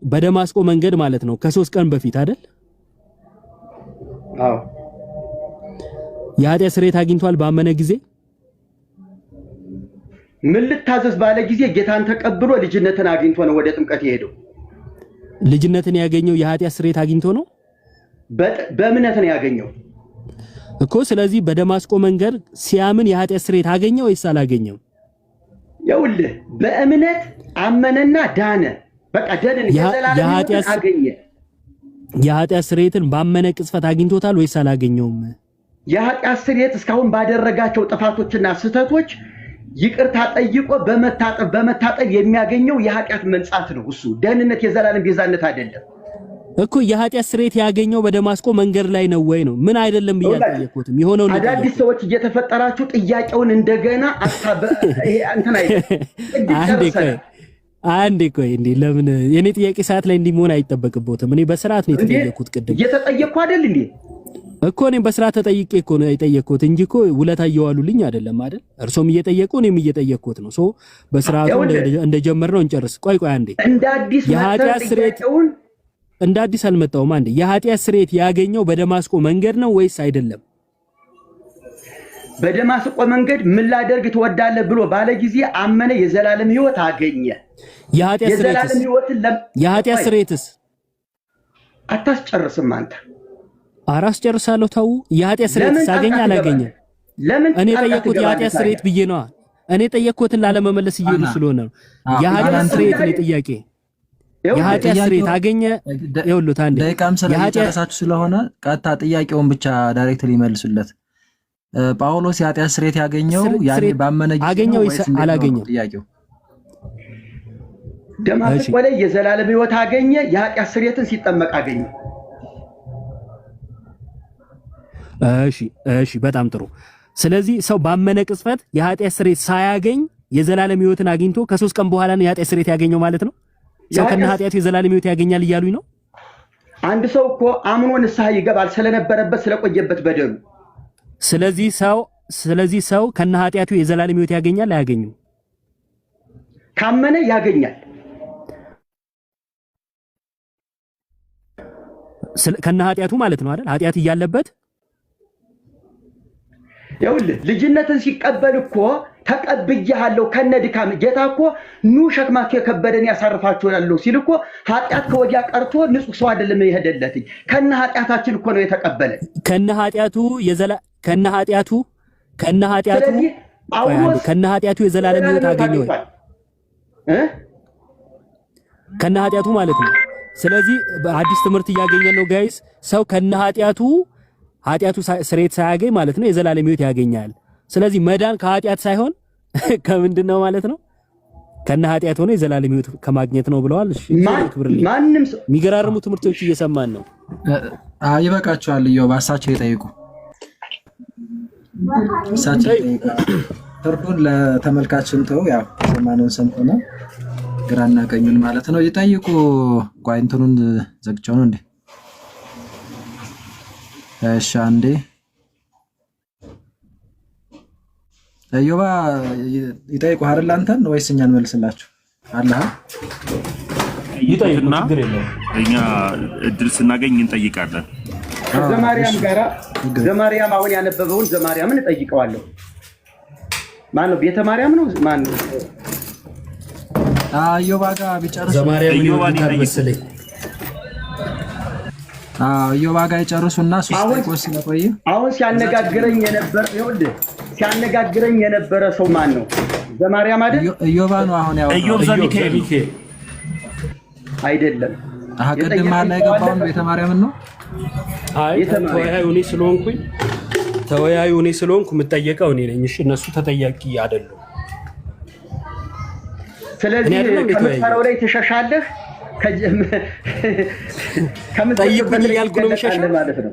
በደማስቆ መንገድ ማለት ነው። ከ3 ቀን በፊት አይደል? አዎ። የኃጢአት ስርየት አግኝቷል ባመነ ጊዜ። ምን ልታዘዝ ባለ ጊዜ ጌታን ተቀብሎ ልጅነትን አግኝቶ ነው ወደ ጥምቀት የሄደው። ልጅነትን ያገኘው የኃጢአት ስርየት አግኝቶ ነው? በእምነት ነው ያገኘው እኮ። ስለዚህ በደማስቆ መንገድ ሲያምን የኃጢአት ስርየት አገኘው ወይስ አላገኘው? ይኸውልህ በእምነት አመነና ዳነ። በቃ ደንን የዘላለም አገኘ። የኃጢአት ስርየትን ባመነ ቅጽበት አግኝቶታል ወይስ አላገኘውም? የኃጢአት ስርየት እስካሁን ባደረጋቸው ጥፋቶችና ስህተቶች ይቅርታ ጠይቆ በመታጠብ የሚያገኘው የኃጢአት መንጻት ነው። እሱ ደህንነት የዘላለም ቤዛነት አይደለም እኮ። የኃጢአት ስርየት ያገኘው በደማስቆ መንገድ ላይ ነው ወይ ነው? ምን አይደለም ብያለሁትም። የሆነው ነው። አዳዲስ ሰዎች እየተፈጠራችሁ ጥያቄውን እንደገና እንትን አይደለም። አንዴ ቆይ እንዴ ለምን የኔ ጥያቄ ሰዓት ላይ እንዲሆን አይጠበቅቦትም? እኔ በስርዓት ነው የተጠየቁት። ቅድም እየተጠየቅኩ አይደል እንዴ እኮ እኔ በስርዓት ተጠይቄ እኮ ነው የጠየቅኩት እንጂ እኮ ውለታ እየዋሉልኝ አይደለም አይደል? እርሶም እየጠየቁ እኔም እየጠየቅኩት ነው። በስርዓቱ እንደጀመርነው እንጨርስ። ቆይ አንዴ የኃጢአት ስርየት እንደ አዲስ አልመጣሁም። አንዴ የኃጢአት ስርየት ያገኘው በደማስቆ መንገድ ነው ወይስ አይደለም? በደማስቆ መንገድ ምን ላደርግ ትወዳለህ ብሎ ባለ ጊዜ አመነ፣ የዘላለም ሕይወት አገኘ። የኃጢአት ስርየትስ አታስጨርስም አንተ። አራስ ጨርሳለሁ። ታው የኃጢአት ስርየትስ አገኘ አላገኘም? እኔ ጠየቅኩት የኃጢአት ስርየት ብዬ ነው። እኔ ጠየቅኩትን ላለመመለስ እየሄዱ ስለሆነ ነው። የኃጢአት ስርየት ነው ጥያቄ። የኃጢአት ስርየት አገኘ። ይኸውልህ አንዴ ደቂቃም ስለጨረሳችሁ ስለሆነ ቀጥታ ጥያቄውን ብቻ ዳይሬክትሊ ይመልሱለት። ጳውሎስ የኃጢአት ስርየት ያገኘው ያኔ ባመነ ጊዜ አገኘው ወይስ አላገኘው? ጥያቄው ደማስቆ ላይ የዘላለም ሕይወት አገኘ። የኃጢአት ስርየትን ሲጠመቅ አገኘ። እሺ በጣም ጥሩ። ስለዚህ ሰው ባመነ ቅጽበት የኃጢአት ስርየት ሳያገኝ የዘላለም ሕይወትን አግኝቶ ከ3 ቀን በኋላ ነው የኃጢአት ስርየት ያገኘው ማለት ነው። ሰው ከነ ኃጢአቱ የዘላለም ሕይወት ያገኛል እያሉኝ ነው። አንድ ሰው እኮ አምኖ ንስሐ ይገባል ስለነበረበት ስለቆየበት በደሉ። ስለዚህ ሰው ከነ ኃጢአቱ የዘላለም ሕይወት ያገኛል አያገኝም? ካመነ ያገኛል። ከነ ኃጢአቱ ማለት ነው አይደል? ኃጢአት እያለበት ይኸውልህ ልጅነትን ሲቀበል እኮ ተቀብያለሁ ከነ ድካም። ጌታ እኮ ኑ ሸክማችሁ የከበደን ያሳርፋችኋለሁ ሲል እኮ ኃጢአት ከወዲያ ቀርቶ ንጹህ ሰው አይደለም የሄደለት። ከነ ኃጢአታችን እኮ ነው የተቀበለን። ከነ ኃጢአቱ የዘላለም ሕይወት አገኘ ወይ? ከነ ኃጢአቱ ማለት ነው። ስለዚህ በአዲስ ትምህርት እያገኘን ነው ጋይስ። ሰው ከነ ኃጢአቱ ስርየት ሳያገኝ ማለት ነው የዘላለም ሕይወት ያገኛል። ስለዚህ መዳን ከኃጢአት ሳይሆን ከምንድን ነው ማለት ነው? ከነ ኃጢአት ሆነ የዘላለም ሕይወት ከማግኘት ነው ብለዋል። እሺ ማንም የሚገራርሙ ትምህርቶች እየሰማን ነው። ይበቃቸዋል። እሳቸው ይጠይቁ። ፍርዱን ለተመልካችን ተው። ያው ሰማነውን ሰምተናል። ግራና ቀኙን ማለት ነው ይጠይቁ። ቆይ እንትኑን ዘግቼው ነው እንዴ? እሺ አንዴ እዮባ ይጠይቁ አይደል? አንተን ወይስ እኛን መልስላችሁ? አላህ ይጠይቁና እኛ እድል ስናገኝ እንጠይቃለን። ዘማርያም ጋራ ዘማርያም አሁን ያነበበውን ዘማርያምን እጠይቀዋለሁ። ማን ነው? ቤተ ማርያም ነው? ማን ነው? ኢዮባ ጋር ቢጨርሱ ዘማርያም ይወጣል መሰለኝ። ኢዮባ ጋር ይጨርሱና ሶስት ደቂቃ ስለቆየ አሁን ሲያነጋግረኝ የነበረ ሰው ማን ነው? ዘማርያም አይደል? ኢዮባ ነው። አሁን ያው ኢዮብ ዘሚካኤል አይደለም። ቅድም ማን ላይ ገባው? ቤተ ማርያምን ነው። አይ ተወያዩ እኔ ስለሆንኩ የምጠየቀው እኔ ነኝ። እሺ እነሱ ተጠያቂ አይደሉም። ስለዚህ ከምትፈራው ላይ ተሻሻለህ። ጠይቁኝ ያልኩ ነው የሚሻሻል ማለት ነው።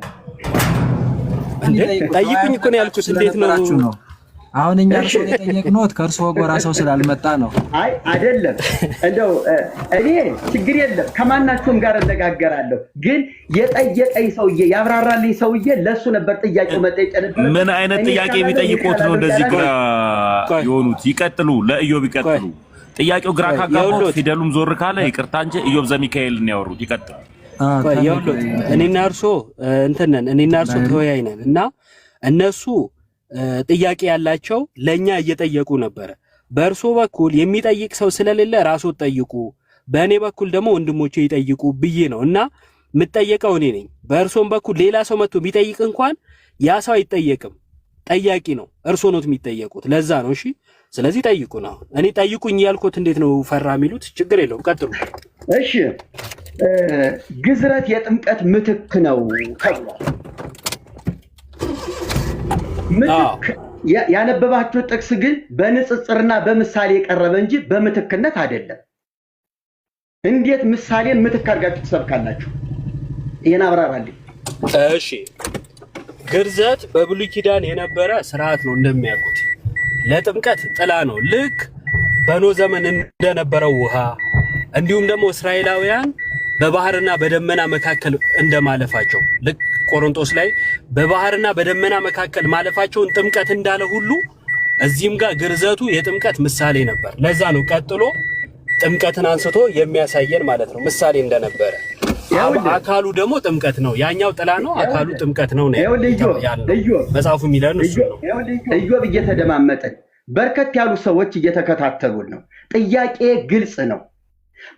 ጠይቁኝ እኮ ነው ያልኩት። እንዴት ነው አሁን እኛ እርሶን የጠየቅነው ከእርሶ ጎራ ሰው ስላልመጣ ነው። አይ አይደለም፣ እንደው እኔ ችግር የለም ከማናቸውም ጋር እነጋገራለሁ። ግን የጠየቀኝ ሰውዬ ያብራራልኝ ሰውዬ ለሱ ነበር ጥያቄው መጠየቅ ነበር። ምን አይነት ጥያቄ ቢጠይቁት ነው እንደዚህ ግራ የሆኑት? ይቀጥሉ፣ ለኢዮብ ይቀጥሉ። ጥያቄው ግራ ካጋባው ፊደሉም ዞር ካለ ይቅርታ እንጂ ኢዮብ ዘሚካኤልን ያወሩት ይቀጥሉ። እኔና እርሶ እኔና እርሶ ተወያይ ነን እና እነሱ ጥያቄ ያላቸው ለኛ እየጠየቁ ነበር። በእርሶ በኩል የሚጠይቅ ሰው ስለሌለ ራስዎት ጠይቁ፣ በእኔ በኩል ደግሞ ወንድሞቼ ይጠይቁ ብዬ ነው እና የምጠየቀው እኔ ነኝ። በእርሶም በኩል ሌላ ሰው መጥቶ ቢጠይቅ እንኳን ያ ሰው አይጠየቅም፣ ጠያቂ ነው። እርሶ ነው የሚጠየቁት። ለዛ ነው። እሺ ስለዚህ ጠይቁ ነው። እኔ ጠይቁኝ ያልኩት እንዴት ነው ፈራ የሚሉት? ችግር የለውም ቀጥሉ። እሺ ግዝረት የጥምቀት ምትክ ነው ተብሏል። ምትክ ያነበባችሁ ጥቅስ ግን በንጽጽርና በምሳሌ የቀረበ እንጂ በምትክነት አይደለም። እንዴት ምሳሌን ምትክ አድርጋችሁ ትሰብካላችሁ? ይሄን አብራራልኝ። እሺ ግርዘት በብሉይ ኪዳን የነበረ ስርዓት ነው እንደሚያውቁት። ለጥምቀት ጥላ ነው። ልክ በኖህ ዘመን እንደነበረው ውሃ እንዲሁም ደግሞ እስራኤላውያን በባህርና በደመና መካከል እንደማለፋቸው ልክ ቆሮንቶስ ላይ በባህርና በደመና መካከል ማለፋቸውን ጥምቀት እንዳለ ሁሉ እዚህም ጋር ግርዘቱ የጥምቀት ምሳሌ ነበር። ለዛ ነው ቀጥሎ ጥምቀትን አንስቶ የሚያሳየን ማለት ነው፣ ምሳሌ እንደነበረ። አካሉ ደግሞ ጥምቀት ነው። ያኛው ጥላ ነው፣ አካሉ ጥምቀት ነው ያለው መጽሐፉ የሚለን እሱ ነው። ኢዮብ እየተደማመጠን በርከት ያሉ ሰዎች እየተከታተሉን ነው። ጥያቄ ግልጽ ነው።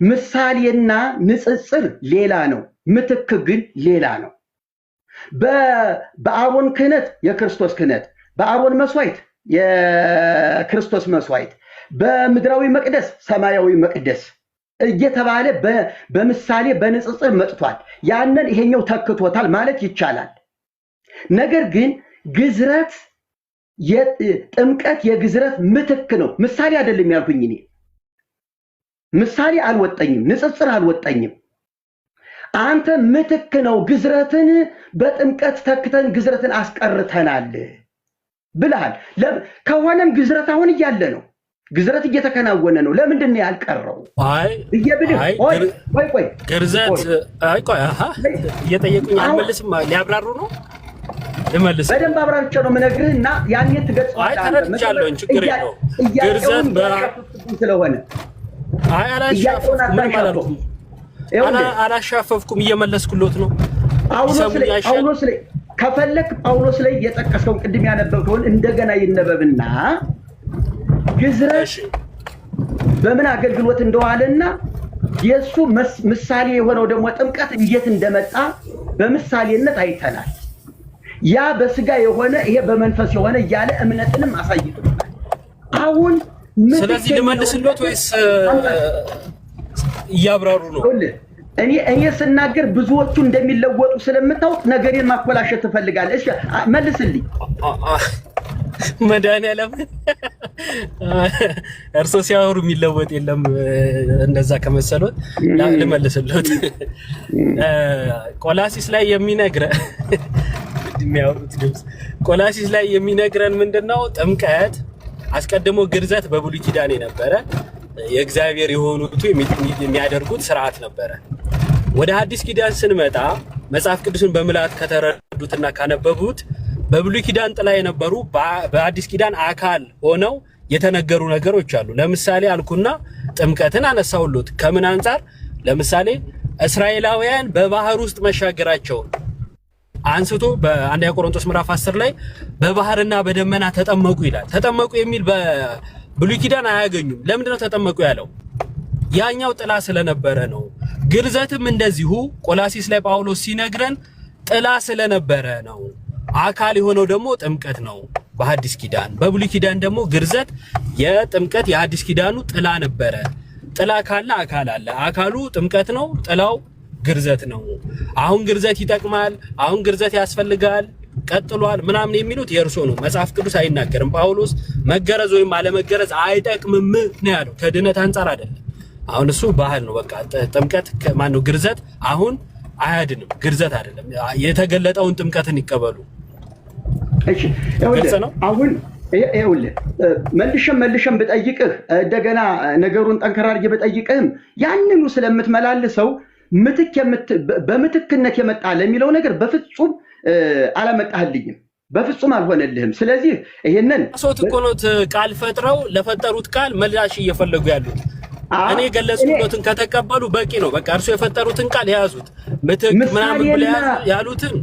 ምሳሌና ንጽጽር ሌላ ነው፣ ምትክ ግን ሌላ ነው። በአሮን ክህነት የክርስቶስ ክህነት፣ በአሮን መስዋዕት የክርስቶስ መስዋዕት፣ በምድራዊ መቅደስ ሰማያዊ መቅደስ እየተባለ በምሳሌ በንጽጽር መጥቷል። ያንን ይሄኛው ተክቶታል ማለት ይቻላል። ነገር ግን ግዝረት ጥምቀት የግዝረት ምትክ ነው፣ ምሳሌ አይደለም ያልኩኝ እኔ። ምሳሌ አልወጣኝም፣ ንጽጽር አልወጣኝም። አንተ ምትክ ነው፣ ግዝረትን በጥምቀት ተክተን ግዝረትን አስቀርተናል ብለሃል። ከሆነም ግዝረት አሁን እያለ ነው፣ ግዝረት እየተከናወነ ነው። ለምንድን ነው ያልቀረው? ቆይ ግርዘት እየጠየቁኝ አልመልስም። ሊያብራሩ ነው ልመልስ። በደንብ አብራርቼ ነው የምነግርህ እና ያኔ ትገጽዋለህ። ተረድቻለሁ፣ ችግር የለውም። ግርዘት ስለሆነ አላሻፈፍኩም፣ እየመለስኩሎት ነው። ጳውሎስ ላይ ከፈለክ ጳውሎስ ላይ የጠቀሰውን ቅድም ያነበብከውን እንደገና ይነበብና ግዝረት በምን አገልግሎት እንደዋለና የሱ ምሳሌ የሆነው ደግሞ ጥምቀት እንዴት እንደመጣ በምሳሌነት አይተናል። ያ በስጋ የሆነ ይሄ በመንፈስ የሆነ እያለ እምነትንም አሳይቶናል። አሁን ስለዚህ ልመልስሎት ወይስ እያብራሩ ነው? እኔ ስናገር ብዙዎቹ እንደሚለወጡ ስለምታውቅ ነገሬን ማኮላሸት ትፈልጋለህ። እሺ መልስልኝ። መድኃኒዓለም እርሶ ሲያወሩ የሚለወጥ የለም። እንደዛ ከመሰሎት ልመልስሎት። ቆላሲስ ላይ የሚነግረን የሚያወሩት ድምፅ ቆላሲስ ላይ የሚነግረን ምንድነው? ጥምቀት አስቀድሞ ግርዘት በብሉይ ኪዳን የነበረ የእግዚአብሔር የሆኑት የሚያደርጉት ስርዓት ነበረ። ወደ አዲስ ኪዳን ስንመጣ መጽሐፍ ቅዱስን በምልአት ከተረዱትና ካነበቡት በብሉይ ኪዳን ጥላ የነበሩ በአዲስ ኪዳን አካል ሆነው የተነገሩ ነገሮች አሉ። ለምሳሌ አልኩና ጥምቀትን አነሳውሎት ከምን አንፃር? ለምሳሌ እስራኤላውያን በባህር ውስጥ መሻገራቸውን አንስቶ በአንደኛ ቆሮንቶስ ምዕራፍ 10 ላይ በባህርና በደመና ተጠመቁ ይላል። ተጠመቁ የሚል በብሉይ ኪዳን አያገኙም። ለምንድነው ተጠመቁ ያለው? ያኛው ጥላ ስለነበረ ነው። ግርዘትም እንደዚሁ ቆላሲስ ላይ ጳውሎስ ሲነግረን ጥላ ስለነበረ ነው። አካል የሆነው ደግሞ ጥምቀት ነው በሐዲስ ኪዳን። በብሉይ ኪዳን ደግሞ ግርዘት የጥምቀት የሐዲስ ኪዳኑ ጥላ ነበረ። ጥላ ካለ አካል አለ። አካሉ ጥምቀት ነው፣ ጥላው ግርዘት ነው። አሁን ግርዘት ይጠቅማል፣ አሁን ግርዘት ያስፈልጋል፣ ቀጥሏል ምናምን የሚሉት የእርሶ ነው። መጽሐፍ ቅዱስ አይናገርም። ጳውሎስ መገረዝ ወይም አለመገረዝ አይጠቅምም ነው ያለው። ከድነት አንጻር አይደለም። አሁን እሱ ባህል ነው። በቃ ጥምቀት ማነው ግርዘት አሁን አያድንም። ግርዘት አይደለም። የተገለጠውን ጥምቀትን ይቀበሉ። እሺ ይኸውልህ አሁን ይኸውልህ መልሸም ብጠይቅህ እንደገና ነገሩን ጠንከር አድርጌ ብጠይቅህም ያንኑ ስለምትመላልሰው በምትክነት የመጣ ለሚለው ነገር በፍጹም አላመጣህልኝም፣ በፍጹም አልሆነልህም። ስለዚህ ይሄንን ሶት እኮ ነው ቃል ፈጥረው ለፈጠሩት ቃል ምላሽ እየፈለጉ ያሉት። እኔ ገለጽኩሎትን ከተቀበሉ በቂ ነው። በቃ እርሱ የፈጠሩትን ቃል የያዙት ምትክ ምናምን ብለው ያሉትን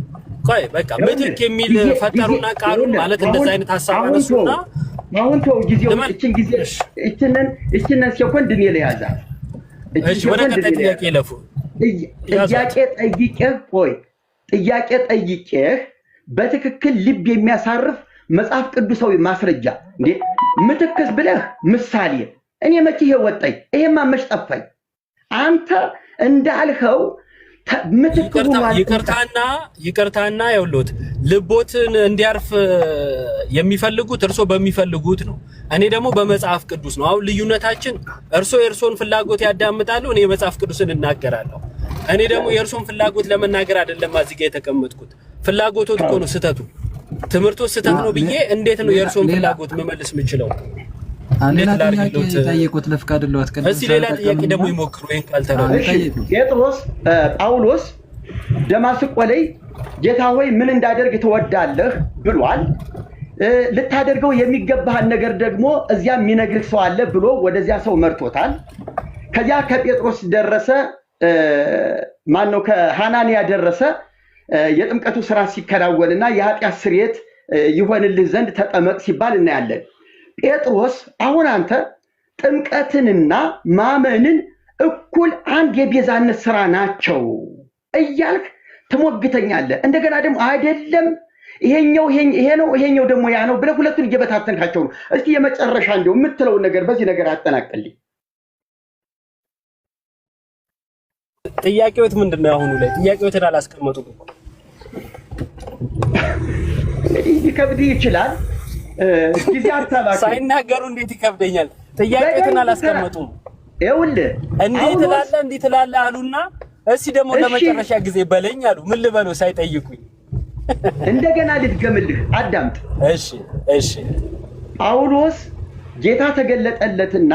ቆይ በቃ ምትክ የሚል ፈጠሩና ቃሉ ማለት እንደዛ አይነት ሐሳብ አነሱና አሁን ተው ጊዜው እቺን ሴኮንድ እኔ ላይ ያዛ። እሺ ወደ ቀጣይ ጥያቄ ለፉ። ጥያቄ ጠይቄህ በትክክል ልብ የሚያሳርፍ መጽሐፍ ቅዱሳዊ ማስረጃ እንዴ ምትክስ ብለህ ምሳሌ እኔ መቼ ይሄ ወጣኝ? ይሄማ መች ጠፋኝ? አንተ እንዳልኸው ይቅርታና ያውሎት ልቦትን እንዲያርፍ የሚፈልጉት እርሶ በሚፈልጉት ነው። እኔ ደግሞ በመጽሐፍ ቅዱስ ነው። አሁን ልዩነታችን እርሶ የእርሶን ፍላጎት ያዳምጣሉ፣ እኔ የመጽሐፍ ቅዱስን እናገራለሁ። እኔ ደግሞ የእርሶን ፍላጎት ለመናገር አይደለም እዚህ ጋር የተቀመጥኩት። ፍላጎቶት እኮ ነው ስተቱ። ትምህርቱ ስተት ነው ብዬ እንዴት ነው የእርሶን ፍላጎት መመለስ የምችለው? ሌላ ጥያቄ ጠይቁት ለፍቃድልዎት። እስቲ ሌላ ጥያቄ ደግሞ ይሞክሩ። ይሄን ካልተረዱ ጳውሎስ ደማስቆ ላይ ጌታ ሆይ ምን እንዳደርግ ትወዳለህ ብሏል። ልታደርገው የሚገባህን ነገር ደግሞ እዚያ የሚነግርህ ሰው አለ ብሎ ወደዚያ ሰው መርቶታል። ከዚያ ከጴጥሮስ ደረሰ ማነው ከሐናንያ ደረሰ የጥምቀቱ ስራ ሲከናወንና የኃጢአት ስርየት ይሆንልህ ዘንድ ተጠመቅ ሲባል እናያለን። ጴጥሮስ አሁን አንተ ጥምቀትንና ማመንን እኩል አንድ የቤዛነት ስራ ናቸው እያልክ ትሞግተኛለህ። እንደገና ደግሞ አይደለም ይሄኛው ይሄ ነው ይሄኛው ደግሞ ያ ነው ብለህ ሁለቱን እየበታተንካቸው ነው። እስቲ የመጨረሻ እንደው የምትለውን ነገር በዚህ ነገር አጠናቅልኝ። ጥያቄዎት ምንድነው? አሁኑ ላይ ጥያቄዎትን አላስቀመጡም እኮ ሊከብድ ይችላል። ጊዜ አታባክ ሳይናገሩ እንዴት ይከብደኛል? ጥያቄዎትን አላስቀመጡም። ይኸውልህ እንዴት ትላለህ አሉና እስቲ ደግሞ ለመጨረሻ ጊዜ በለኝ አሉ። ምን ልበለው ሳይጠይቁኝ? እንደገና ልድገምልህ፣ አዳምጥ። እሺ ጳውሎስ ጌታ ተገለጠለትና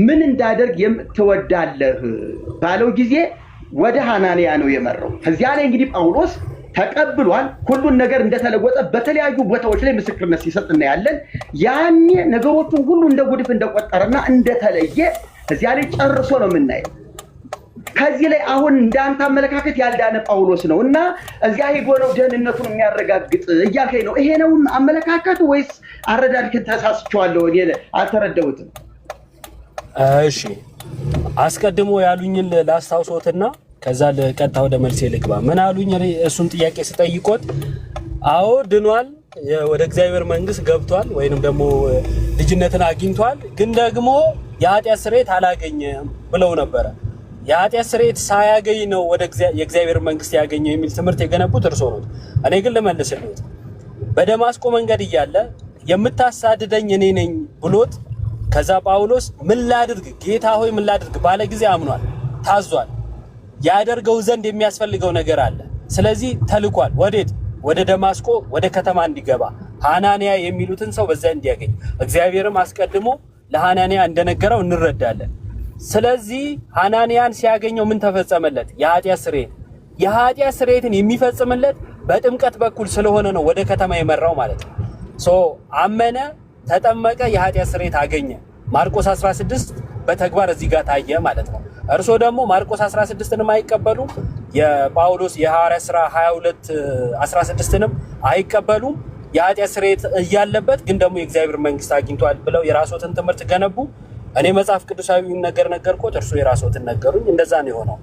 ምን እንዳደርግ ትወዳለህ ባለው ጊዜ ወደ ሐናንያ ነው የመራው። ከዚያ ላይ እንግዲህ ጳውሎስ ተቀብሏል። ሁሉን ነገር እንደተለወጠ በተለያዩ ቦታዎች ላይ ምስክርነት ሲሰጥ እናያለን። ያኔ ነገሮቹን ሁሉ እንደ ጉድፍ እንደቆጠረና እንደተለየ እዚያ ላይ ጨርሶ ነው የምናየው። ከዚህ ላይ አሁን እንዳንተ አመለካከት ያልዳነ ጳውሎስ ነው እና እዚያ ሄዶ ነው ደህንነቱን የሚያረጋግጥ እያልከኝ ነው። ይሄ ነው አመለካከቱ ወይስ አረዳድክን ተሳስቼዋለሁ? እኔ አልተረዳሁትም። እሺ አስቀድሞ ያሉኝን ላስታውሶትና ከዛ ለቀጣ ወደ መልሴ ልግባ። ምን አሉኝ? እሱን ጥያቄ ስጠይቆት አዎ ድኗል፣ ወደ እግዚአብሔር መንግስት ገብቷል ወይንም ደግሞ ልጅነትን አግኝቷል፣ ግን ደግሞ የኃጢአት ስርየት አላገኘም ብለው ነበረ። የኃጢአት ስርየት ሳያገኝ ነው ወደ የእግዚአብሔር መንግስት ያገኘው የሚል ትምህርት የገነቡት እርሶ ነው። እኔ ግን ልመልስልዎት። በደማስቆ መንገድ እያለ የምታሳድደኝ እኔ ነኝ ብሎት ከዛ ጳውሎስ ምን ላድርግ ጌታ ሆይ ምን ላድርግ ባለ ጊዜ አምኗል፣ ታዟል። ያደርገው ዘንድ የሚያስፈልገው ነገር አለ። ስለዚህ ተልኳል። ወዴት? ወደ ደማስቆ ወደ ከተማ እንዲገባ ሐናንያ የሚሉትን ሰው በዛ እንዲያገኝ እግዚአብሔርም አስቀድሞ ለሐናንያ እንደነገረው እንረዳለን። ስለዚህ ሐናንያን ሲያገኘው ምን ተፈጸመለት? የኃጢአት ስርየት። የኃጢአት ስርየትን የሚፈጽምለት በጥምቀት በኩል ስለሆነ ነው ወደ ከተማ የመራው ማለት ነው። አመነ፣ ተጠመቀ፣ የኃጢአት ስርየት አገኘ። ማርቆስ 16 በተግባር እዚህ ጋር ታየ ማለት ነው። እርሶ ደግሞ ማርቆስ 16ንም አይቀበሉም፣ የጳውሎስ የሐዋርያት ሥራ 22:16ንም አይቀበሉም። የኃጢአት ስርየት እያለበት ግን ደግሞ የእግዚአብሔር መንግስት አግኝቷል ብለው የራስዎትን ትምህርት ገነቡ። እኔ መጽሐፍ ቅዱሳዊውን ነገር ነገርኩት፣ እርሶ የራስዎትን ነገሩኝ። እንደዛ ነው የሆነው።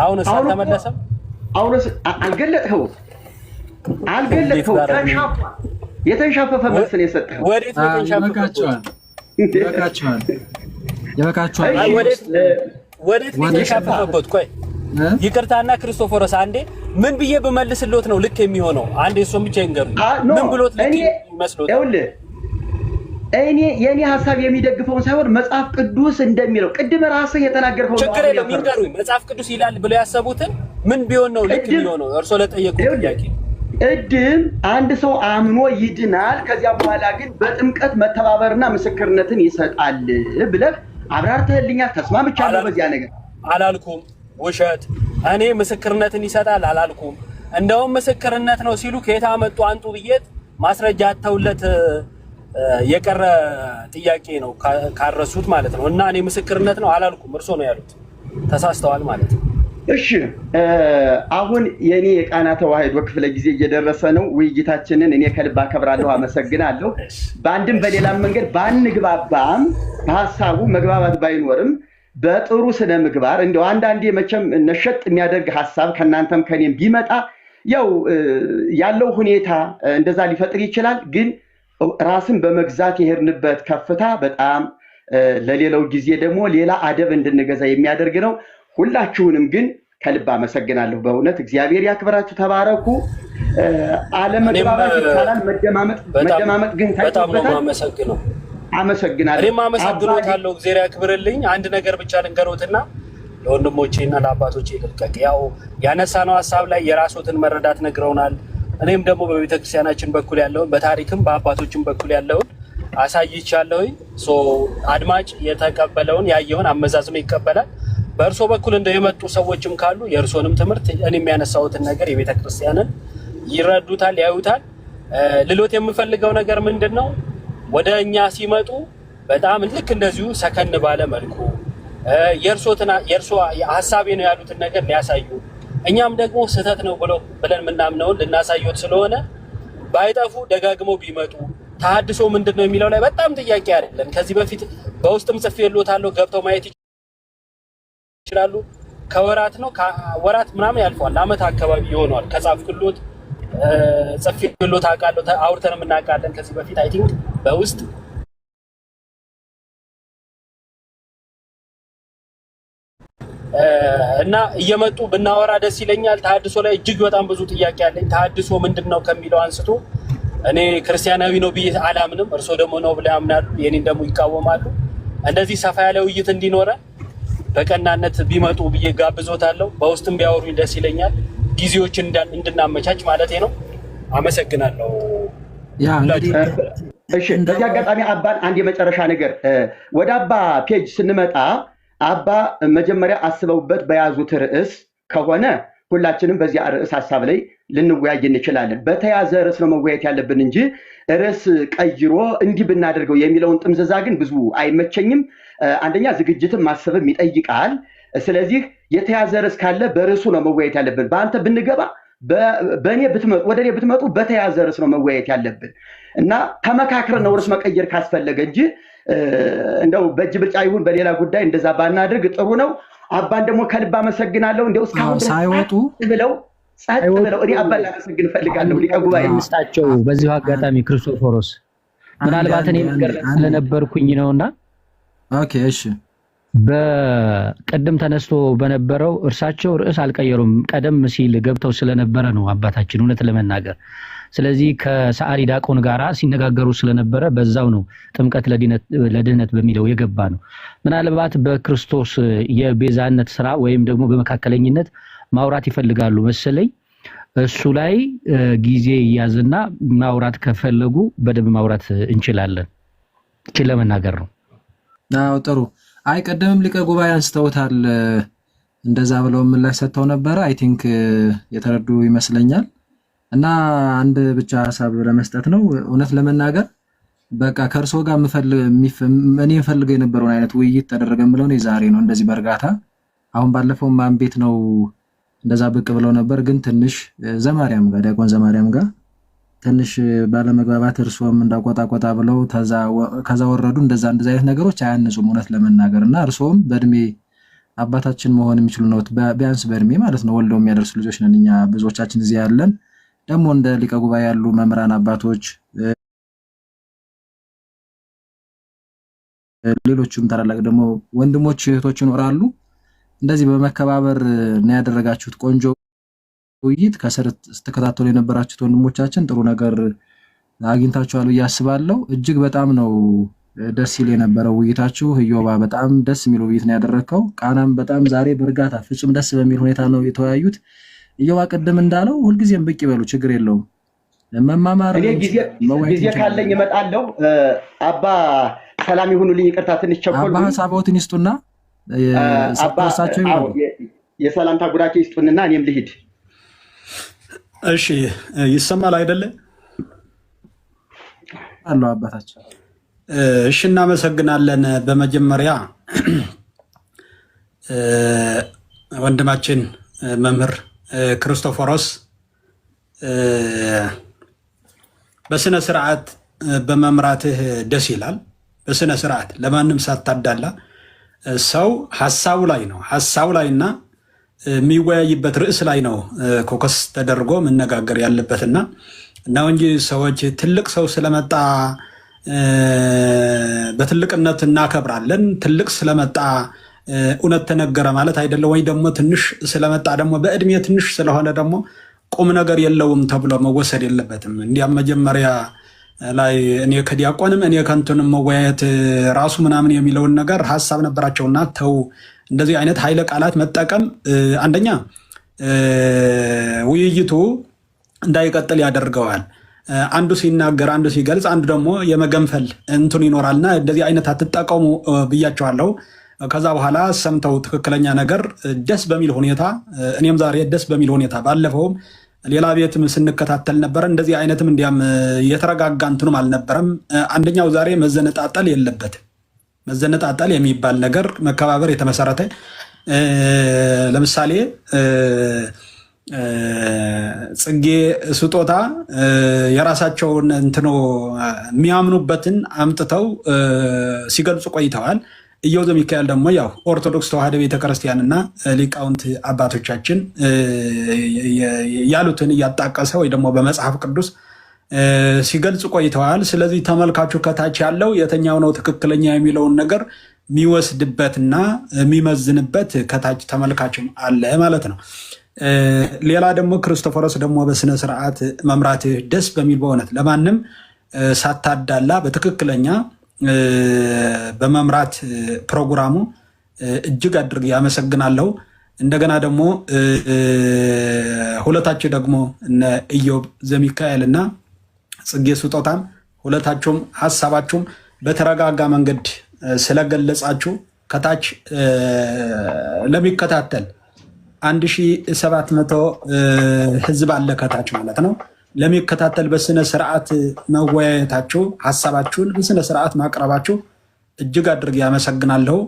አሁን እሳ ተመለሰም። አሁንስ አልገለጥኸውም። ተንሻፏል። የተንሻፈፈ መልስ ነው የሰጠኸው። ወዴት ነው የተንሻፈፈው? ይበቃችኋል። ወዴት ነው የተንሻፈፈበት? ቆይ ይቅርታና ክርስቶፎሮስ አንዴ ምን ብዬ በመልስሎት ነው ልክ የሚሆነው? አንዴ እሱም ብቻ ይንገሩኝ። ምን ብሎት ልክ ይመስሎት? ይኸውልህ እኔ የኔ ሐሳብ የሚደግፈውን ሳይሆን መጽሐፍ ቅዱስ እንደሚለው ቅድም ራስህ የተናገርከው ነው። ችግር የለም ይንገሩኝ። መጽሐፍ ቅዱስ ይላል ብለው ያሰቡትን ምን ቢሆን ነው ልክ የሚሆነው? እርሶ ለጠየቁት ጥያቄ ቅድም አንድ ሰው አምኖ ይድናል፣ ከዚያ በኋላ ግን በጥምቀት መተባበርና ምስክርነትን ይሰጣል ብለህ አብራርተህልኛል። ተስማምቻለሁ በዚያ ነገር። አላልኩም ውሸት። እኔ ምስክርነትን ይሰጣል አላልኩም። እንደውም ምስክርነት ነው ሲሉ ከየት አመጡ አንጡ ብዬት ማስረጃ አተውለት የቀረ ጥያቄ ነው ካረሱት ማለት ነው። እና እኔ ምስክርነት ነው አላልኩም፣ እርሶ ነው ያሉት። ተሳስተዋል ማለት ነው። እሺ አሁን የኔ የቃና ተዋህዶ ክፍለ ጊዜ እየደረሰ ነው። ውይይታችንን እኔ ከልብ አከብራለሁ፣ አመሰግናለሁ። በአንድም በሌላም መንገድ ባንግባባም በሀሳቡ መግባባት ባይኖርም በጥሩ ስነ ምግባር እንደው አንዳንዴ መቼም ነሸጥ የሚያደርግ ሀሳብ ከናንተም ከኔም ቢመጣ ያው ያለው ሁኔታ እንደዛ ሊፈጥር ይችላል። ግን ራስን በመግዛት የሄድንበት ከፍታ በጣም ለሌላው ጊዜ ደግሞ ሌላ አደብ እንድንገዛ የሚያደርግ ነው። ሁላችሁንም ግን ከልብ አመሰግናለሁ። በእውነት እግዚአብሔር ያክብራችሁ። ተባረኩ። አለመግባባት ይቻላል፣ መደማመጥ ግን ታይቶበታል። አመሰግናለሁ። እኔም አመሰግኖታለሁ። እግዚአብሔር ያክብርልኝ። አንድ ነገር ብቻ ልንገሮትና ለወንድሞቼና ለአባቶቼ ልልቀቅ። ያው ያነሳነው ሀሳብ ላይ የራስዎትን መረዳት ነግረውናል። እኔም ደግሞ በቤተክርስቲያናችን በኩል ያለውን በታሪክም በአባቶችም በኩል ያለውን አሳይቻለሁኝ። አድማጭ የተቀበለውን ያየውን አመዛዝኖ ይቀበላል። በእርሶ በኩል እንደ የመጡ ሰዎችም ካሉ የእርሶንም ትምህርት እኔ የሚያነሳውትን ነገር የቤተክርስቲያንን ይረዱታል፣ ያዩታል። ልሎት የምፈልገው ነገር ምንድን ነው? ወደ እኛ ሲመጡ በጣም ልክ እንደዚሁ ሰከን ባለ መልኩ የእርሶ ሀሳቤ ነው ያሉትን ነገር ሊያሳዩ፣ እኛም ደግሞ ስህተት ነው ብለን የምናምነውን ልናሳዩት ስለሆነ ባይጠፉ ደጋግመው ቢመጡ። ተሐድሶ ምንድን ነው የሚለው ላይ በጣም ጥያቄ አይደለም። ከዚህ በፊት በውስጥም ጽፌልዎታለሁ፣ ገብተው ማየት ይችላሉ። ከወራት ነው ወራት ምናምን ያልፈዋል፣ አመት አካባቢ ይሆነዋል ከጻፍኩልዎት ጽፌልዎት አውቃለሁ። አውርተንም እናውቃለን ከዚህ በፊት አይ ቲንክ በውስጥ እና እየመጡ ብናወራ ደስ ይለኛል። ተሐድሶ ላይ እጅግ በጣም ብዙ ጥያቄ አለኝ። ተሐድሶ ምንድን ነው ከሚለው አንስቶ እኔ ክርስቲያናዊ ነው ብዬ አላምንም፣ እርሶ ደግሞ ነው ብለው ያምናሉ፣ የኔን ደግሞ ይቃወማሉ። እንደዚህ ሰፋ ያለ ውይይት እንዲኖረ በቀናነት ቢመጡ ብዬ ጋብዞታለሁ። በውስጥም ቢያወሩኝ ደስ ይለኛል፣ ጊዜዎችን እንድናመቻች ማለት ነው። አመሰግናለሁ። እሺ፣ በዚህ አጋጣሚ አባን አንድ የመጨረሻ ነገር ወደ አባ ፔጅ ስንመጣ አባ መጀመሪያ አስበውበት በያዙት ርዕስ ከሆነ ሁላችንም በዚያ ርዕስ ሀሳብ ላይ ልንወያይ እንችላለን። በተያዘ ርዕስ ነው መወያየት ያለብን እንጂ ርዕስ ቀይሮ እንዲህ ብናደርገው የሚለውን ጥምዘዛ ግን ብዙ አይመቸኝም። አንደኛ ዝግጅትም ማሰብም ይጠይቃል። ስለዚህ የተያዘ ርዕስ ካለ በርዕሱ ነው መወያየት ያለብን። በአንተ ብንገባ በእኔ ብትመጡ ወደ እኔ ብትመጡ በተያዘ ርዕስ ነው መወያየት ያለብን እና ተመካክረን ነው ርዕስ መቀየር ካስፈለገ እንጂ እንደው በእጅ ብልጫ ይሁን በሌላ ጉዳይ እንደዛ ባናድርግ ጥሩ ነው። አባን ደግሞ ከልብ አመሰግናለሁ። እንደው እስካሁን ሳይወጡ ብለው ጻት ብለው እኔ አባን ላመሰግን ፈልጋለሁ። ሊቀ ጉባኤ እንስጣቸው። በዚሁ አጋጣሚ ክርስቶፎሮስ ምናልባት እኔ ነገር ስለነበርኩኝ ነውና ኦኬ እሺ፣ በቀደም ተነስቶ በነበረው እርሳቸው ርዕስ አልቀየሩም። ቀደም ሲል ገብተው ስለነበረ ነው አባታችን እውነት ለመናገር። ስለዚህ ከሰዓሊ ዲያቆን ጋራ ሲነጋገሩ ስለነበረ በዛው ነው ጥምቀት ለድህነት በሚለው የገባ ነው። ምናልባት በክርስቶስ የቤዛነት ስራ ወይም ደግሞ በመካከለኝነት ማውራት ይፈልጋሉ መሰለኝ። እሱ ላይ ጊዜ ይያዝና ማውራት ከፈለጉ በደንብ ማውራት እንችላለን። ለመናገር ነው። አዎ ጥሩ። አይ ቀደምም ሊቀ ጉባኤ አንስተውታል፣ እንደዛ ብለው ምላሽ ሰጥተው ነበረ። አይ ቲንክ የተረዱ ይመስለኛል። እና አንድ ብቻ ሀሳብ ለመስጠት ነው። እውነት ለመናገር በቃ ከእርሶ ጋር እኔ የምፈልገው የነበረውን አይነት ውይይት ተደረገ የምለው እኔ ዛሬ ነው እንደዚህ በእርጋታ። አሁን ባለፈው ማን ቤት ነው እንደዛ ብቅ ብለው ነበር፣ ግን ትንሽ ዘማርያም ጋር ዲያቆን ዘማርያም ጋር ትንሽ ባለመግባባት እርሶም እንዳቆጣቆጣ ብለው ከዛ ወረዱ። እንደዛ አይነት ነገሮች አያንጹም እውነት ለመናገር እና እርሶም በእድሜ አባታችን መሆን የሚችሉ ነው፣ ቢያንስ በእድሜ ማለት ነው። ወልደው የሚያደርሱ ልጆች ነን እኛ ብዙዎቻችን እዚህ ያለን። ደግሞ እንደ ሊቀ ጉባኤ ያሉ መምህራን አባቶች፣ ሌሎችም ታላላቅ ደግሞ ወንድሞች እህቶች ይኖራሉ። እንደዚህ በመከባበር ነው ያደረጋችሁት ቆንጆ ውይይት። ከስር ስትከታተሉ የነበራችሁት ወንድሞቻችን ጥሩ ነገር አግኝታችኋል ብዬ አስባለሁ። እጅግ በጣም ነው ደስ ይል የነበረው ውይይታችሁ። ኢዮባ በጣም ደስ የሚል ውይይት ነው ያደረግከው። ቃናም በጣም ዛሬ በእርጋታ ፍጹም ደስ በሚል ሁኔታ ነው የተወያዩት። ኢዮባ ቅድም እንዳለው ሁልጊዜም ብቅ ይበሉ፣ ችግር የለውም። መማማር ጊዜ ካለኝ እመጣለሁ። አባ ሰላም ይሁኑልኝ። ይቅርታ ትንሽ ቸኮልኩ። አባ ሀሳቦትን ይስጡና ሰጣቸው የሰላምታ ጉዳቸው ይስጡንና እኔም ልሂድ። እሺ ይሰማል አይደለ? አሎ አባታችን። እሺ እናመሰግናለን። በመጀመሪያ ወንድማችን መምህር ክርስቶፎሮስ በስነ ስርዓት በመምራትህ ደስ ይላል። በስነ ስርዓት ለማንም ሳታዳላ ሰው ሀሳቡ ላይና የሚወያይበት ርዕስ ላይ ነው ፎከስ ተደርጎ መነጋገር ያለበትና ነው እንጂ ሰዎች ትልቅ ሰው ስለመጣ በትልቅነት እናከብራለን፣ ትልቅ ስለመጣ እውነት ተነገረ ማለት አይደለም። ወይ ደግሞ ትንሽ ስለመጣ ደግሞ በእድሜ ትንሽ ስለሆነ ደግሞ ቁም ነገር የለውም ተብሎ መወሰድ የለበትም። እንዲያም መጀመሪያ ላይ እኔ ከዲያቆንም እኔ ከንቱንም መወያየት ራሱ ምናምን የሚለውን ነገር ሀሳብ ነበራቸውና ተው እንደዚህ አይነት ኃይለ ቃላት መጠቀም አንደኛ ውይይቱ እንዳይቀጥል ያደርገዋል። አንዱ ሲናገር አንዱ ሲገልጽ አንዱ ደግሞ የመገንፈል እንትን ይኖራልና እንደዚህ አይነት አትጠቀሙ ብያቸዋለሁ። ከዛ በኋላ ሰምተው ትክክለኛ ነገር ደስ በሚል ሁኔታ እኔም ዛሬ ደስ በሚል ሁኔታ ባለፈውም ሌላ ቤትም ስንከታተል ነበረ። እንደዚህ አይነትም እንዲያም የተረጋጋ እንትኑም አልነበረም። አንደኛው ዛሬ መዘነጣጠል የለበትም። መዘነጣጠል የሚባል ነገር መከባበር የተመሰረተ ለምሳሌ ጽጌ ስጦታ የራሳቸውን እንትኖ የሚያምኑበትን አምጥተው ሲገልጹ ቆይተዋል። ኢዮብ ዘሚካኤል ደግሞ ያው ኦርቶዶክስ ተዋሕዶ ቤተክርስቲያንና ሊቃውንት አባቶቻችን ያሉትን እያጣቀሰ ወይ ደግሞ በመጽሐፍ ቅዱስ ሲገልጽ ቆይተዋል። ስለዚህ ተመልካቹ ከታች ያለው የትኛው ነው ትክክለኛ የሚለውን ነገር የሚወስድበትና የሚመዝንበት ከታች ተመልካችም አለ ማለት ነው። ሌላ ደግሞ ክርስቶፎሮስ ደግሞ በስነ ስርዓት መምራት ደስ በሚል በእውነት ለማንም ሳታዳላ በትክክለኛ በመምራት ፕሮግራሙ እጅግ አድርጌ ያመሰግናለሁ። እንደገና ደግሞ ሁለታችሁ ደግሞ እነ ኢዮብ ዘሚካኤል እና ጽጌ ስጦታም ሁለታችሁም ሀሳባችሁም በተረጋጋ መንገድ ስለገለጻችሁ ከታች ለሚከታተል 1700 ህዝብ አለ ከታች ማለት ነው። ለሚከታተል በስነ ስርዓት መወያየታችሁ ሀሳባችሁን በስነ ስርዓት ማቅረባችሁ እጅግ አድርጌ ያመሰግናለሁ።